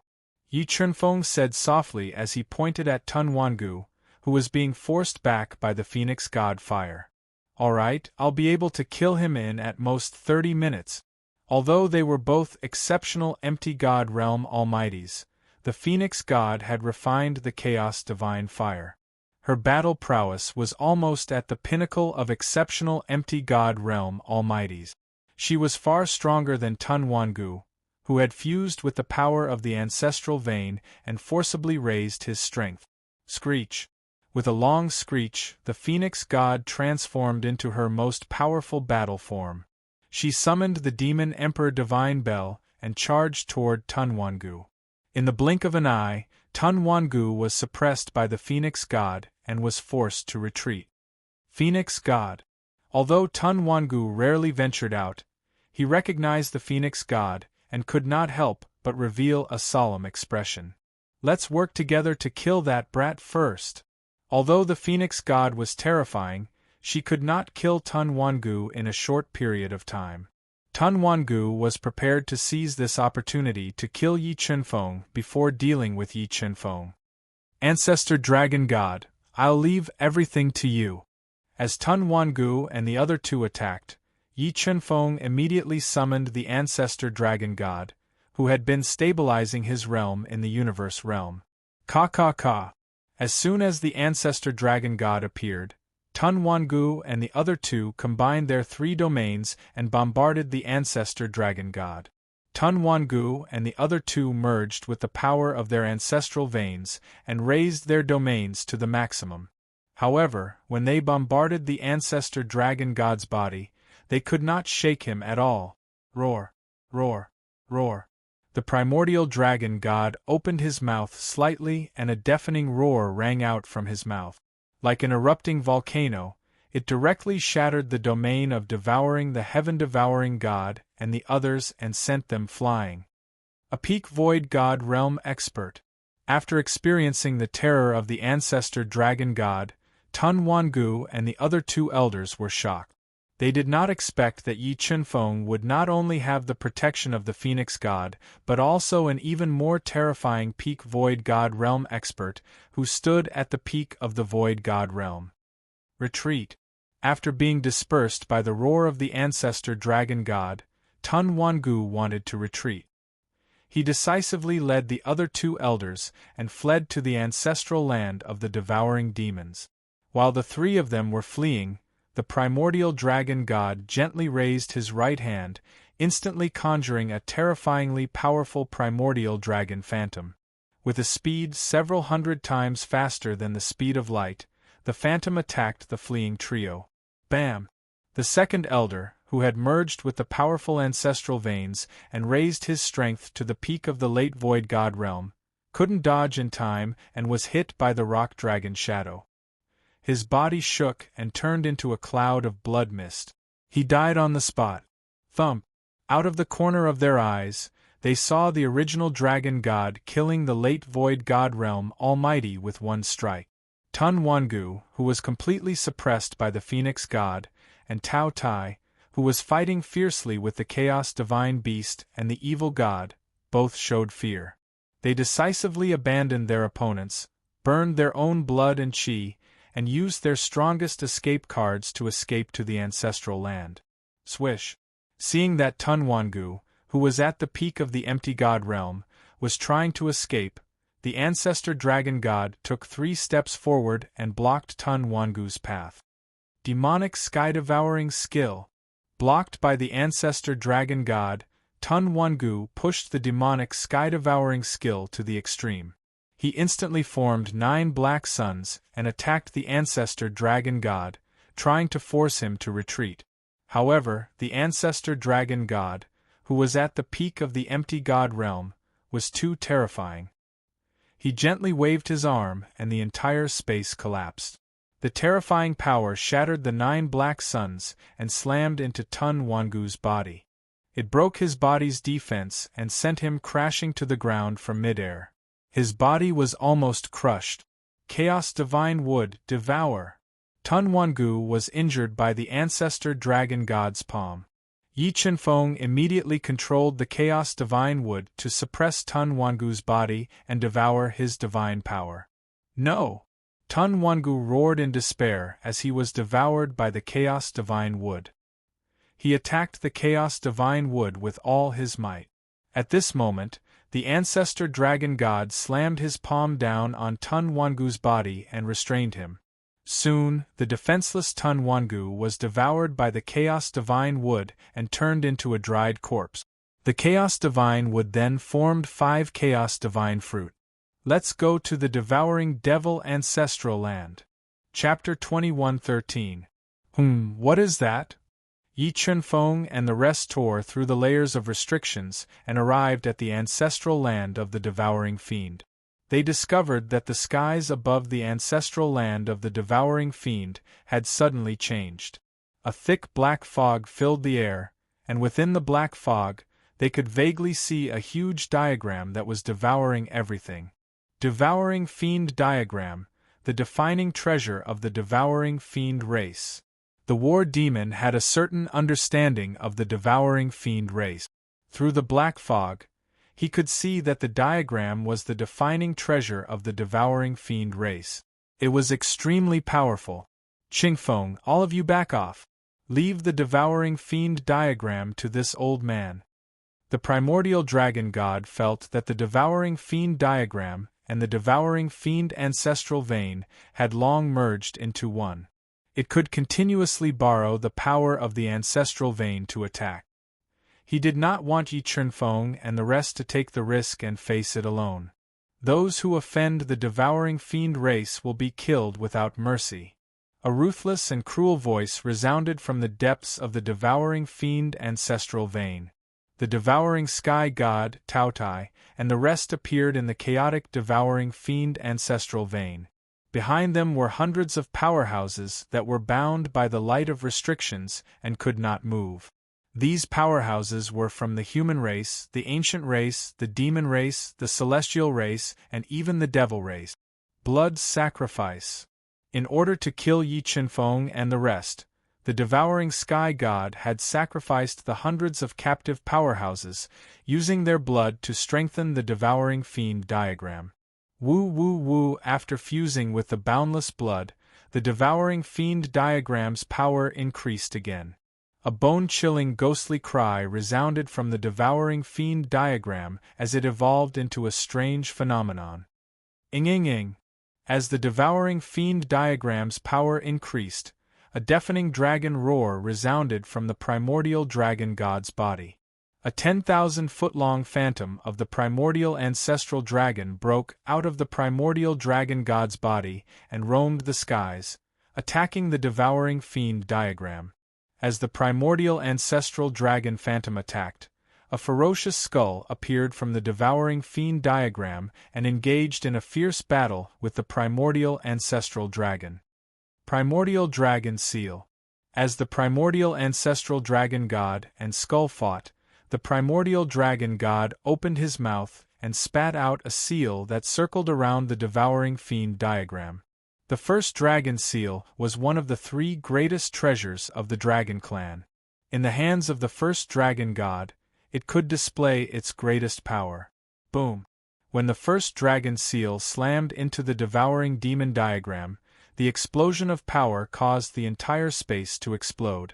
Yi Chunfeng said softly as he pointed at Tun Wangu, who was being forced back by the Phoenix God fire. All right, I'll be able to kill him in at most 30 minutes. Although they were both exceptional empty god realm almighties, the Phoenix God had refined the chaos divine fire. Her battle prowess was almost at the pinnacle of exceptional empty god realm almighties. She was far stronger than Tun Wangu, who had fused with the power of the ancestral vein and forcibly raised his strength. Screech. With a long screech, the Phoenix God transformed into her most powerful battle form. She summoned the demon Emperor Divine Bell and charged toward Tun Wangu. In the blink of an eye, Tun Wangu was suppressed by the Phoenix God and was forced to retreat. Phoenix God. Although Tun Wangu rarely ventured out, he recognized the Phoenix God and could not help but reveal a solemn expression. Let's work together to kill that brat first. Although the Phoenix God was terrifying, she could not kill Tun Wangu in a short period of time. Tun Wangu was prepared to seize this opportunity to kill Yi Chunfeng before dealing with Yi Chunfeng. Ancestor Dragon God, I'll leave everything to you. As Tun Wangu and the other 2 attacked, Yi Chunfeng immediately summoned the ancestor dragon god, who had been stabilizing his realm in the universe realm. Ka. As soon as the ancestor dragon god appeared, Tun Wangu and the other two combined their 3 domains and bombarded the ancestor dragon god. Tun Wangu and the other two merged with the power of their ancestral veins and raised their domains to the maximum. However, when they bombarded the ancestor dragon god's body, they could not shake him at all. Roar, roar, roar. The primordial dragon god opened his mouth slightly and a deafening roar rang out from his mouth. Like an erupting volcano, it directly shattered the domain of devouring the heaven-devouring god and the others and sent them flying. A peak void god realm expert. After experiencing the terror of the ancestor dragon god, Tun Wangu and the other 2 elders were shocked. They did not expect that Yi Chunfeng would not only have the protection of the Phoenix God, but also an even more terrifying peak Void God Realm expert, who stood at the peak of the Void God Realm. Retreat. After being dispersed by the roar of the ancestor Dragon God, Tun Wangu wanted to retreat. He decisively led the other 2 elders and fled to the ancestral land of the devouring demons. While the 3 of them were fleeing, the primordial dragon god gently raised his right hand, instantly conjuring a terrifyingly powerful primordial dragon phantom. With a speed several hundred times faster than the speed of light, the phantom attacked the fleeing trio. Bam! The second elder, who had merged with the powerful ancestral veins and raised his strength to the peak of the late void god realm, couldn't dodge in time and was hit by the rock dragon shadow. His body shook and turned into a cloud of blood mist. He died on the spot. Thump! Out of the corner of their eyes, they saw the original dragon god killing the late void god realm almighty with one strike. Tun Wangu, who was completely suppressed by the phoenix god, and Tao Tai, who was fighting fiercely with the chaos divine beast and the evil god, both showed fear. They decisively abandoned their opponents, burned their own blood and chi, and used their strongest escape cards to escape to the ancestral land. Swish! Seeing that Tun Wangu, who was at the peak of the empty god realm, was trying to escape, the ancestor dragon god took 3 steps forward and blocked Tun Wangu's path. Demonic sky-devouring skill. Blocked by the ancestor dragon god, Tun Wangu pushed the demonic sky-devouring skill to the extreme. He instantly formed 9 black suns and attacked the ancestor dragon god, trying to force him to retreat. However, the ancestor dragon god, who was at the peak of the empty god realm, was too terrifying. He gently waved his arm and the entire space collapsed. The terrifying power shattered the 9 black suns and slammed into Tun Wangu's body. It broke his body's defense and sent him crashing to the ground from midair. His body was almost crushed. Chaos Divine Wood, devour! Tun Wangu was injured by the ancestor dragon god's palm. Yi Chunfeng immediately controlled the Chaos Divine Wood to suppress Tun Wangu's body and devour his divine power. No! Tun Wangu roared in despair as he was devoured by the Chaos Divine Wood. He attacked the Chaos Divine Wood with all his might. At this moment, the ancestor dragon god slammed his palm down on Tun Wangu's body and restrained him. Soon, the defenseless Tun Wangu was devoured by the Chaos Divine Wood and turned into a dried corpse. The Chaos Divine Wood then formed 5 Chaos Divine Fruit. Let's go to the devouring devil ancestral land. Chapter 21:13. What is that? Yi Chunfeng and the rest tore through the layers of restrictions and arrived at the ancestral land of the devouring fiend. They discovered that the skies above the ancestral land of the devouring fiend had suddenly changed. A thick black fog filled the air, and within the black fog, they could vaguely see a huge diagram that was devouring everything. Devouring Fiend Diagram, the defining treasure of the devouring fiend race. The war demon had a certain understanding of the devouring fiend race. Through the black fog, he could see that the diagram was the defining treasure of the devouring fiend race. It was extremely powerful. Chingfeng, all of you back off. Leave the devouring fiend diagram to this old man. The primordial dragon god felt that the devouring fiend diagram and the devouring fiend ancestral vein had long merged into one. It could continuously borrow the power of the ancestral vein to attack. He did not want Yi Chunfeng and the rest to take the risk and face it alone. Those who offend the devouring fiend race will be killed without mercy. A ruthless and cruel voice resounded from the depths of the devouring fiend ancestral vein. The devouring sky god, Tao Tai, and the rest appeared in the chaotic devouring fiend ancestral vein. Behind them were hundreds of powerhouses that were bound by the light of restrictions and could not move. These powerhouses were from the human race, the ancient race, the demon race, the celestial race, and even the devil race. Blood sacrifice. In order to kill Yi Chunfeng and the rest, the devouring sky god had sacrificed the hundreds of captive powerhouses, using their blood to strengthen the devouring fiend diagram. Woo woo woo. After fusing with the boundless blood, the devouring fiend diagram's power increased again. A bone-chilling ghostly cry resounded from the devouring fiend diagram as it evolved into a strange phenomenon. Ing. As the devouring fiend diagram's power increased, a deafening dragon roar resounded from the primordial dragon god's body. A 10,000-foot-long phantom of the primordial ancestral dragon broke out of the primordial dragon god's body and roamed the skies, attacking the devouring fiend diagram. As the primordial ancestral dragon phantom attacked, a ferocious skull appeared from the devouring fiend diagram and engaged in a fierce battle with the primordial ancestral dragon. Primordial Dragon Seal. As the primordial ancestral dragon god and skull fought, the primordial dragon god opened his mouth and spat out a seal that circled around the devouring fiend diagram. The first dragon seal was one of the 3 greatest treasures of the dragon clan. In the hands of the first dragon god, it could display its greatest power. Boom! When the first dragon seal slammed into the devouring demon diagram, the explosion of power caused the entire space to explode.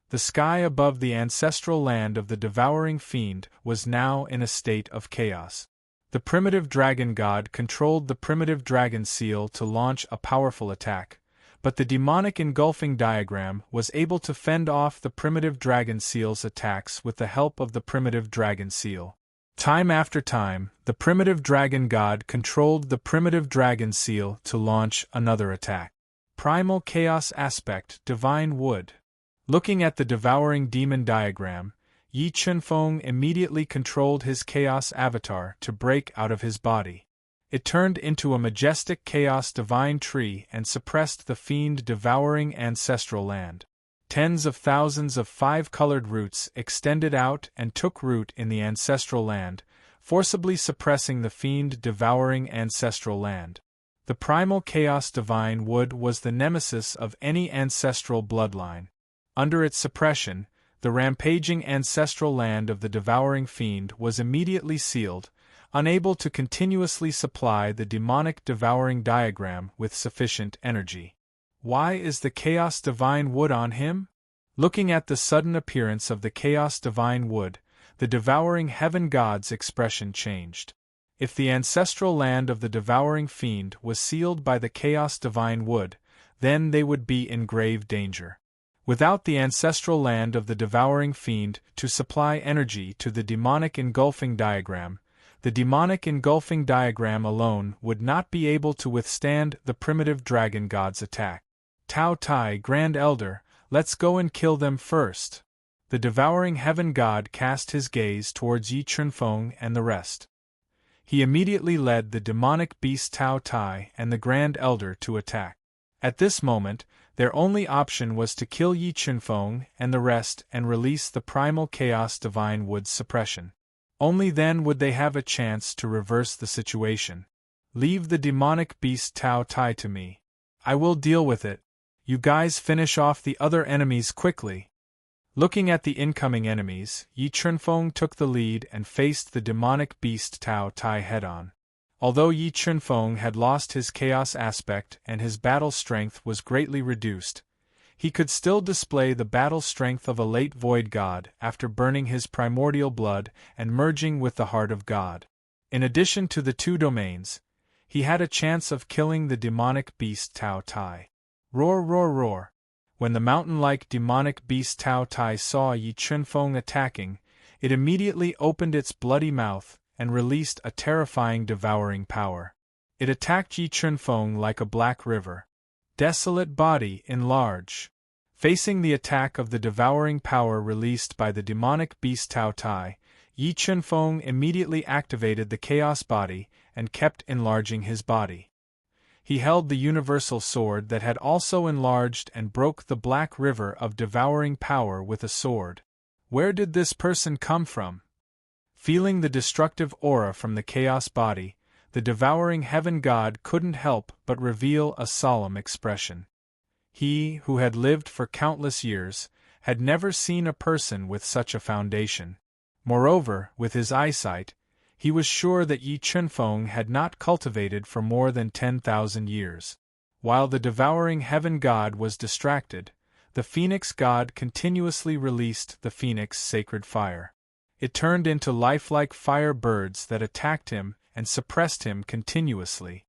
The sky above the ancestral land of the devouring fiend was now in a state of chaos. The primitive dragon god controlled the primitive dragon seal to launch a powerful attack, but the demonic engulfing diagram was able to fend off the primitive dragon seal's attacks with the help of the primitive dragon seal. Time after time, the primitive dragon god controlled the primitive dragon seal to launch another attack. Primal Chaos Aspect Divine Wood. Looking at the devouring demon diagram, Yi Chunfeng immediately controlled his chaos avatar to break out of his body. It turned into a majestic chaos divine tree and suppressed the fiend devouring ancestral land. Tens of thousands of 5-colored roots extended out and took root in the ancestral land, forcibly suppressing the fiend devouring ancestral land. The primal chaos divine wood was the nemesis of any ancestral bloodline. Under its suppression, the rampaging ancestral land of the devouring fiend was immediately sealed, unable to continuously supply the demonic devouring diagram with sufficient energy. Why is the Chaos Divine Wood on him? Looking at the sudden appearance of the Chaos Divine Wood, the devouring heaven god's expression changed. If the ancestral land of the devouring fiend was sealed by the Chaos Divine Wood, then they would be in grave danger. Without the ancestral land of the devouring fiend to supply energy to the demonic engulfing diagram, the demonic engulfing diagram alone would not be able to withstand the primitive dragon god's attack. Tao Tai, Grand Elder, let's go and kill them first. The devouring heaven god cast his gaze towards Yi Chunfeng and the rest. He immediately led the demonic beast Tao Tai and the Grand Elder to attack. At this moment, their only option was to kill Yi Chunfeng and the rest and release the primal chaos divine wood's suppression. Only then would they have a chance to reverse the situation. Leave the demonic beast Tao Tai to me. I will deal with it. You guys finish off the other enemies quickly. Looking at the incoming enemies, Yi Chunfeng took the lead and faced the demonic beast Tao Tai head-on. Although Yi Chunfeng had lost his chaos aspect and his battle strength was greatly reduced, he could still display the battle strength of a late void god after burning his primordial blood and merging with the heart of God. In addition to the two domains, he had a chance of killing the demonic beast Tao Tai. Roar, roar, roar. When the mountain-like demonic beast Tao Tai saw Yi Chunfeng attacking, it immediately opened its bloody mouth and released a terrifying devouring power. It attacked Yi Chunfeng like a black river. Desolate body enlarge. Facing the attack of the devouring power released by the demonic beast Tao Tai, Yi Chunfeng immediately activated the chaos body and kept enlarging his body. He held the universal sword that had also enlarged and broke the black river of devouring power with a sword. Where did this person come from? Feeling the destructive aura from the chaos body, the devouring heaven god couldn't help but reveal a solemn expression. He, who had lived for countless years, had never seen a person with such a foundation. Moreover, with his eyesight, he was sure that Yi Chunfeng had not cultivated for more than 10,000 years. While the devouring heaven god was distracted, the phoenix god continuously released the phoenix sacred fire. It turned into lifelike fire birds that attacked him and suppressed him continuously.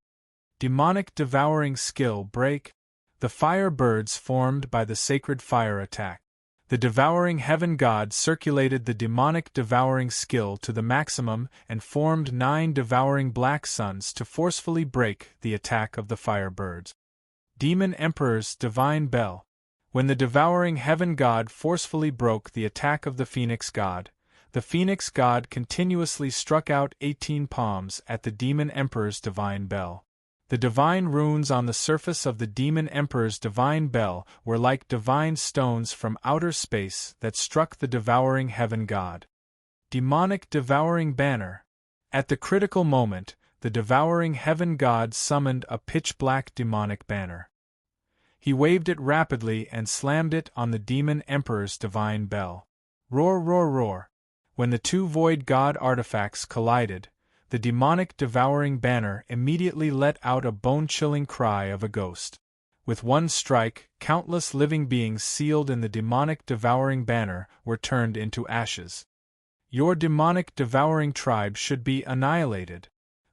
Demonic devouring skill break. The fire birds formed by the sacred fire attack. The devouring heaven god circulated the demonic devouring skill to the maximum and formed 9 devouring black suns to forcefully break the attack of the fire birds. Demon Emperor's divine bell. When the devouring heaven god forcefully broke the attack of the phoenix god continuously struck out 18 palms at the demon emperor's divine bell. The divine runes on the surface of the demon emperor's divine bell were like divine stones from outer space that struck the devouring heaven god. Demonic devouring banner. At the critical moment, the devouring heaven god summoned a pitch-black demonic banner. He waved it rapidly and slammed it on the demon emperor's divine bell. Roar, roar, roar. When the two void god artifacts collided, the demonic devouring banner immediately let out a bone-chilling cry of a ghost. With one strike, countless living beings sealed in the demonic devouring banner were turned into ashes. Your demonic devouring tribe should be annihilated.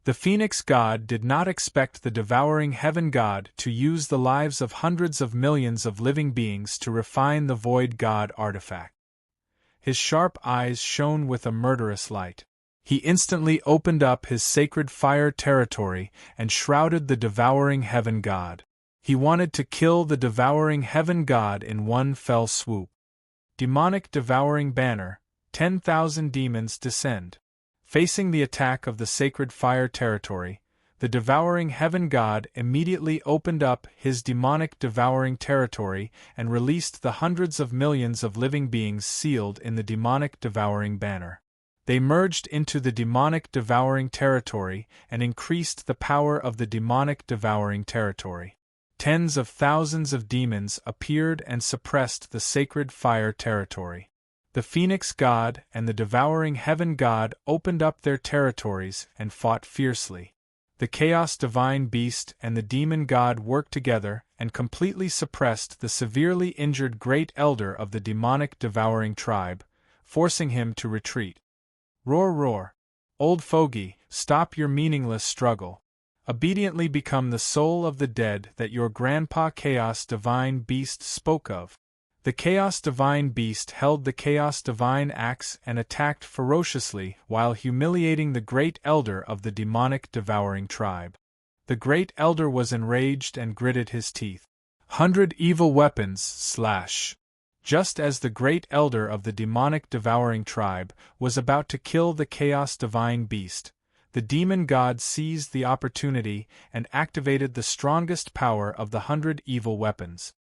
The Phoenix God did not expect the devouring heaven god to use the lives of hundreds of millions of living beings to refine the void god artifact. His sharp eyes shone with a murderous light. He instantly opened up his sacred fire territory and shrouded the devouring heaven god. He wanted to kill the devouring heaven god in one fell swoop. Demonic devouring banner, 10,000 demons descend. Facing the attack of the sacred fire territory, the devouring heaven god immediately opened up his demonic devouring territory and released the hundreds of millions of living beings sealed in the demonic devouring banner. They merged into the demonic devouring territory and increased the power of the demonic devouring territory. Tens of thousands of demons appeared and suppressed the sacred fire territory. The Phoenix God and the devouring heaven god opened up their territories and fought fiercely. The Chaos Divine Beast and the Demon God worked together and completely suppressed the severely injured Great Elder of the demonic devouring tribe, forcing him to retreat. Roar, roar. Old fogey, stop your meaningless struggle. Obediently become the soul of the dead that your grandpa Chaos Divine Beast spoke of. The Chaos Divine Beast held the Chaos Divine Axe and attacked ferociously while humiliating the Great Elder of the demonic devouring tribe. The Great Elder was enraged and gritted his teeth. 100 evil weapons, slash. Just as the Great Elder of the demonic devouring tribe was about to kill the Chaos Divine Beast, the demon god seized the opportunity and activated the strongest power of the 100 evil weapons.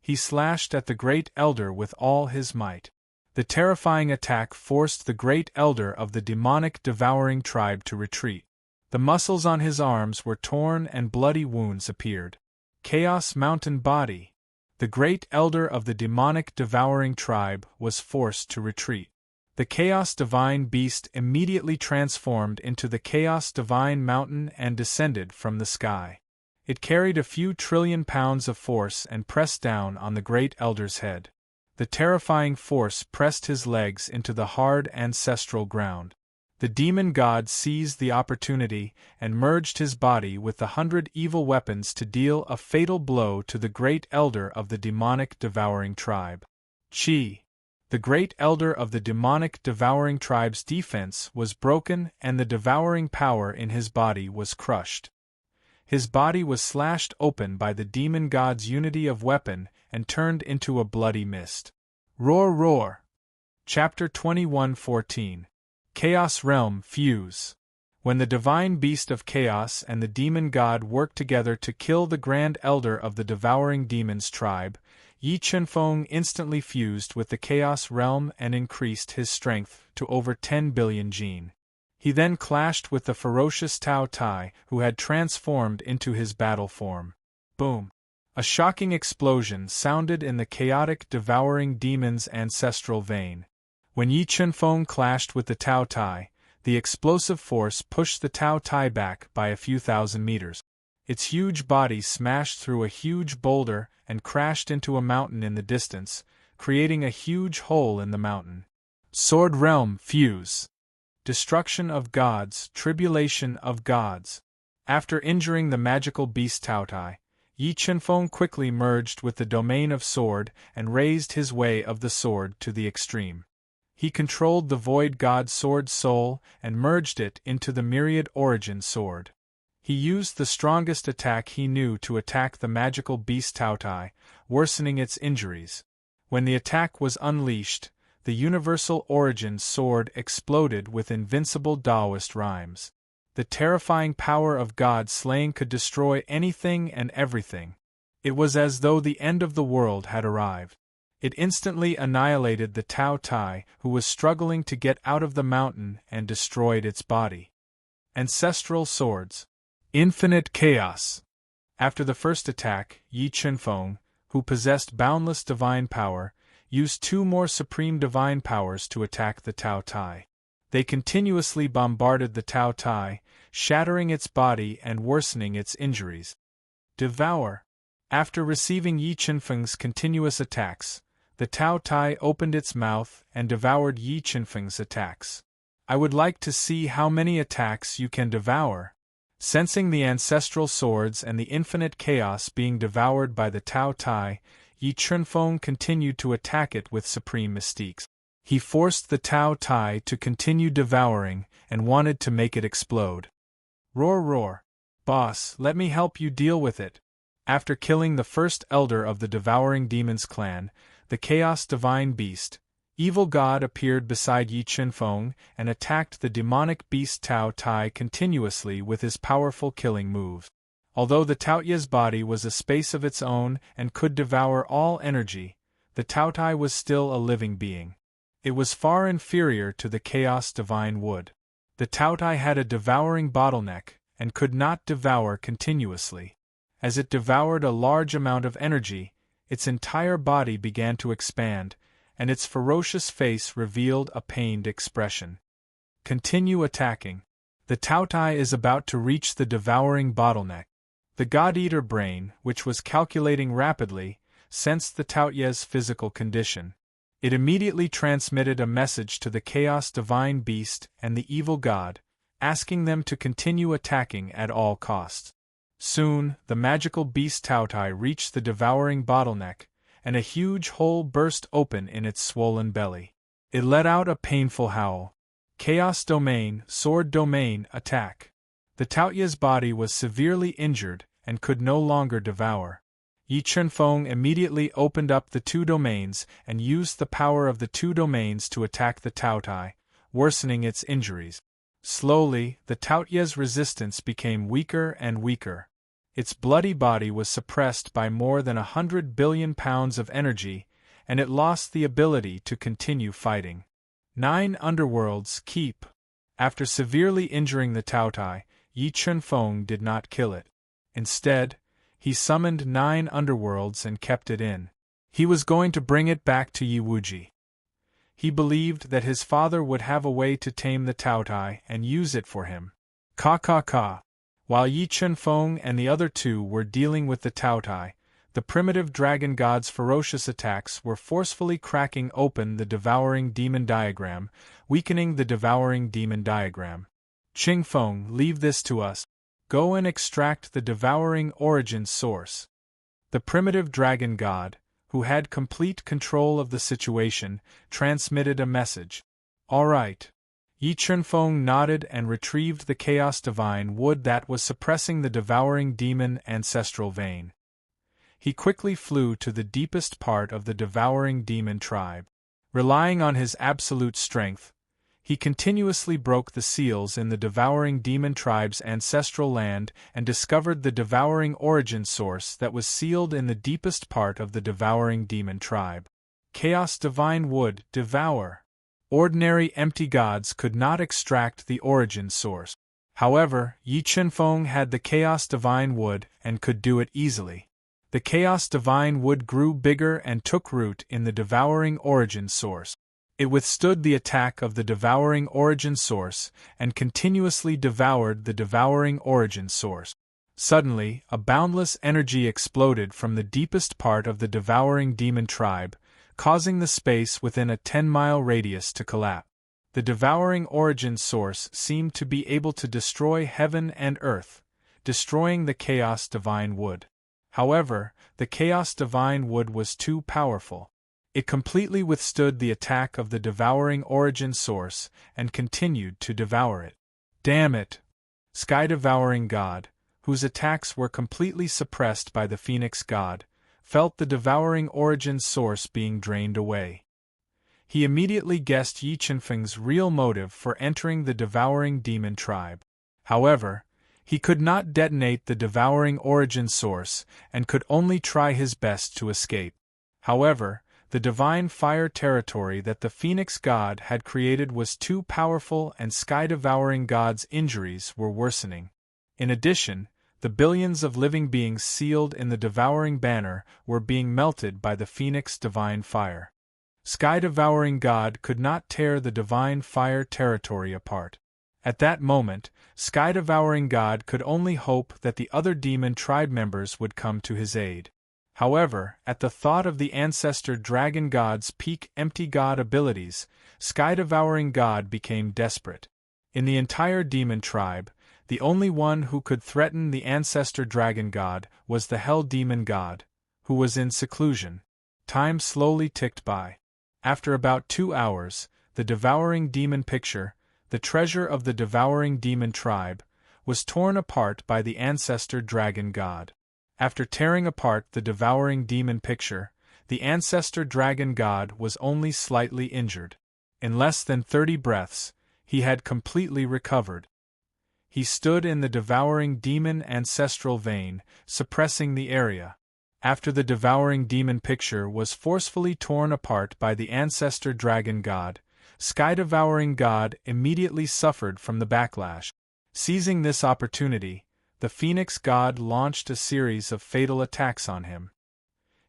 He slashed at the Great Elder with all his might. The terrifying attack forced the Great Elder of the demonic devouring tribe to retreat. The muscles on his arms were torn and bloody wounds appeared. Chaos Mountain Body. The Great Elder of the demonic devouring tribe was forced to retreat. The Chaos Divine Beast immediately transformed into the Chaos Divine Mountain and descended from the sky. It carried a few trillion pounds of force and pressed down on the great elder's head. The terrifying force pressed his legs into the hard ancestral ground. The demon god seized the opportunity and merged his body with the 100 evil weapons to deal a fatal blow to the great elder of the demonic devouring tribe. Chi. The great elder of the demonic devouring tribe's defense was broken and the devouring power in his body was crushed. His body was slashed open by the demon god's unity of weapon and turned into a bloody mist. Roar roar! Chapter 21:14. Chaos Realm Fuse. When the divine beast of chaos and the demon god worked together to kill the grand elder of the devouring demons tribe, Yi Chunfeng instantly fused with the chaos realm and increased his strength to over 10 billion jin. He then clashed with the ferocious Tao Tai, who had transformed into his battle form. Boom! A shocking explosion sounded in the chaotic devouring demon's ancestral vein. When Yi Chunfeng clashed with the Tao Tai, the explosive force pushed the Tao Tai back by a few thousand meters. Its huge body smashed through a huge boulder and crashed into a mountain in the distance, creating a huge hole in the mountain. Sword Realm Fuse. Destruction of gods, tribulation of gods. After injuring the magical beast Tao Tai, Yi Chunfeng quickly merged with the domain of sword and raised his way of the sword to the extreme. He controlled the void god sword soul and merged it into the myriad origin sword. He used the strongest attack he knew to attack the magical beast Tao Tai, worsening its injuries. When the attack was unleashed, the universal origin sword exploded with invincible Taoist rhymes. The terrifying power of God slaying could destroy anything and everything. It was as though the end of the world had arrived. It instantly annihilated the Tao Tai, who was struggling to get out of the mountain, and destroyed its body. Ancestral Swords. Infinite Chaos. After the first attack, Yi Chunfeng, who possessed boundless divine power, used 2 more supreme divine powers to attack the Tao Tai. They continuously bombarded the Tao Tai, shattering its body and worsening its injuries. Devour. After receiving Yi Chunfeng's continuous attacks, the Tao Tai opened its mouth and devoured Yi Chunfeng's attacks. I would like to see how many attacks you can devour. Sensing the ancestral swords and the infinite chaos being devoured by the Tao Tai, Yi Chunfeng continued to attack it with supreme mystiques. He forced the Tao Tai to continue devouring and wanted to make it explode. Roar roar! Boss, let me help you deal with it. After killing the first elder of the devouring demons clan, the chaos divine beast, evil god appeared beside Yi Chunfeng and attacked the demonic beast Tao Tai continuously with his powerful killing moves. Although the Taoye's body was a space of its own and could devour all energy, the Tao Tai was still a living being. It was far inferior to the chaos divine wood. The Tao Tai had a devouring bottleneck and could not devour continuously. As it devoured a large amount of energy, its entire body began to expand, and its ferocious face revealed a pained expression. Continue attacking. The Tao Tai is about to reach the devouring bottleneck. The God-Eater brain, which was calculating rapidly, sensed the Taoye's physical condition. It immediately transmitted a message to the Chaos Divine Beast and the Evil God, asking them to continue attacking at all costs. Soon, the magical beast Tao Tai reached the devouring bottleneck, and a huge hole burst open in its swollen belly. It let out a painful howl. Chaos Domain, Sword Domain, attack! The Taoye's body was severely injured and could no longer devour. Yi Chunfeng immediately opened up the 2 domains and used the power of the 2 domains to attack the Tao Tai, worsening its injuries. Slowly, the Taoye's resistance became weaker and weaker. Its bloody body was suppressed by more than 100 billion pounds of energy, and it lost the ability to continue fighting. 9 underworlds keep. After severely injuring the Tao Tai, Yi Chunfeng did not kill it. Instead, he summoned 9 underworlds and kept it in. He was going to bring it back to Yi Wuji. He believed that his father would have a way to tame the Tao Tai and use it for him. Ka ka ka! While Yi Chunfeng and the other two were dealing with the Taotai, the primitive dragon god's ferocious attacks were forcefully cracking open the devouring demon diagram, weakening the devouring demon diagram. Qingfeng, leave this to us. Go and extract the devouring origin source. The primitive dragon god, who had complete control of the situation, transmitted a message. All right. Yi Chunfeng nodded and retrieved the chaos divine wood that was suppressing the devouring demon ancestral vein. He quickly flew to the deepest part of the devouring demon tribe. Relying on his absolute strength, he continuously broke the seals in the devouring demon tribe's ancestral land and discovered the devouring origin source that was sealed in the deepest part of the devouring demon tribe. Chaos divine wood, devour. Ordinary empty gods could not extract the origin source. However, Yi Chunfeng had the chaos divine wood and could do it easily. The chaos divine wood grew bigger and took root in the devouring origin source. It withstood the attack of the devouring origin source and continuously devoured the devouring origin source. Suddenly, a boundless energy exploded from the deepest part of the devouring demon tribe, causing the space within a 10-mile radius to collapse. The devouring origin source seemed to be able to destroy heaven and earth, destroying the chaos divine wood. However, the chaos divine wood was too powerful. It completely withstood the attack of the devouring origin source and continued to devour it. Damn it! Sky-devouring god, whose attacks were completely suppressed by the Phoenix god, felt the devouring origin source being drained away. He immediately guessed Yi Chunfeng's real motive for entering the devouring demon tribe. However, he could not detonate the devouring origin source and could only try his best to escape. However, the divine fire territory that the Phoenix god had created was too powerful and sky-devouring god's injuries were worsening. In addition, the billions of living beings sealed in the devouring banner were being melted by the Phoenix divine fire. Sky-devouring god could not tear the divine fire territory apart. At that moment, Sky-devouring god could only hope that the other demon tribe members would come to his aid. However, at the thought of the ancestor dragon god's peak empty god abilities, Sky-devouring god became desperate. In the entire demon tribe, the only one who could threaten the ancestor dragon god was the hell demon god, who was in seclusion. Time slowly ticked by. After about 2 hours, the devouring demon picture, the treasure of the devouring demon tribe, was torn apart by the ancestor dragon god. After tearing apart the devouring demon picture, the ancestor dragon god was only slightly injured. In less than 30 breaths, he had completely recovered. He stood in the devouring demon ancestral vein, suppressing the area. After the devouring demon picture was forcefully torn apart by the ancestor dragon god, Sky-devouring god immediately suffered from the backlash. Seizing this opportunity, the Phoenix god launched a series of fatal attacks on him.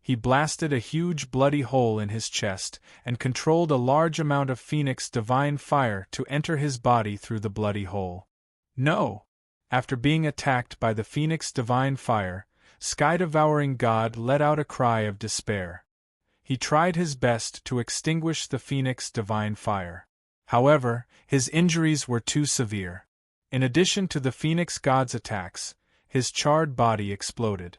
He blasted a huge bloody hole in his chest and controlled a large amount of Phoenix divine fire to enter his body through the bloody hole. No! After being attacked by the Phoenix divine fire, Sky-devouring god let out a cry of despair. He tried his best to extinguish the Phoenix divine fire. However, his injuries were too severe. In addition to the Phoenix god's attacks, his charred body exploded.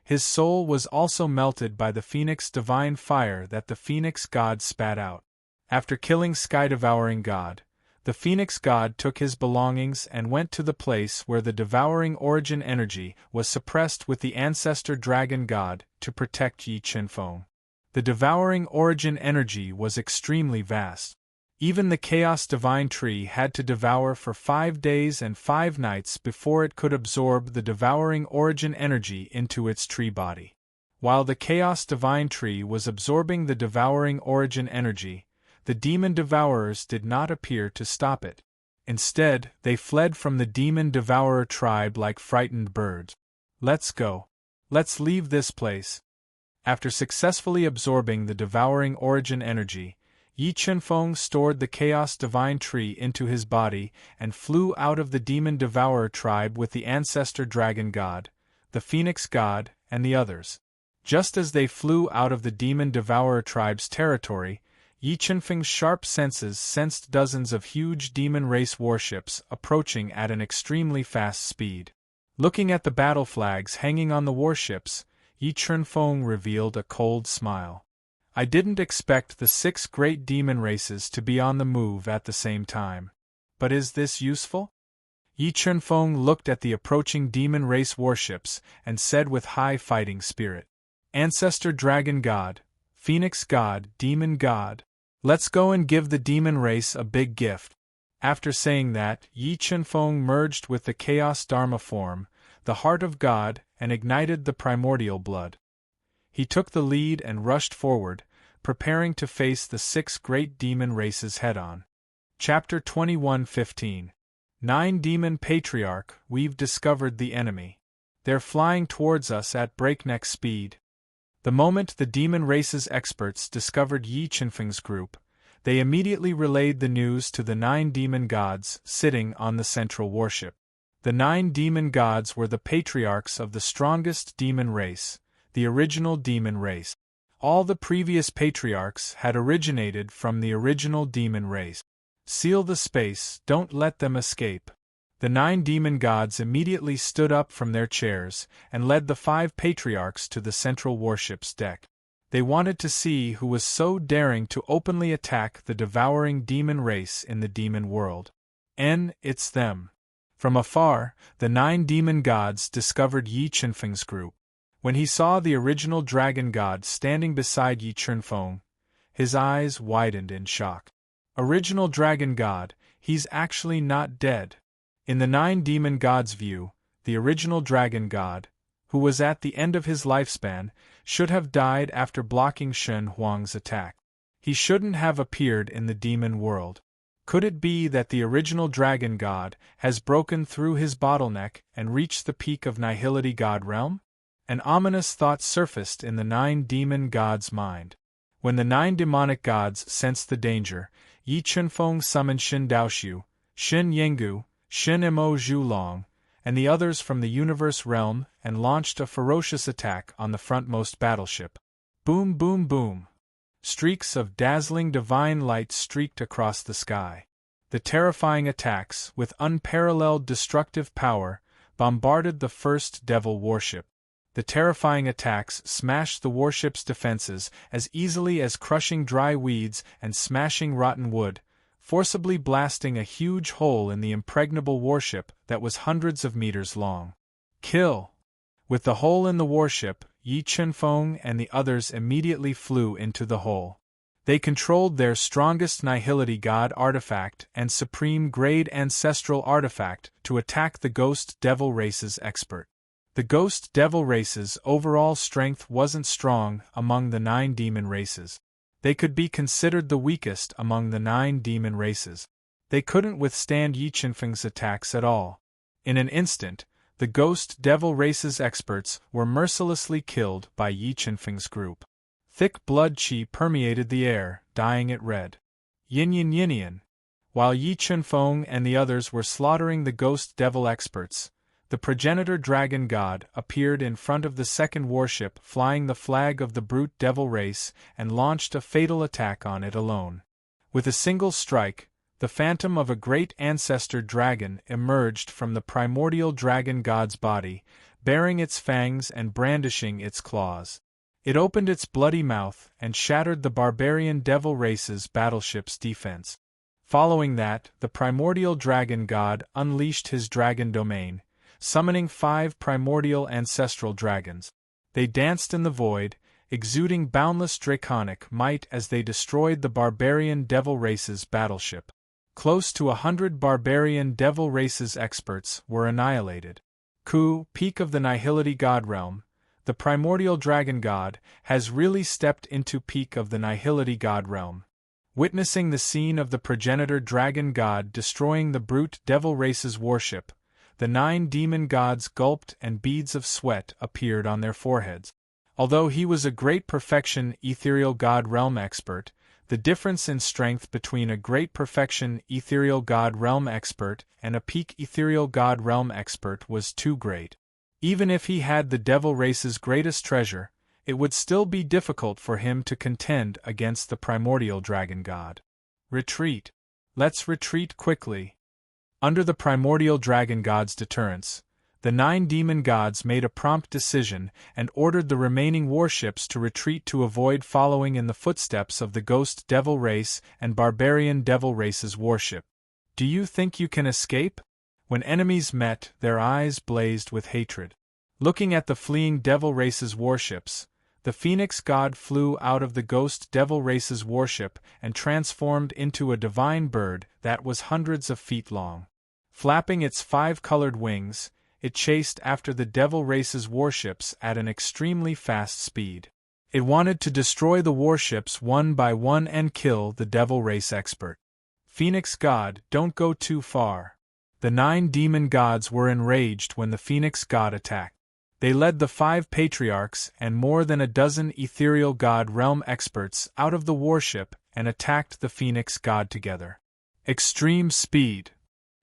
His soul was also melted by the Phoenix divine fire that the Phoenix god spat out. After killing Sky-devouring god, the Phoenix god took his belongings and went to the place where the devouring origin energy was suppressed with the ancestor dragon god to protect Yi Chunfeng. The devouring origin energy was extremely vast. Even the Chaos Divine Tree had to devour for 5 days and 5 nights before it could absorb the devouring origin energy into its tree body. While the Chaos Divine Tree was absorbing the devouring origin energy, the demon devourers did not appear to stop it. Instead, they fled from the demon devourer tribe like frightened birds. Let's go. Let's leave this place. After successfully absorbing the devouring origin energy, Yi Chunfeng stored the Chaos Divine Tree into his body and flew out of the Demon Devourer tribe with the Ancestor Dragon God, the Phoenix God, and the others. Just as they flew out of the Demon Devourer tribe's territory, Yi Chunfeng's sharp senses sensed dozens of huge demon race warships approaching at an extremely fast speed. Looking at the battle flags hanging on the warships, Yi Chunfeng revealed a cold smile. I didn't expect the 6 great demon races to be on the move at the same time. But is this useful? Yi Chunfeng looked at the approaching demon race warships and said with high fighting spirit, Ancestor Dragon God, Phoenix God, Demon God, let's go and give the demon race a big gift. After saying that, Yi Chunfeng merged with the Chaos Dharma form, the Heart of God, and ignited the primordial blood. He took the lead and rushed forward, preparing to face the 6 great demon races head-on. Chapter 21:15. 9 Demon Patriarch, we've discovered the enemy. They're flying towards us at breakneck speed. The moment the demon race's experts discovered Yi Chunfeng's group, they immediately relayed the news to the 9 demon gods sitting on the central warship. The 9 demon gods were the patriarchs of the strongest demon race, the original demon race. All the previous patriarchs had originated from the original demon race. Seal the space, don't let them escape. The 9 demon gods immediately stood up from their chairs and led the 5 patriarchs to the central warship's deck. They wanted to see who was so daring to openly attack the devouring demon race in the demon world. It's them. From afar, the 9 demon gods discovered Yi Chunfeng's group. When he saw the original dragon god standing beside Yi Chunfeng, his eyes widened in shock. Original dragon god, he's actually not dead. In the 9 demon gods' view, the original dragon god, who was at the end of his lifespan, should have died after blocking Shen Huang's attack. He shouldn't have appeared in the demon world. Could it be that the original dragon god has broken through his bottleneck and reached the peak of Nihility God realm? An ominous thought surfaced in the 9 demon gods' mind. When the 9 demonic gods sensed the danger, Yi Chunfeng summoned Shin Daoxiu, Shin Yengu, Shin Mo Zhulong, and the others from the universe realm and launched a ferocious attack on the frontmost battleship. Boom, boom, boom. Streaks of dazzling divine light streaked across the sky. The terrifying attacks, with unparalleled destructive power, bombarded the first devil warship. The terrifying attacks smashed the warship's defenses as easily as crushing dry weeds and smashing rotten wood, forcibly blasting a huge hole in the impregnable warship that was hundreds of meters long. Kill! With the hole in the warship, Yi Chunfeng and the others immediately flew into the hole. They controlled their strongest Nihility God artifact and supreme grade ancestral artifact to attack the Ghost Devil race's expert. The Ghost Devil race's overall strength wasn't strong among the 9 demon races. They could be considered the weakest among the 9 demon races. They couldn't withstand Yi Chunfeng's attacks at all. In an instant, the Ghost Devil race's experts were mercilessly killed by Yi Chunfeng's group. Thick blood qi permeated the air, dyeing it red. Yin yin yin yin. While Yi Chunfeng and the others were slaughtering the Ghost Devil experts, the progenitor dragon god appeared in front of the second warship flying the flag of the brute devil race and launched a fatal attack on it alone. With a single strike, the phantom of a great ancestor dragon emerged from the primordial dragon god's body, baring its fangs and brandishing its claws. It opened its bloody mouth and shattered the barbarian devil race's battleship's defense. Following that, the primordial dragon god unleashed his dragon domain, summoning 5 primordial ancestral dragons. They danced in the void, exuding boundless draconic might as they destroyed the barbarian devil race's battleship. Close to 100 barbarian devil race's experts were annihilated. Ku, peak of the Nihility God realm, the primordial dragon god has really stepped into peak of the Nihility God realm. Witnessing the scene of the progenitor dragon god destroying the brute devil race's warship, the 9 demon gods gulped and beads of sweat appeared on their foreheads. Although he was a great perfection ethereal god realm expert, The difference in strength between a great perfection ethereal god realm expert and a peak ethereal god realm expert was too great. Even if he had the devil race's greatest treasure, it would still be difficult for him to contend against the primordial dragon god. Retreat. Let's retreat quickly. Under the primordial dragon god's deterrence, the 9 demon gods made a prompt decision and ordered the remaining warships to retreat to avoid following in the footsteps of the ghost devil race and barbarian devil race's warship. Do you think you can escape? When enemies met, their eyes blazed with hatred. Looking at the fleeing devil race's warships, the phoenix god flew out of the ghost devil race's warship and transformed into a divine bird that was hundreds of feet long. Flapping its 5-colored wings, it chased after the devil race's warships at an extremely fast speed. It wanted to destroy the warships one by one and kill the devil race expert. Phoenix god, don't go too far. The 9 demon gods were enraged when the phoenix god attacked. They led the 5 patriarchs and more than a dozen ethereal god realm experts out of the warship and attacked the phoenix god together. Extreme speed.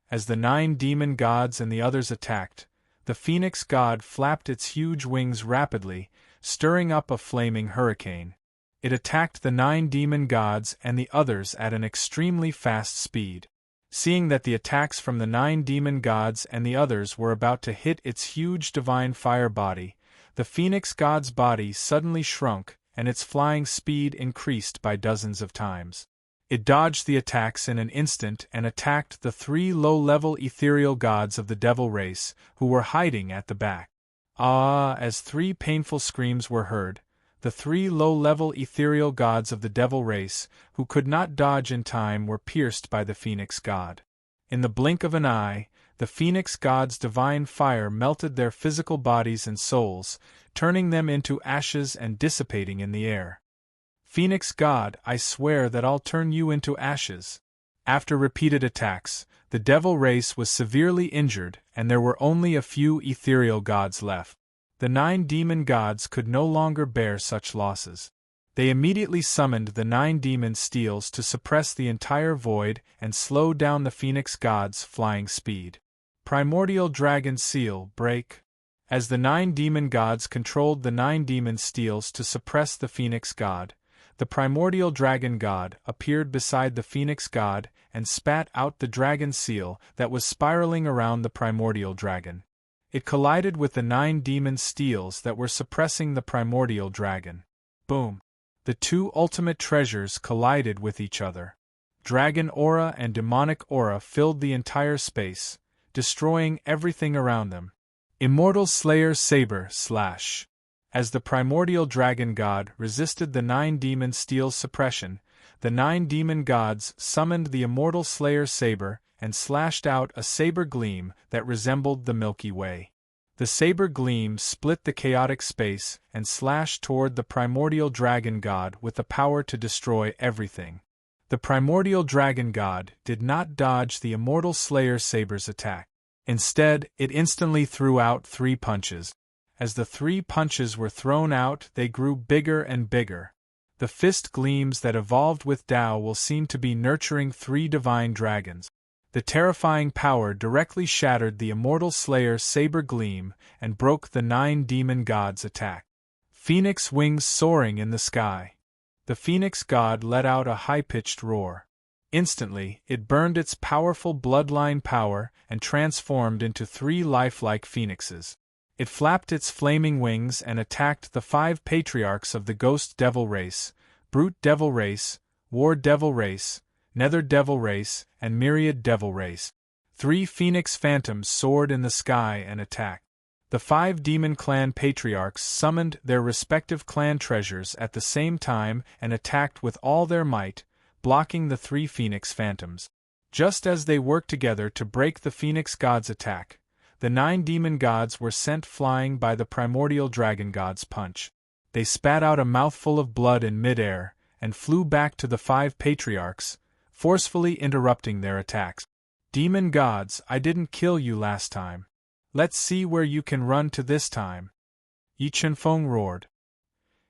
As the 9 demon gods and the others attacked, the phoenix god flapped its huge wings rapidly, stirring up a flaming hurricane. It attacked the 9 demon gods and the others at an extremely fast speed. Seeing that the attacks from the 9 demon gods and the others were about to hit its huge divine fire body, the phoenix god's body suddenly shrunk and its flying speed increased by dozens of times. It dodged the attacks in an instant and attacked the 3 low-level ethereal gods of the devil race, who were hiding at the back. Ah! As 3 painful screams were heard, the 3 low-level ethereal gods of the devil race, who could not dodge in time, were pierced by the phoenix god. In the blink of an eye, the phoenix god's divine fire melted their physical bodies and souls, turning them into ashes and dissipating in the air. Phoenix god, I swear that I'll turn you into ashes. After repeated attacks, the devil race was severely injured and there were only a few ethereal gods left. The 9 demon gods could no longer bear such losses. They immediately summoned the 9 demon steels to suppress the entire void and slow down the phoenix god's flying speed. Primordial dragon seal, break. As the 9 demon gods controlled the 9 demon steels to suppress the phoenix god, the primordial dragon god appeared beside the phoenix god and spat out the dragon seal that was spiraling around the primordial dragon. It collided with the 9 demon steels that were suppressing the primordial dragon. Boom! The 2 ultimate treasures collided with each other. Dragon aura and demonic aura filled the entire space, destroying everything around them. Immortal Slayer Saber slash. As the primordial dragon god resisted the 9 demon steel's suppression, the 9 demon gods summoned the immortal Slayer Saber and slashed out a saber gleam that resembled the Milky Way. The saber gleam split the chaotic space and slashed toward the primordial dragon god with the power to destroy everything. The primordial dragon god did not dodge the immortal Slayer Saber's attack. Instead, it instantly threw out 3 punches. As the 3 punches were thrown out, they grew bigger and bigger. The fist gleams that evolved with Tao will seem to be nurturing 3 divine dragons. The terrifying power directly shattered the immortal Slayer Saber gleam and broke the 9 demon gods' attack. Phoenix wings soaring in the sky. The phoenix god let out a high-pitched roar. Instantly, it burned its powerful bloodline power and transformed into 3 lifelike phoenixes. It flapped its flaming wings and attacked the 5 patriarchs of the ghost devil race, brute devil race, war devil race, nether devil race, and myriad devil race. 3 phoenix phantoms soared in the sky and attacked. The 5 demon clan patriarchs summoned their respective clan treasures at the same time and attacked with all their might, blocking the 3 phoenix phantoms. Just as they worked together to break the phoenix god's attack, the 9 demon gods were sent flying by the primordial dragon god's punch. They spat out a mouthful of blood in midair and flew back to the 5 patriarchs, forcefully interrupting their attacks. Demon gods, I didn't kill you last time. Let's see where you can run to this time. Yi Chunfeng roared.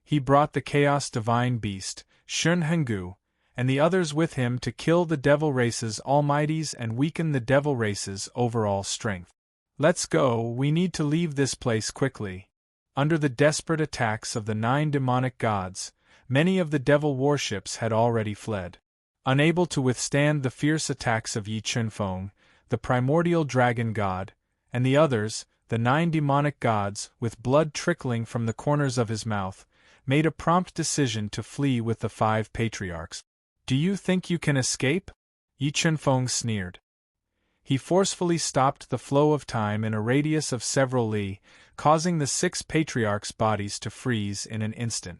He brought the chaos divine beast, Shun Hengu, and the others with him to kill the devil race's almighties and weaken the devil race's overall strength. Let's go, we need to leave this place quickly. Under the desperate attacks of the 9 demonic gods, many of the devil warships had already fled. Unable to withstand the fierce attacks of Yi Chunfeng, the primordial dragon god, and the others, the 9 demonic gods, with blood trickling from the corners of his mouth, made a prompt decision to flee with the 5 patriarchs. Do you think you can escape? Yi Chunfeng sneered. He forcefully stopped the flow of time in a radius of several li, causing the 6 patriarchs' bodies to freeze in an instant.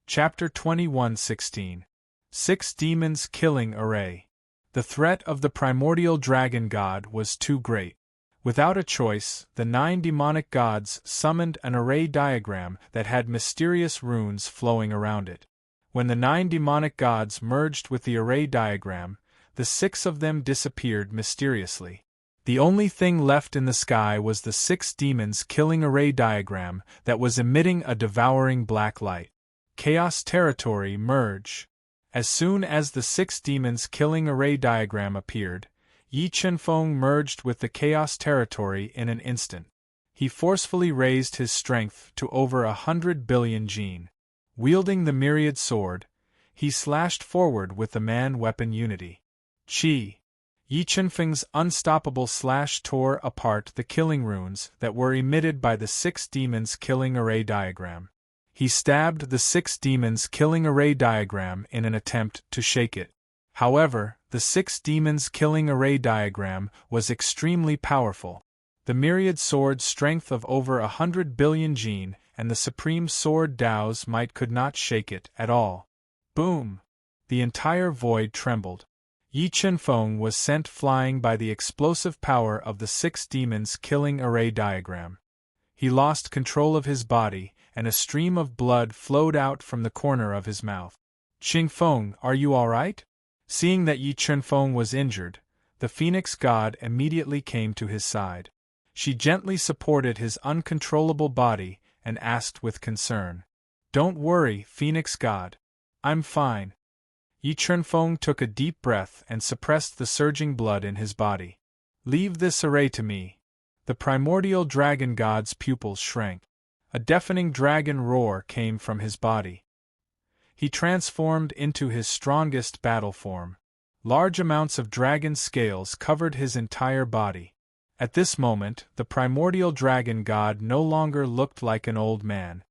Chapter 21:16. 6 Demons Killing Array. The threat of the primordial dragon god was too great. Without a choice, the 9 demonic gods summoned an array diagram that had mysterious runes flowing around it. When the 9 demonic gods merged with the array diagram, the 6 of them disappeared mysteriously. The only thing left in the sky was the 6 demons killing array diagram that was emitting a devouring black light. Chaos Territory Merge. As soon as the 6 demons killing array diagram appeared, Yi Chunfeng merged with the Chaos Territory in an instant. He forcefully raised his strength to over 100 billion jin. Wielding the myriad sword, he slashed forward with the man-weapon unity. Chi. Yi Chunfeng's unstoppable slash tore apart the killing runes that were emitted by the 6 demons killing array diagram. He stabbed the 6 demons killing array diagram in an attempt to shake it. However, the 6 demons killing array diagram was extremely powerful. The myriad sword's strength of over 100 billion jin and the supreme sword Dao's might could not shake it at all. Boom! The entire void trembled. Yi Chunfeng was sent flying by the explosive power of the 6 demons killing array diagram. He lost control of his body, and a stream of blood flowed out from the corner of his mouth. Qingfeng, are you all right? Seeing that Yi Chunfeng was injured, the Phoenix god immediately came to his side. She gently supported his uncontrollable body and asked with concern, "Don't worry, Phoenix god. I'm fine." Yi Chunfeng took a deep breath and suppressed the surging blood in his body. "Leave this array to me." The primordial dragon god's pupils shrank. A deafening dragon roar came from his body. He transformed into his strongest battle form. Large amounts of dragon scales covered his entire body. At this moment, the primordial dragon god no longer looked like an old man.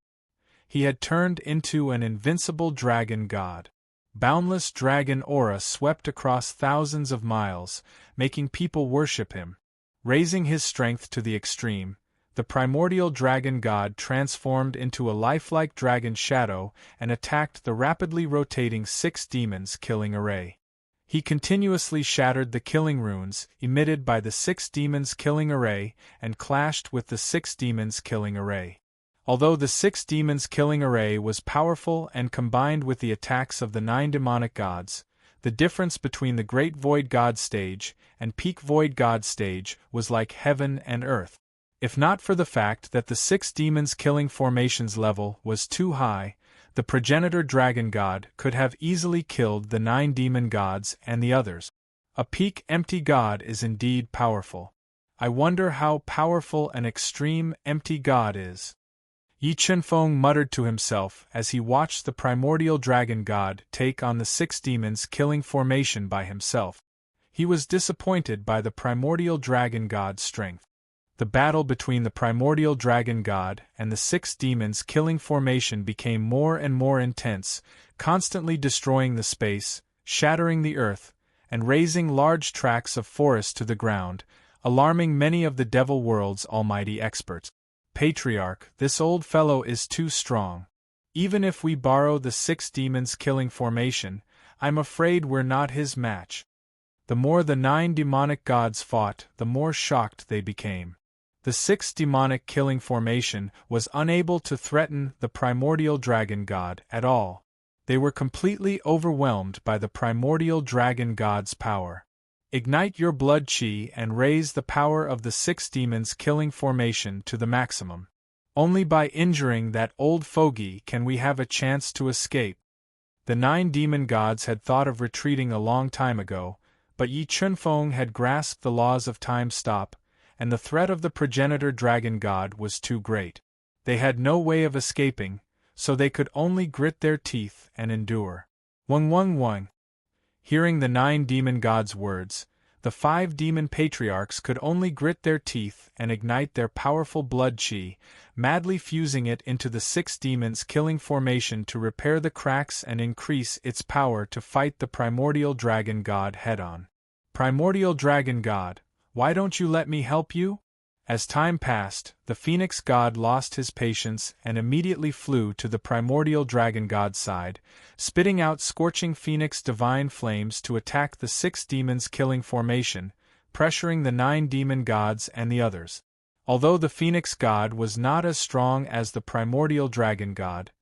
He had turned into an invincible dragon god. Boundless dragon aura swept across thousands of miles, making people worship him. Raising his strength to the extreme, the primordial dragon god transformed into a lifelike dragon shadow and attacked the rapidly rotating 6 demons killing array. He continuously shattered the killing runes emitted by the 6 demons killing array and clashed with the 6 demons killing array. Although the 6 demons killing array was powerful and combined with the attacks of the 9 demonic gods, the difference between the Great Void God stage and Peak Void God stage was like heaven and earth. If not for the fact that the 6 demons killing formations level was too high, the progenitor dragon god could have easily killed the 9 demon gods and the others. A peak empty god is indeed powerful. I wonder how powerful an extreme empty god is. Yi Chunfeng muttered to himself as he watched the primordial dragon god take on the 6 demons killing formation by himself. He was disappointed by the primordial dragon god's strength. The battle between the primordial dragon god and the 6 demons killing formation became more and more intense, constantly destroying the space, shattering the earth, and razing large tracts of forest to the ground, alarming many of the devil world's almighty experts. Patriarch, this old fellow is too strong. Even if we borrow the 6 demons killing formation, I'm afraid we're not his match. The more the 9 demonic gods fought, the more shocked they became. The 6 demonic killing formation was unable to threaten the primordial dragon god at all. They were completely overwhelmed by the primordial dragon god's power. Ignite your blood chi and raise the power of the 6 demons killing formation to the maximum. Only by injuring that old fogey can we have a chance to escape. The 9 demon gods had thought of retreating a long time ago, but Yi Chunfeng had grasped the laws of time stop, and the threat of the progenitor dragon god was too great. They had no way of escaping, so they could only grit their teeth and endure. Wang Wang Wang. Hearing the 9 demon gods' words, the 5 demon patriarchs could only grit their teeth and ignite their powerful blood chi, madly fusing it into the 6 demons killing formation to repair the cracks and increase its power to fight the primordial dragon god head-on. Primordial dragon god, why don't you let me help you? As time passed, the phoenix god lost his patience and immediately flew to the primordial dragon god's side, spitting out scorching phoenix divine flames to attack the 6 demons killing formation, pressuring the 9 demon gods and the others. Although the phoenix god was not as strong as the primordial dragon god,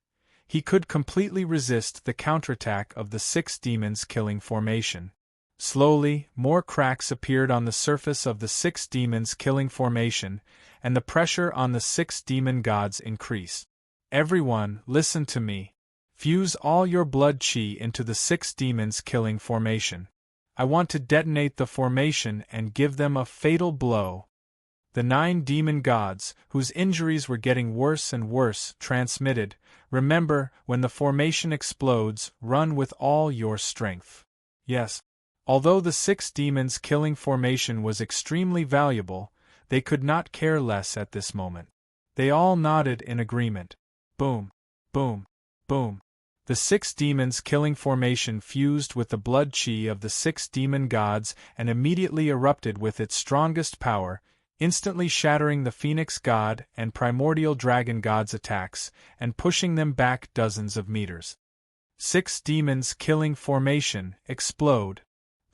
he could completely resist the counterattack of the 6 demons killing formation. Slowly, more cracks appeared on the surface of the 6 demons killing formation, and the pressure on the 6 demon gods increased. Everyone, listen to me. Fuse all your blood chi into the 6 demons killing formation. I want to detonate the formation and give them a fatal blow. The 9 demon gods, whose injuries were getting worse and worse, transmitted, remember, when the formation explodes, run with all your strength. Yes. Although the 6 demons killing formation was extremely valuable, they could not care less at this moment. They all nodded in agreement. Boom, boom, boom. The 6 demons killing formation fused with the blood chi of the 6 demon gods and immediately erupted with its strongest power, instantly shattering the phoenix god and primordial dragon god's attacks and pushing them back dozens of meters. 6 demons killing formation explode.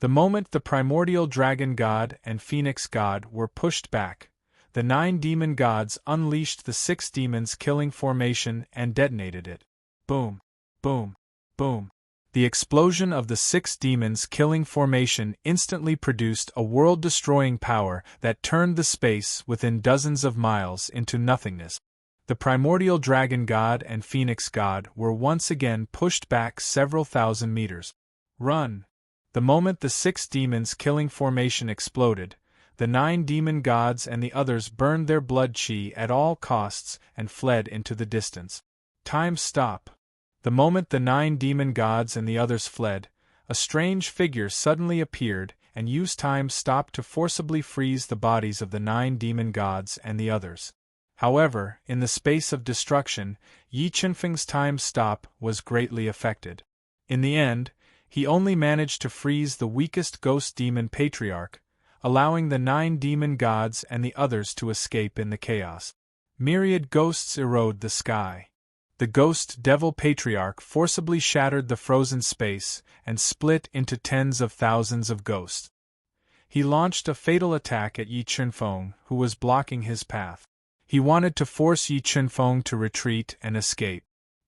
The moment the primordial dragon god and phoenix god were pushed back, the 9 demon gods unleashed the 6 demons killing formation and detonated it. Boom, boom, boom. The explosion of the 6 demons killing formation instantly produced a world-destroying power that turned the space within dozens of miles into nothingness. The primordial dragon god and phoenix god were once again pushed back several thousand meters. Run! The moment the 6 demons killing formation exploded, the 9 demon gods and the others burned their blood chi at all costs and fled into the distance. Time stop. The moment the 9 demon gods and the others fled, a strange figure suddenly appeared and used time stop to forcibly freeze the bodies of the 9 demon gods and the others. However, in the space of destruction, Yi Chunfeng's time stop was greatly affected. In the end, he only managed to freeze the weakest ghost demon patriarch, allowing the 9 demon gods and the others to escape in the chaos. Myriad ghosts erode the sky. The ghost devil patriarch forcibly shattered the frozen space and split into tens of thousands of ghosts. He launched a fatal attack at Yi Chunfeng, who was blocking his path. He wanted to force Yi Chunfeng to retreat and escape.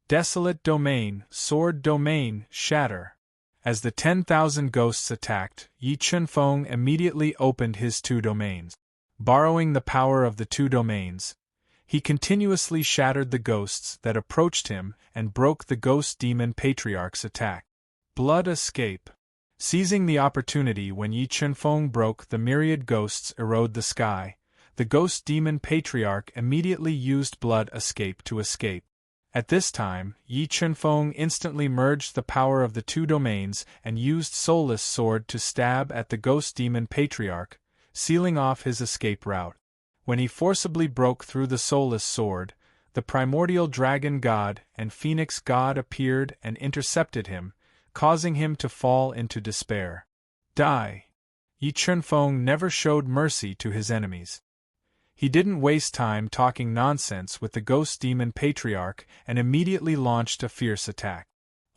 Desolate domain, sword domain, shatter. As the 10,000 ghosts attacked, Yi Chunfeng immediately opened his 2 domains. Borrowing the power of the 2 domains, he continuously shattered the ghosts that approached him and broke the ghost demon patriarch's attack. Blood escape. Seizing the opportunity when Yi Chunfeng broke the myriad ghosts erode the sky, the ghost demon patriarch immediately used blood escape to escape. At this time, Yi Chunfeng instantly merged the power of the 2 domains and used Soulless Sword to stab at the Ghost Demon Patriarch, sealing off his escape route. When he forcibly broke through the Soulless Sword, the Primordial Dragon God and Phoenix God appeared and intercepted him, causing him to fall into despair. Die! Yi Chunfeng never showed mercy to his enemies. He didn't waste time talking nonsense with the Ghost Demon Patriarch and immediately launched a fierce attack.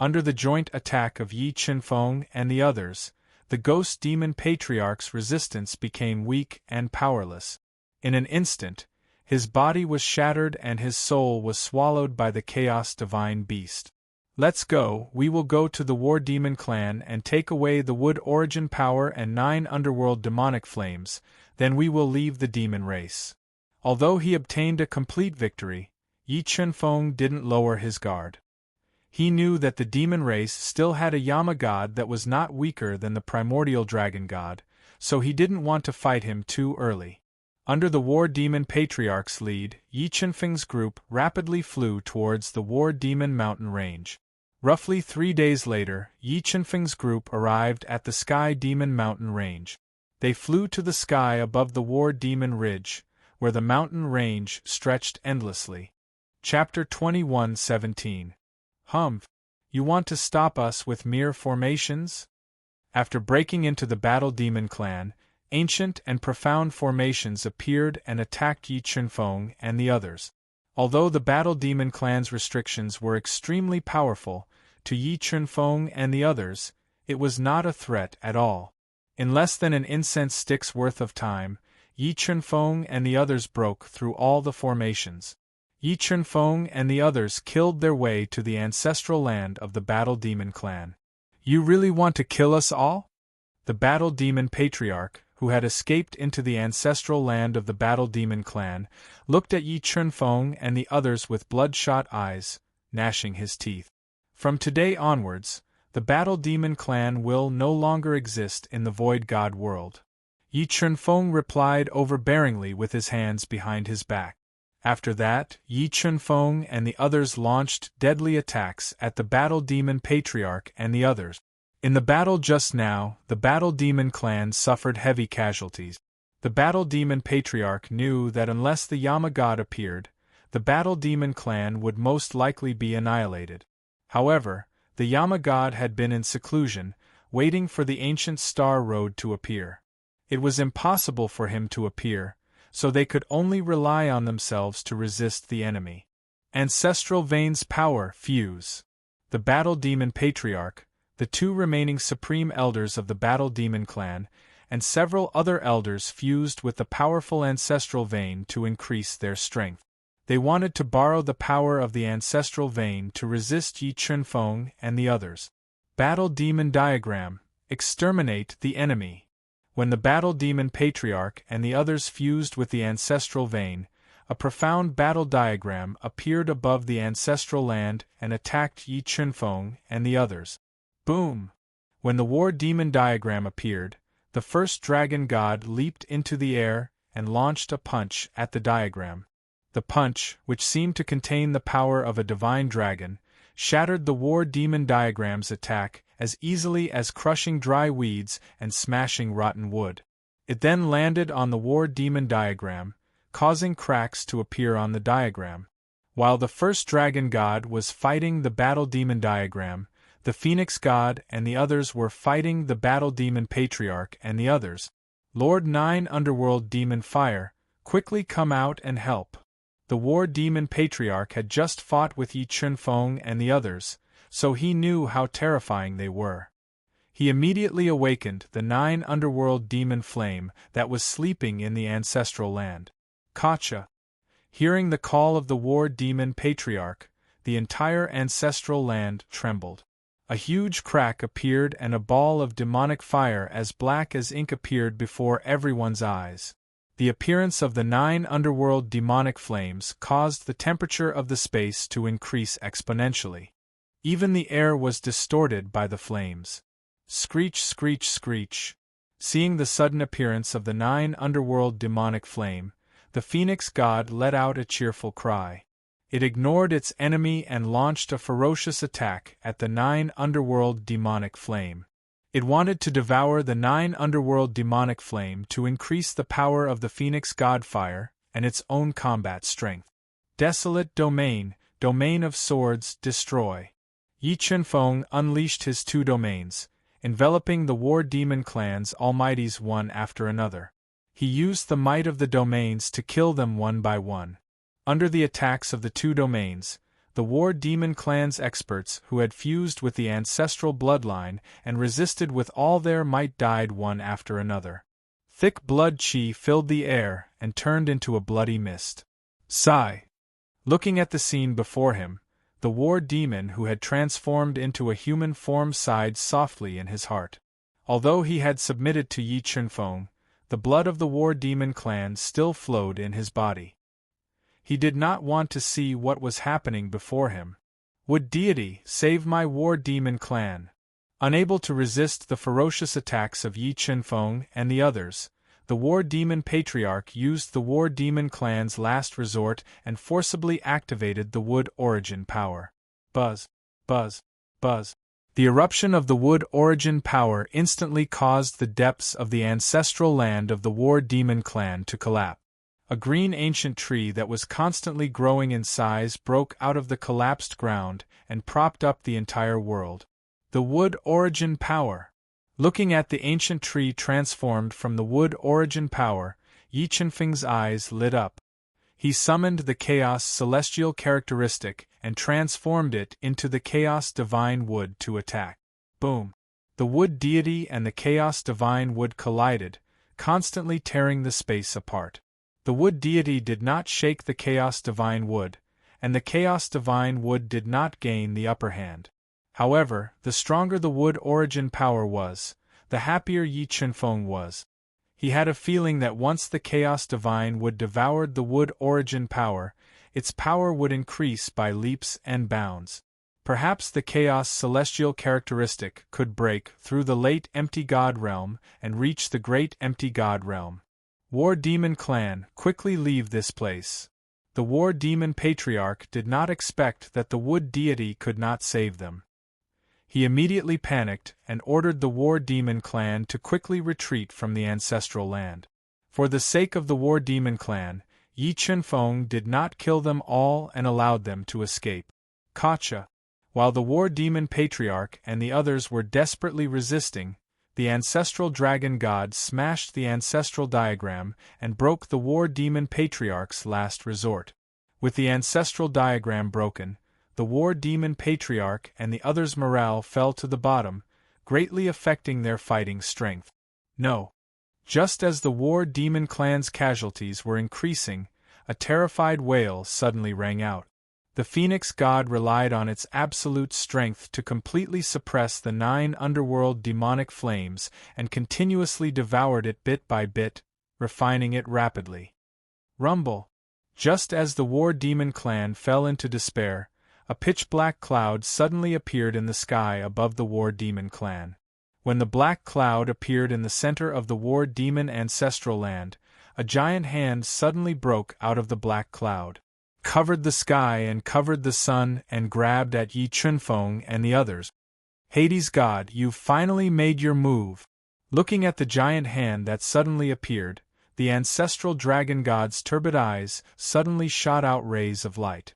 Under the joint attack of Yi Chunfeng and the others, the Ghost Demon Patriarch's resistance became weak and powerless. In an instant, his body was shattered and his soul was swallowed by the Chaos Divine Beast. Let's go, we will go to the War Demon Clan and take away the Wood Origin Power and 9 Underworld Demonic Flames, then we will leave the demon race. Although he obtained a complete victory, Yi Chunfeng didn't lower his guard. He knew that the demon race still had a Yama god that was not weaker than the primordial dragon god, so he didn't want to fight him too early. Under the War Demon Patriarch's lead, Yi Chunfeng's group rapidly flew towards the War Demon mountain range. Roughly 3 days later, Yi Chunfeng's group arrived at the Sky Demon mountain range. They flew to the sky above the War Demon Ridge, where the mountain range stretched endlessly. Chapter 21:17. You want to stop us with mere formations? After breaking into the Battle Demon clan, ancient and profound formations appeared and attacked Yi Chunfeng and the others. Although the Battle Demon clan's restrictions were extremely powerful, to Yi Chunfeng and the others, it was not a threat at all. In less than an incense stick's worth of time, Yi Chunfeng and the others broke through all the formations. Yi Chunfeng and the others killed their way to the ancestral land of the Battle Demon clan. You really want to kill us all? The Battle Demon Patriarch, who had escaped into the ancestral land of the Battle Demon clan, looked at Yi Chunfeng and the others with bloodshot eyes, gnashing his teeth. From today onwards, the Battle Demon clan will no longer exist in the Void God world. Yi Chunfeng replied overbearingly with his hands behind his back. After that, Yi Chunfeng and the others launched deadly attacks at the Battle Demon Patriarch and the others. In the battle just now, the Battle Demon clan suffered heavy casualties. The Battle Demon Patriarch knew that unless the Yama god appeared, the Battle Demon clan would most likely be annihilated. However, the Yama god had been in seclusion, waiting for the ancient Star Road to appear. It was impossible for him to appear, so they could only rely on themselves to resist the enemy. Ancestral Vein's power fuse. The Battle Demon Patriarch, the 2 remaining Supreme Elders of the Battle Demon clan, and several other elders fused with the powerful Ancestral Vein to increase their strength. They wanted to borrow the power of the Ancestral Vein to resist Yi Chunfeng and the others. Battle Demon Diagram. Exterminate the enemy. When the Battle Demon Patriarch and the others fused with the Ancestral Vein, a profound battle diagram appeared above the ancestral land and attacked Yi Chunfeng and the others. Boom! When the War Demon diagram appeared, the first dragon god leaped into the air and launched a punch at the diagram. The punch, which seemed to contain the power of a divine dragon, shattered the War Demon diagram's attack as easily as crushing dry weeds and smashing rotten wood. It then landed on the War Demon diagram, causing cracks to appear on the diagram. While the first dragon god was fighting the Battle Demon diagram, the Phoenix god and the others were fighting the Battle Demon Patriarch and the others. Lord 9 Underworld Demon Fire, quickly come out and help. The War Demon Patriarch had just fought with Yi Chunfeng and the others, so he knew how terrifying they were. He immediately awakened the 9 Underworld Demon Flame that was sleeping in the ancestral land. Kacha! Hearing the call of the War Demon Patriarch, the entire ancestral land trembled. A huge crack appeared and a ball of demonic fire as black as ink appeared before everyone's eyes. The appearance of the 9 underworld demonic flames caused the temperature of the space to increase exponentially. Even the air was distorted by the flames. Screech, screech, screech. Seeing the sudden appearance of the 9 underworld demonic flame, the Phoenix god let out a cheerful cry. It ignored its enemy and launched a ferocious attack at the 9 underworld demonic flame. It wanted to devour the 9 underworld demonic flame to increase the power of the Phoenix god fire and its own combat strength. Desolate domain, domain of swords, destroy. Yi Chunfeng unleashed his 2 domains, enveloping the War Demon clan's almighties one after another. He used the might of the domains to kill them one by one. Under the attacks of the 2 domains, the War Demon clan's experts who had fused with the ancestral bloodline and resisted with all their might died one after another. Thick blood chi filled the air and turned into a bloody mist. Sigh. Looking at the scene before him, the War Demon who had transformed into a human form sighed softly in his heart. Although he had submitted to Yi Chunfeng, the blood of the War Demon clan still flowed in his body. He did not want to see what was happening before him. Would Deity save my war demon clan? Unable to resist the ferocious attacks of Yi Chunfeng and the others, the War Demon Patriarch used the War Demon clan's last resort and forcibly activated the Wood Origin power. Buzz, buzz, buzz. The eruption of the Wood Origin power instantly caused the depths of the ancestral land of the War Demon clan to collapse. A green ancient tree that was constantly growing in size broke out of the collapsed ground and propped up the entire world. The Wood Origin power. Looking at the ancient tree transformed from the Wood Origin power, Yi Chunfeng's eyes lit up. He summoned the Chaos Celestial characteristic and transformed it into the Chaos Divine Wood to attack. Boom! The Wood Deity and the Chaos Divine Wood collided, constantly tearing the space apart. The Wood Deity did not shake the Chaos Divine Wood, and the Chaos Divine Wood did not gain the upper hand. However, the stronger the Wood Origin power was, the happier Yi Chunfeng was. He had a feeling that once the Chaos Divine Wood devoured the Wood Origin power, its power would increase by leaps and bounds. Perhaps the Chaos Celestial characteristic could break through the late Empty God Realm and reach the Great Empty God Realm. War Demon Clan, quickly leave this place. The War Demon Patriarch did not expect that the Wood Deity could not save them. He immediately panicked and ordered the War Demon Clan to quickly retreat from the ancestral land. For the sake of the War Demon Clan, Yi Chunfeng did not kill them all and allowed them to escape. Gotcha! While the War Demon Patriarch and the others were desperately resisting, the ancestral dragon god smashed the ancestral diagram and broke the War Demon Patriarch's last resort. With the ancestral diagram broken, the War Demon Patriarch and the others' morale fell to the bottom, greatly affecting their fighting strength. No. Just as the War Demon clan's casualties were increasing, a terrified wail suddenly rang out. The Phoenix god relied on its absolute strength to completely suppress the 9 underworld demonic flames and continuously devoured it bit by bit, refining it rapidly. Rumble! Just as the War Demon clan fell into despair, a pitch-black cloud suddenly appeared in the sky above the War Demon clan. When the black cloud appeared in the center of the War Demon ancestral land, a giant hand suddenly broke out of the black cloud, covered the sky and covered the sun and grabbed at Yi Chunfeng and the others. Hades God, you've finally made your move. Looking at the giant hand that suddenly appeared, the ancestral dragon god's turbid eyes suddenly shot out rays of light.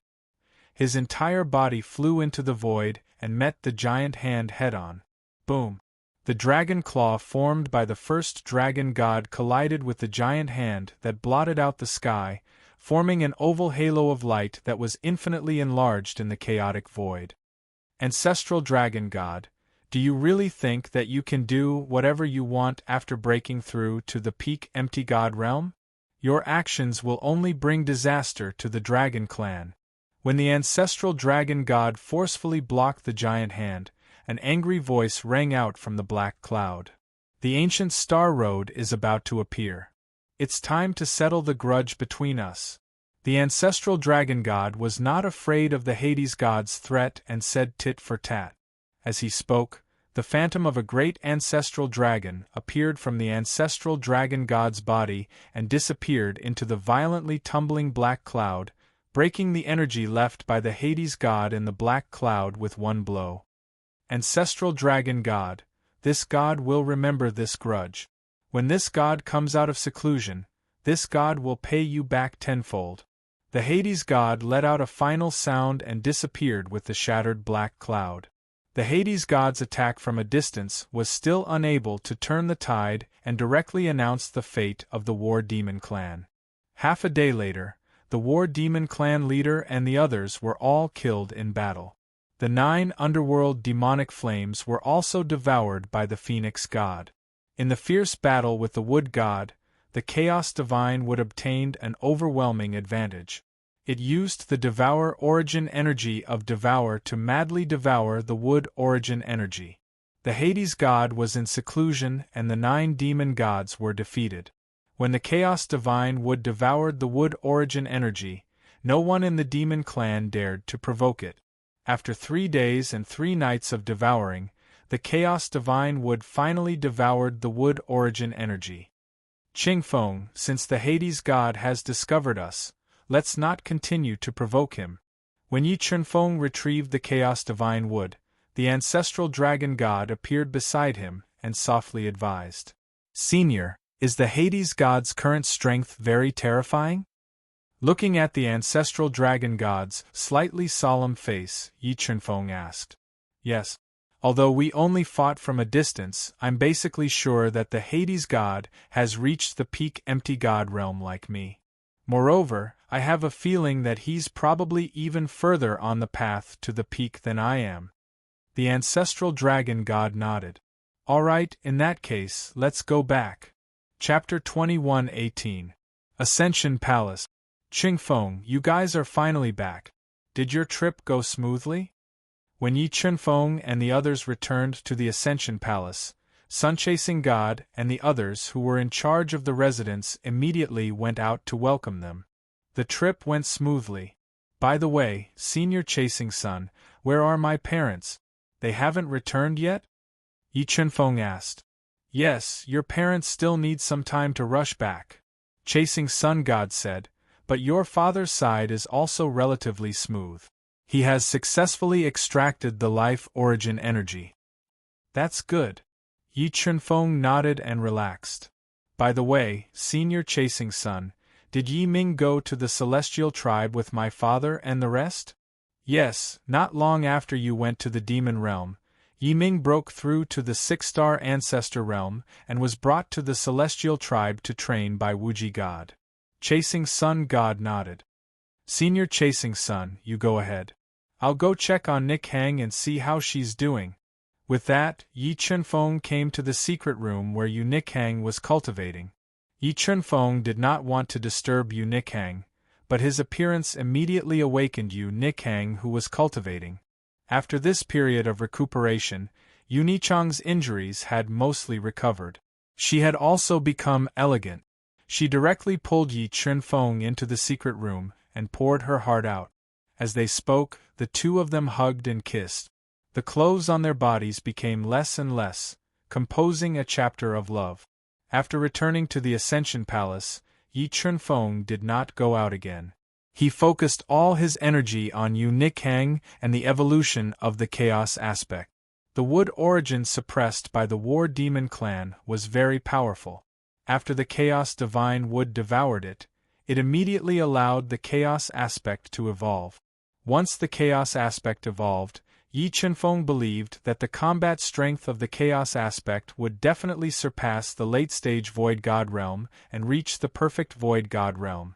His entire body flew into the void and met the giant hand head-on. Boom! The dragon claw formed by the first dragon god collided with the giant hand that blotted out the sky, forming an oval halo of light that was infinitely enlarged in the chaotic void. Ancestral dragon god, do you really think that you can do whatever you want after breaking through to the peak empty god realm? Your actions will only bring disaster to the dragon clan. When the ancestral dragon god forcefully blocked the giant hand, an angry voice rang out from the black cloud. The ancient Star Road is about to appear. It's time to settle the grudge between us. The ancestral dragon god was not afraid of the Hades god's threat and said tit for tat. As he spoke, the phantom of a great ancestral dragon appeared from the ancestral dragon god's body and disappeared into the violently tumbling black cloud, breaking the energy left by the Hades god in the black cloud with one blow. Ancestral dragon god, this god will remember this grudge. When this god comes out of seclusion, this god will pay you back tenfold. The Hades god let out a final sound and disappeared with the shattered black cloud. The Hades god's attack from a distance was still unable to turn the tide and directly announced the fate of the War Demon clan. Half a day later, the War Demon clan leader and the others were all killed in battle. The 9 underworld demonic flames were also devoured by the Phoenix god. In the fierce battle with the Wood god, the Chaos Divine Wood obtained an overwhelming advantage. It used the Devour Origin energy of Devour to madly devour the Wood Origin energy. The Hades god was in seclusion and the 9 demon gods were defeated. When the Chaos Divine Wood devoured the Wood Origin energy, no one in the demon clan dared to provoke it. After 3 days and 3 nights of devouring, the Chaos Divine Wood finally devoured the Wood Origin energy. Qingfeng, since the Hades god has discovered us, let's not continue to provoke him. When Yi Chunfeng retrieved the Chaos Divine Wood, the ancestral dragon god appeared beside him and softly advised, "Senior, is the Hades god's current strength very terrifying?" Looking at the ancestral dragon god's slightly solemn face, Yi Chunfeng asked, "Yes. Although we only fought from a distance, I'm basically sure that the Hades god has reached the peak empty god realm like me. Moreover, I have a feeling that he's probably even further on the path to the peak than I am." The ancestral dragon god nodded. "Alright, in that case, let's go back." Chapter 21:18 Ascension Palace. Qingfeng, you guys are finally back. Did your trip go smoothly? When Yi Chunfeng and the others returned to the Ascension Palace, Sun-Chasing God and the others who were in charge of the residence immediately went out to welcome them. The trip went smoothly. By the way, Senior Chasing Sun, where are my parents? They haven't returned yet? Yi Chunfeng asked. Yes, your parents still need some time to rush back, Chasing Sun God said, but your father's side is also relatively smooth. He has successfully extracted the life origin energy. That's good. Yi Chunfeng nodded and relaxed. By the way, Senior Chasing Sun, did Yi Ming go to the Celestial Tribe with my father and the rest? Yes, not long after you went to the Demon Realm, Yi Ming broke through to the 6-star Ancestor Realm and was brought to the Celestial Tribe to train by Wuji God. Chasing Sun God nodded. Senior Chasing Sun, you go ahead. I'll go check on Nick Hang and see how she's doing. With that, Yi Chunfeng came to the secret room where Yu Nikhang was cultivating. Yi Chunfeng did not want to disturb Yu Nikhang, but his appearance immediately awakened Yu Nikhang, who was cultivating. After this period of recuperation, Yu Nichang's injuries had mostly recovered. She had also become elegant. She directly pulled Yi Chunfeng into the secret room and poured her heart out. As they spoke, the two of them hugged and kissed. The clothes on their bodies became less and less, composing a chapter of love. After returning to the Ascension Palace, Yi Chunfeng did not go out again. He focused all his energy on Yu Nikhang and the evolution of the Chaos aspect. The wood origin suppressed by the War Demon clan was very powerful. After the Chaos Divine Wood devoured it, it immediately allowed the Chaos aspect to evolve. Once the Chaos aspect evolved, Yi Chunfeng believed that the combat strength of the Chaos aspect would definitely surpass the late-stage Void God realm and reach the perfect Void God realm.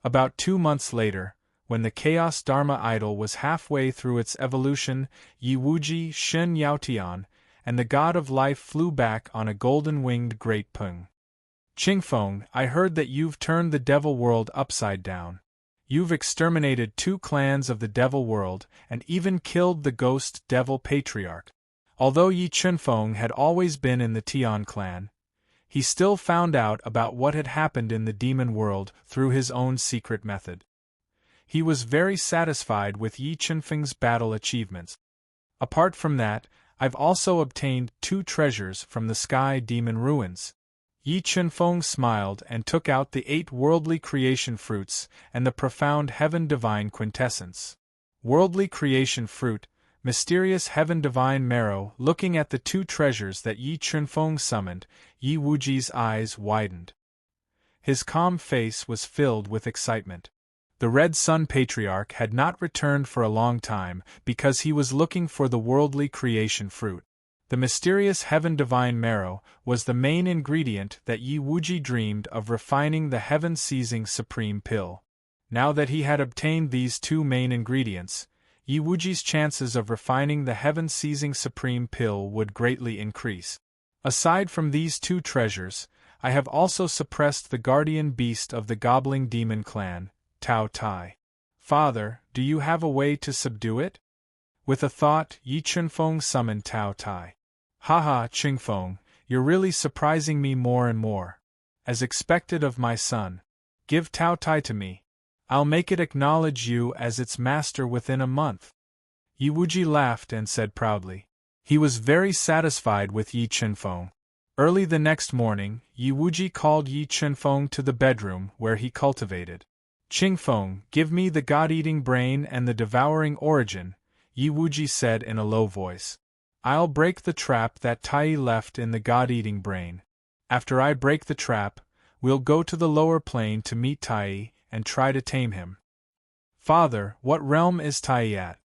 About 2 months later, when the Chaos Dharma idol was halfway through its evolution, Yi Wuji Shen Yaotian and the God of Life flew back on a golden-winged great pung. Qingfeng, I heard that you've turned the Devil World upside down. You've exterminated 2 clans of the Devil World and even killed the Ghost Devil Patriarch. Although Yi Chunfeng had always been in the Tian clan, he still found out about what had happened in the Demon World through his own secret method. He was very satisfied with Yi Chunfeng's battle achievements. Apart from that, I've also obtained 2 treasures from the Sky Demon Ruins. Yi Chunfeng smiled and took out the 8 worldly creation fruits and the profound Heaven Divine Quintessence. Worldly creation fruit, mysterious Heaven Divine marrow. Looking at the 2 treasures that Yi Chunfeng summoned, Yi Wuji's eyes widened. His calm face was filled with excitement. The Red Sun Patriarch had not returned for a long time because he was looking for the worldly creation fruit. The mysterious Heaven Divine Marrow was the main ingredient that Yi Wuji dreamed of refining the heaven-seizing Supreme Pill. Now that he had obtained these 2 main ingredients, Yi Wuji's chances of refining the heaven-seizing Supreme Pill would greatly increase. Aside from these 2 treasures, I have also suppressed the guardian beast of the Gobbling Demon clan, Tao Tai. Father, do you have a way to subdue it? With a thought, Yi Chunfeng summoned Tao Tai. Haha, Qingfeng, you're really surprising me more and more. As expected of my son. Give Tao Tai to me. I'll make it acknowledge you as its master within a month. Yi Wuji laughed and said proudly. He was very satisfied with Yi Chunfeng. Early the next morning, Yi Wuji called Yi Chunfeng to the bedroom where he cultivated. Qingfeng, give me the God-eating brain and the devouring origin, Yi Wuji said in a low voice. I'll break the trap that Tai left in the God-eating brain. After I break the trap, we'll go to the lower plane to meet Tai and try to tame him. Father, what realm is Tai at?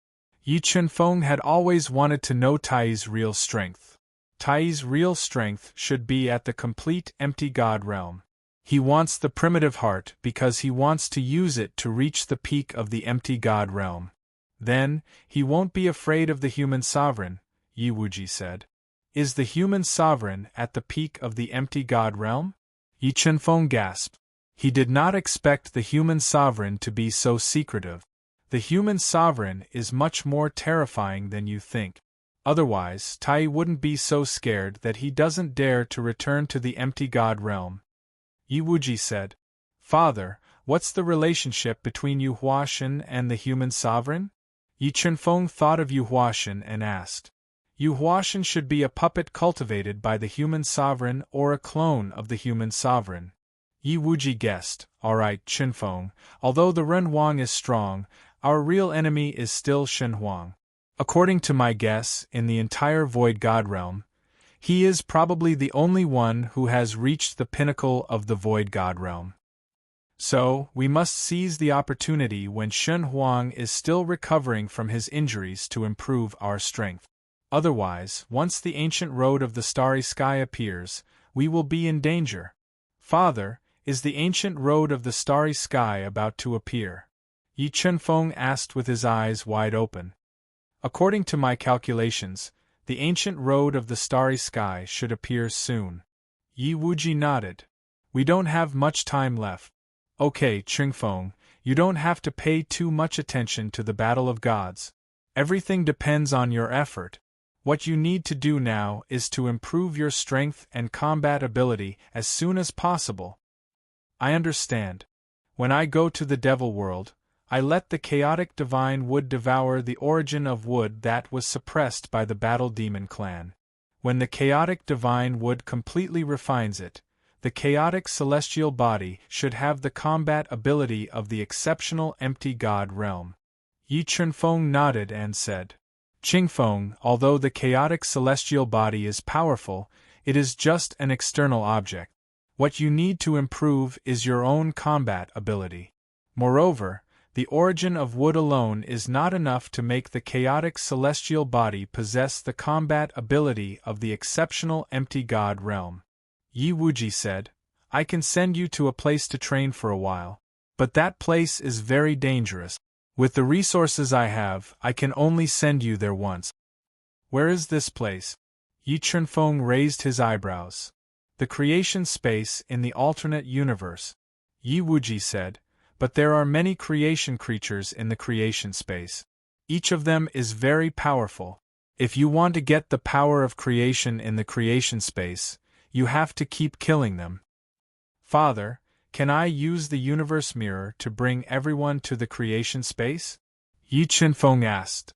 Yi Chunfeng had always wanted to know Tai's real strength. Tai's real strength should be at the complete empty God realm. He wants the primitive heart because he wants to use it to reach the peak of the empty God realm. Then, he won't be afraid of the human sovereign, Yi Wuji said. Is the human sovereign at the peak of the empty God realm? Yi Chunfeng gasped. He did not expect the human sovereign to be so secretive. The human sovereign is much more terrifying than you think. Otherwise, Tai wouldn't be so scared that he doesn't dare to return to the empty God realm. Yi Wuji said, Father, what's the relationship between Yu Huashan and the human sovereign? Yi Chunfeng thought of Yu Huashan and asked. Yu Huashan should be a puppet cultivated by the human sovereign or a clone of the human sovereign. Yi Wuji guessed, alright Chunfeng, although the Ren Huang is strong, our real enemy is still Shen Huang. According to my guess, in the entire Void God realm, he is probably the only one who has reached the pinnacle of the Void God realm. So, we must seize the opportunity when Shen Huang is still recovering from his injuries to improve our strength. Otherwise, once the ancient road of the starry sky appears, we will be in danger. Father, is the ancient road of the starry sky about to appear? Yi Chunfeng asked with his eyes wide open. According to my calculations, the ancient road of the starry sky should appear soon. Yi Wuji nodded. We don't have much time left. Okay, Chunfeng, you don't have to pay too much attention to the battle of gods. Everything depends on your effort. What you need to do now is to improve your strength and combat ability as soon as possible. I understand. When I go to the devil world, I let the chaotic divine wood devour the origin of wood that was suppressed by the battle demon clan. When the chaotic divine wood completely refines it, the chaotic celestial body should have the combat ability of the exceptional empty God realm. Yi Chunfeng nodded and said, Qingfeng, although the chaotic celestial body is powerful, it is just an external object. What you need to improve is your own combat ability. Moreover, the origin of wood alone is not enough to make the chaotic celestial body possess the combat ability of the exceptional empty God realm. Yi Wuji said, I can send you to a place to train for a while, but that place is very dangerous. With the resources I have, I can only send you there once. Where is this place? Yi Chunfeng raised his eyebrows. The creation space in the alternate universe. Yi Wuji said, but there are many creation creatures in the creation space. Each of them is very powerful. If you want to get the power of creation in the creation space, you have to keep killing them. Father, can I use the universe mirror to bring everyone to the creation space? Yi Chunfeng asked.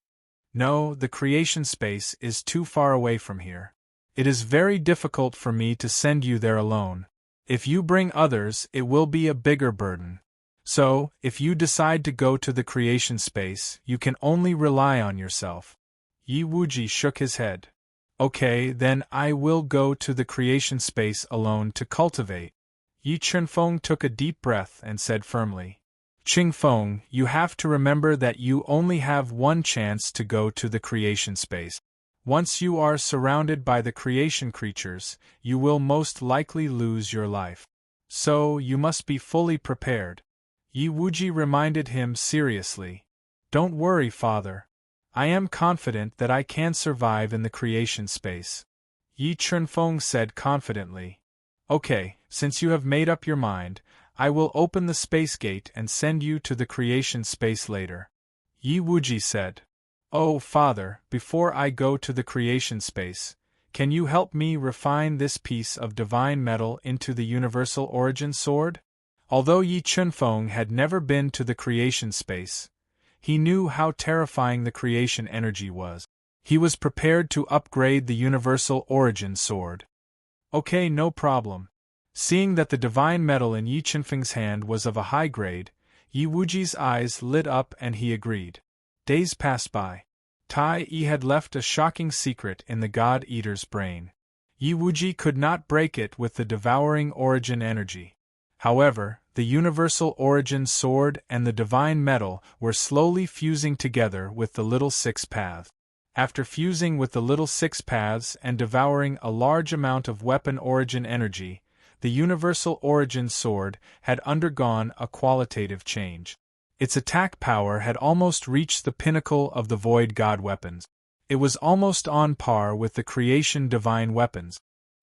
No, the creation space is too far away from here. It is very difficult for me to send you there alone. If you bring others, it will be a bigger burden. So, if you decide to go to the creation space, you can only rely on yourself. Yi Wuji shook his head. Okay, then I will go to the creation space alone to cultivate. Yi Chunfeng took a deep breath and said firmly, Qingfeng, you have to remember that you only have one chance to go to the creation space. Once you are surrounded by the creation creatures, you will most likely lose your life. So, you must be fully prepared. Yi Wuji reminded him seriously. Don't worry, Father. I am confident that I can survive in the creation space. Yi Chunfeng said confidently. Okay, since you have made up your mind, I will open the space gate and send you to the creation space later. Yi Wuji said. Oh, Father, before I go to the creation space, can you help me refine this piece of divine metal into the universal origin sword? Although Yi Chunfeng had never been to the creation space, He knew how terrifying the creation energy was. He was prepared to upgrade the universal origin sword. Okay, no problem. Seeing that the divine metal in Yi Qinfeng's hand was of a high grade, Yi Wuji's eyes lit up and he agreed. Days passed by. Tai Yi had left a shocking secret in the God Eater's brain. Yi Wuji could not break it with the devouring origin energy. However, the universal origin sword and the divine metal were slowly fusing together with the little six paths. After fusing with the little six paths and devouring a large amount of weapon origin energy, the universal origin sword had undergone a qualitative change. Its attack power had almost reached the pinnacle of the void god weapons. It was almost on par with the creation divine weapons.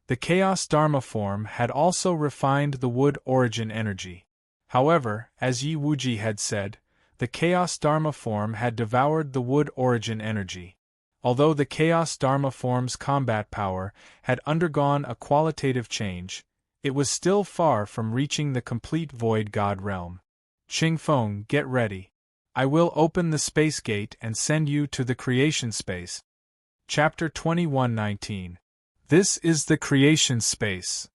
The chaos dharma form had also refined the wood origin energy. However, as Yi Wuji had said, the chaos dharma form had devoured the wood origin energy. Although the chaos dharma form's combat power had undergone a qualitative change, it was still far from reaching the complete void god realm. Qingfeng, get ready. I will open the space gate and send you to the creation space. Chapter 21:19. This is the creation space.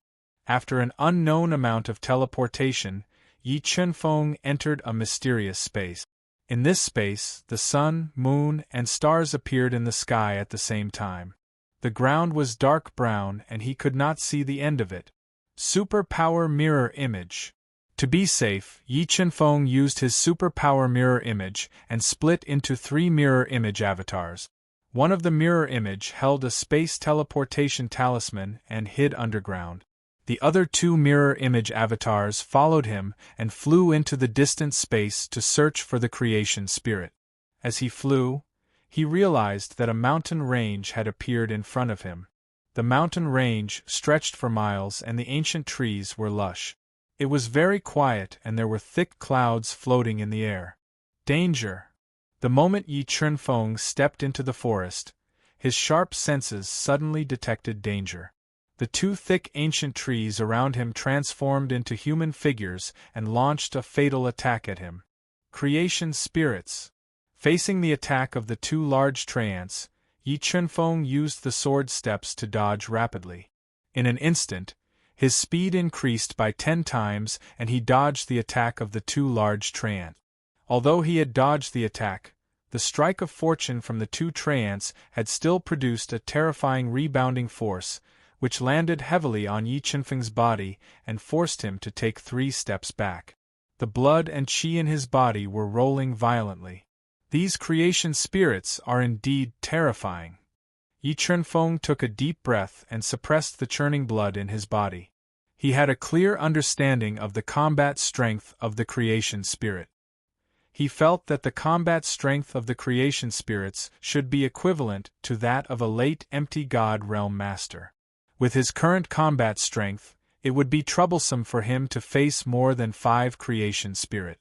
After an unknown amount of teleportation, Yi Qinfeng entered a mysterious space. In this space, the sun, moon, and stars appeared in the sky at the same time. The ground was dark brown and he could not see the end of it. Superpower mirror image. To be safe, Yi Qinfeng used his superpower mirror image and split into 3 mirror image avatars. One of the mirror image held a space teleportation talisman and hid underground. The other 2 mirror image avatars followed him and flew into the distant space to search for the creation spirit. As he flew, he realized that a mountain range had appeared in front of him. The mountain range stretched for miles and the ancient trees were lush. It was very quiet and there were thick clouds floating in the air. Danger! The moment Yi Qinfeng stepped into the forest, his sharp senses suddenly detected danger. The 2 thick ancient trees around him transformed into human figures and launched a fatal attack at him. Creation spirits. Facing the attack of the 2 large treants, Yi Qinfeng used the sword steps to dodge rapidly. In an instant, his speed increased by 10 times and he dodged the attack of the 2 large treants. Although he had dodged the attack, the strike of fortune from the 2 treants had still produced a terrifying rebounding force, which landed heavily on Yi Qinfeng's body and forced him to take 3 steps back. The blood and qi in his body were rolling violently. These creation spirits are indeed terrifying. Yi Qinfeng took a deep breath and suppressed the churning blood in his body. He had a clear understanding of the combat strength of the creation spirit. He felt that the combat strength of the creation spirits should be equivalent to that of a late empty god realm master. With his current combat strength, it would be troublesome for him to face more than 5 creation spirit.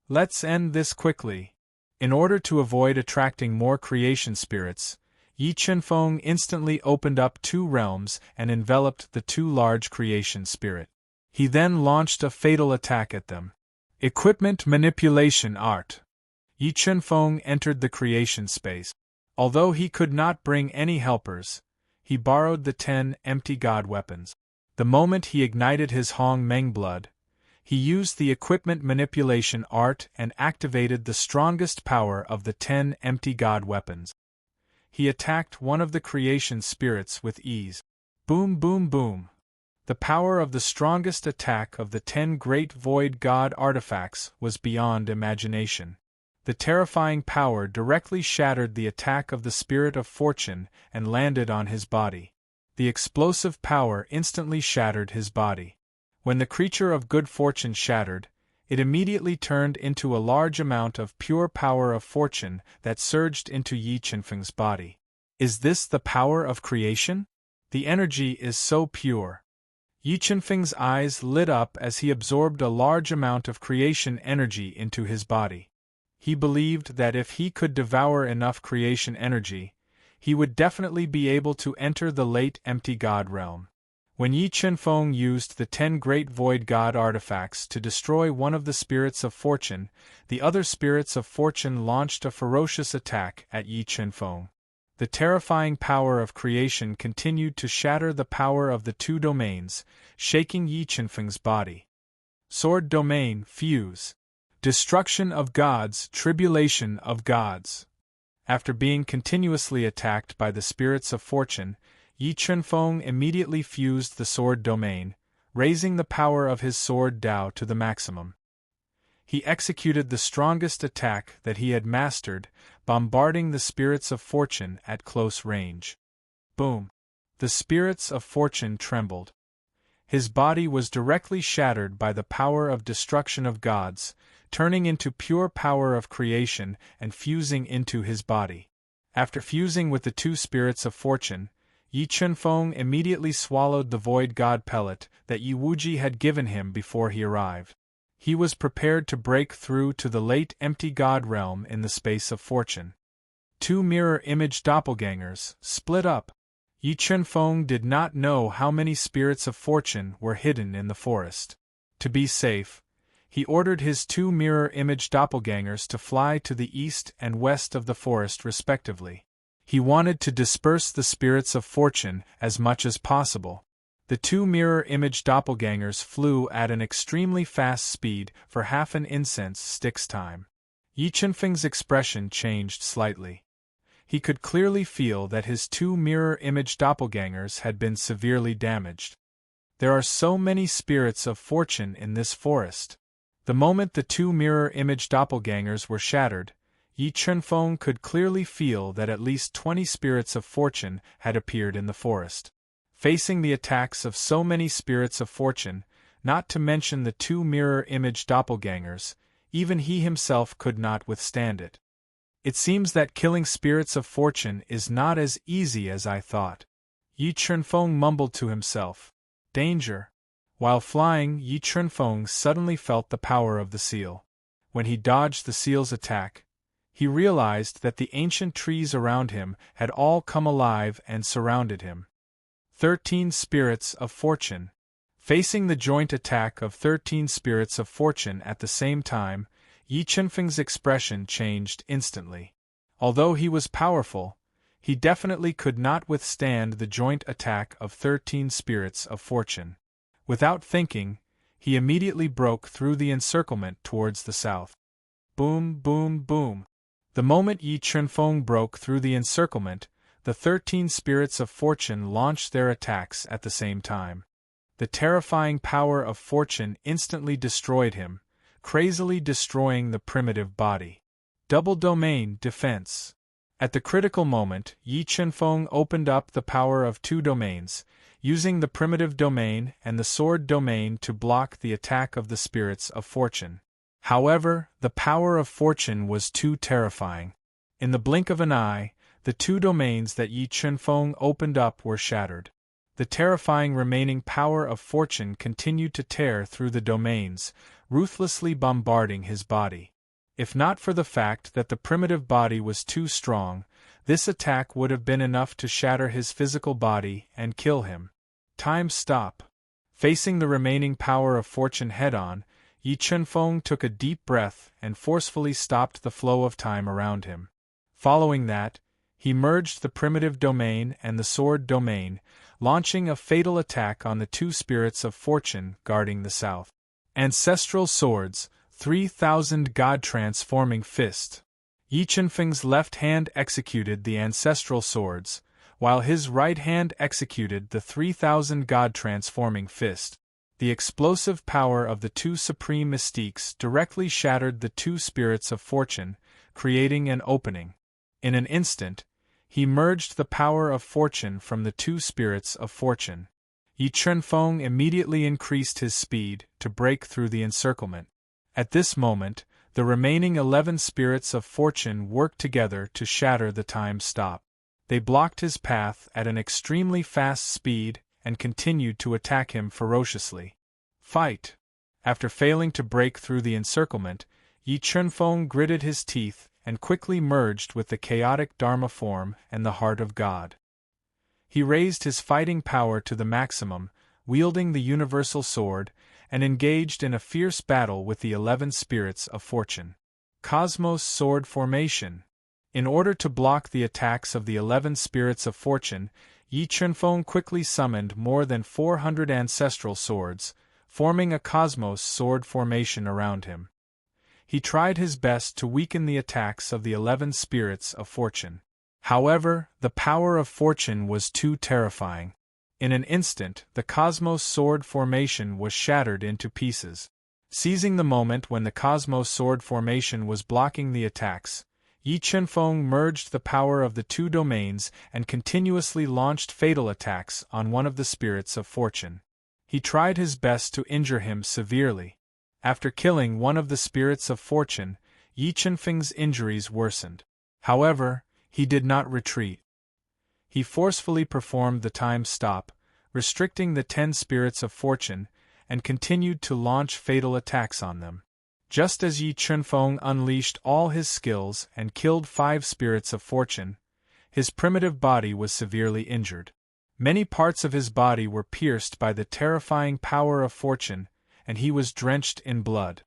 Let's end this quickly. In order to avoid attracting more creation spirits, Yi Qinfeng instantly opened up 2 realms and enveloped the 2 large creation spirit. He then launched a fatal attack at them. Equipment manipulation art. Yi Qinfeng entered the creation space. Although he could not bring any helpers, he borrowed the 10 empty god weapons. The moment he ignited his Hong Meng blood, he used the equipment manipulation art and activated the strongest power of the 10 empty god weapons. He attacked one of the creation spirits with ease. Boom, boom, boom. The power of the strongest attack of the 10 great void god artifacts was beyond imagination. The terrifying power directly shattered the attack of the spirit of fortune and landed on his body. The explosive power instantly shattered his body. When the creature of good fortune shattered, it immediately turned into a large amount of pure power of fortune that surged into Yi Qinfeng's body. Is this the power of creation? The energy is so pure. Yi Qinfeng's eyes lit up as he absorbed a large amount of creation energy into his body. He believed that if he could devour enough creation energy, he would definitely be able to enter the late empty god realm. When Yi Chunfeng used the 10 Great Void God artifacts to destroy one of the spirits of fortune, the other spirits of fortune launched a ferocious attack at Yi Chunfeng. The terrifying power of creation continued to shatter the power of the two domains, shaking Yi Chunfeng's body. Sword Domain Fuse. Destruction of Gods, Tribulation of Gods. After being continuously attacked by the spirits of fortune, Yi Chunfeng immediately fused the Sword Domain, raising the power of his Sword Dao to the maximum. He executed the strongest attack that he had mastered, bombarding the spirits of fortune at close range. Boom! The spirits of fortune trembled. His body was directly shattered by the power of destruction of gods, turning into pure power of creation and fusing into his body. After fusing with the two spirits of fortune, Yi Chunfeng immediately swallowed the void god pellet that Yi Wuji had given him before he arrived. He was prepared to break through to the late empty god realm in the space of fortune. Two mirror image doppelgangers split up. Yi Chunfeng did not know how many spirits of fortune were hidden in the forest. To be safe, he ordered his two mirror image doppelgangers to fly to the east and west of the forest respectively. He wanted to disperse the spirits of fortune as much as possible. The two mirror image doppelgangers flew at an extremely fast speed for half an incense stick's time. Yi Chunfeng's expression changed slightly. He could clearly feel that his two mirror image doppelgangers had been severely damaged. There are so many spirits of fortune in this forest. The moment the two mirror image doppelgangers were shattered, Yi Chunfeng could clearly feel that at least 20 spirits of fortune had appeared in the forest. Facing the attacks of so many spirits of fortune, not to mention the two mirror image doppelgangers, even he himself could not withstand it. It seems that killing spirits of fortune is not as easy as I thought. Yi Chunfeng mumbled to himself. Danger. While flying, Yi Chunfeng suddenly felt the power of the seal. When he dodged the seal's attack, he realized that the ancient trees around him had all come alive and surrounded him. 13 spirits of fortune. Facing the joint attack of 13 spirits of fortune at the same time, Yi Chunfeng's expression changed instantly. Although he was powerful, he definitely could not withstand the joint attack of 13 spirits of fortune. Without thinking, he immediately broke through the encirclement towards the south. Boom, boom, boom. The moment Yi Chunfeng broke through the encirclement, the 13 spirits of fortune launched their attacks at the same time. The terrifying power of fortune instantly destroyed him, crazily destroying the primitive body. Double domain defense. At the critical moment, Yi Chunfeng opened up the power of two domains, using the primitive domain and the sword domain to block the attack of the spirits of fortune. However, the power of fortune was too terrifying. In the blink of an eye, the two domains that Yi Chunfeng opened up were shattered. The terrifying remaining power of fortune continued to tear through the domains, ruthlessly bombarding his body. If not for the fact that the primitive body was too strong, this attack would have been enough to shatter his physical body and kill him. Time stop. Facing the remaining power of fortune head-on, Yi Chunfeng took a deep breath and forcefully stopped the flow of time around him. Following that, he merged the primitive domain and the sword domain, launching a fatal attack on the two spirits of fortune guarding the south. Ancestral Swords, 3000 God-transforming fist. Yi Chunfeng's left hand executed the ancestral swords, while his right hand executed the 3000 God-transforming fist. The explosive power of the two supreme mystiques directly shattered the two spirits of fortune, creating an opening. In an instant, he merged the power of fortune from the two spirits of fortune. Yi Chunfeng immediately increased his speed to break through the encirclement. At this moment, the remaining 11 spirits of fortune worked together to shatter the time stop. They blocked his path at an extremely fast speed and continued to attack him ferociously. Fight! After failing to break through the encirclement, Yi Chunfeng gritted his teeth and quickly merged with the chaotic Dharma form and the heart of God. He raised his fighting power to the maximum, wielding the universal sword, and engaged in a fierce battle with the 11 spirits of fortune. Cosmos Sword Formation. In order to block the attacks of the 11 spirits of fortune, Yi Chunfeng quickly summoned more than 400 ancestral swords, forming a cosmos sword formation around him. He tried his best to weaken the attacks of the 11 spirits of fortune. However, the power of fortune was too terrifying. In an instant, the cosmos sword formation was shattered into pieces. Seizing the moment when the cosmos sword formation was blocking the attacks, Yi Chunfeng merged the power of the two domains and continuously launched fatal attacks on one of the spirits of fortune. He tried his best to injure him severely. After killing one of the spirits of fortune, Yi Chunfeng's injuries worsened. However, he did not retreat. He forcefully performed the time stop, restricting the 10 spirits of fortune, and continued to launch fatal attacks on them. Just as Yi Chunfeng unleashed all his skills and killed 5 spirits of fortune, his primitive body was severely injured. Many parts of his body were pierced by the terrifying power of fortune, and he was drenched in blood.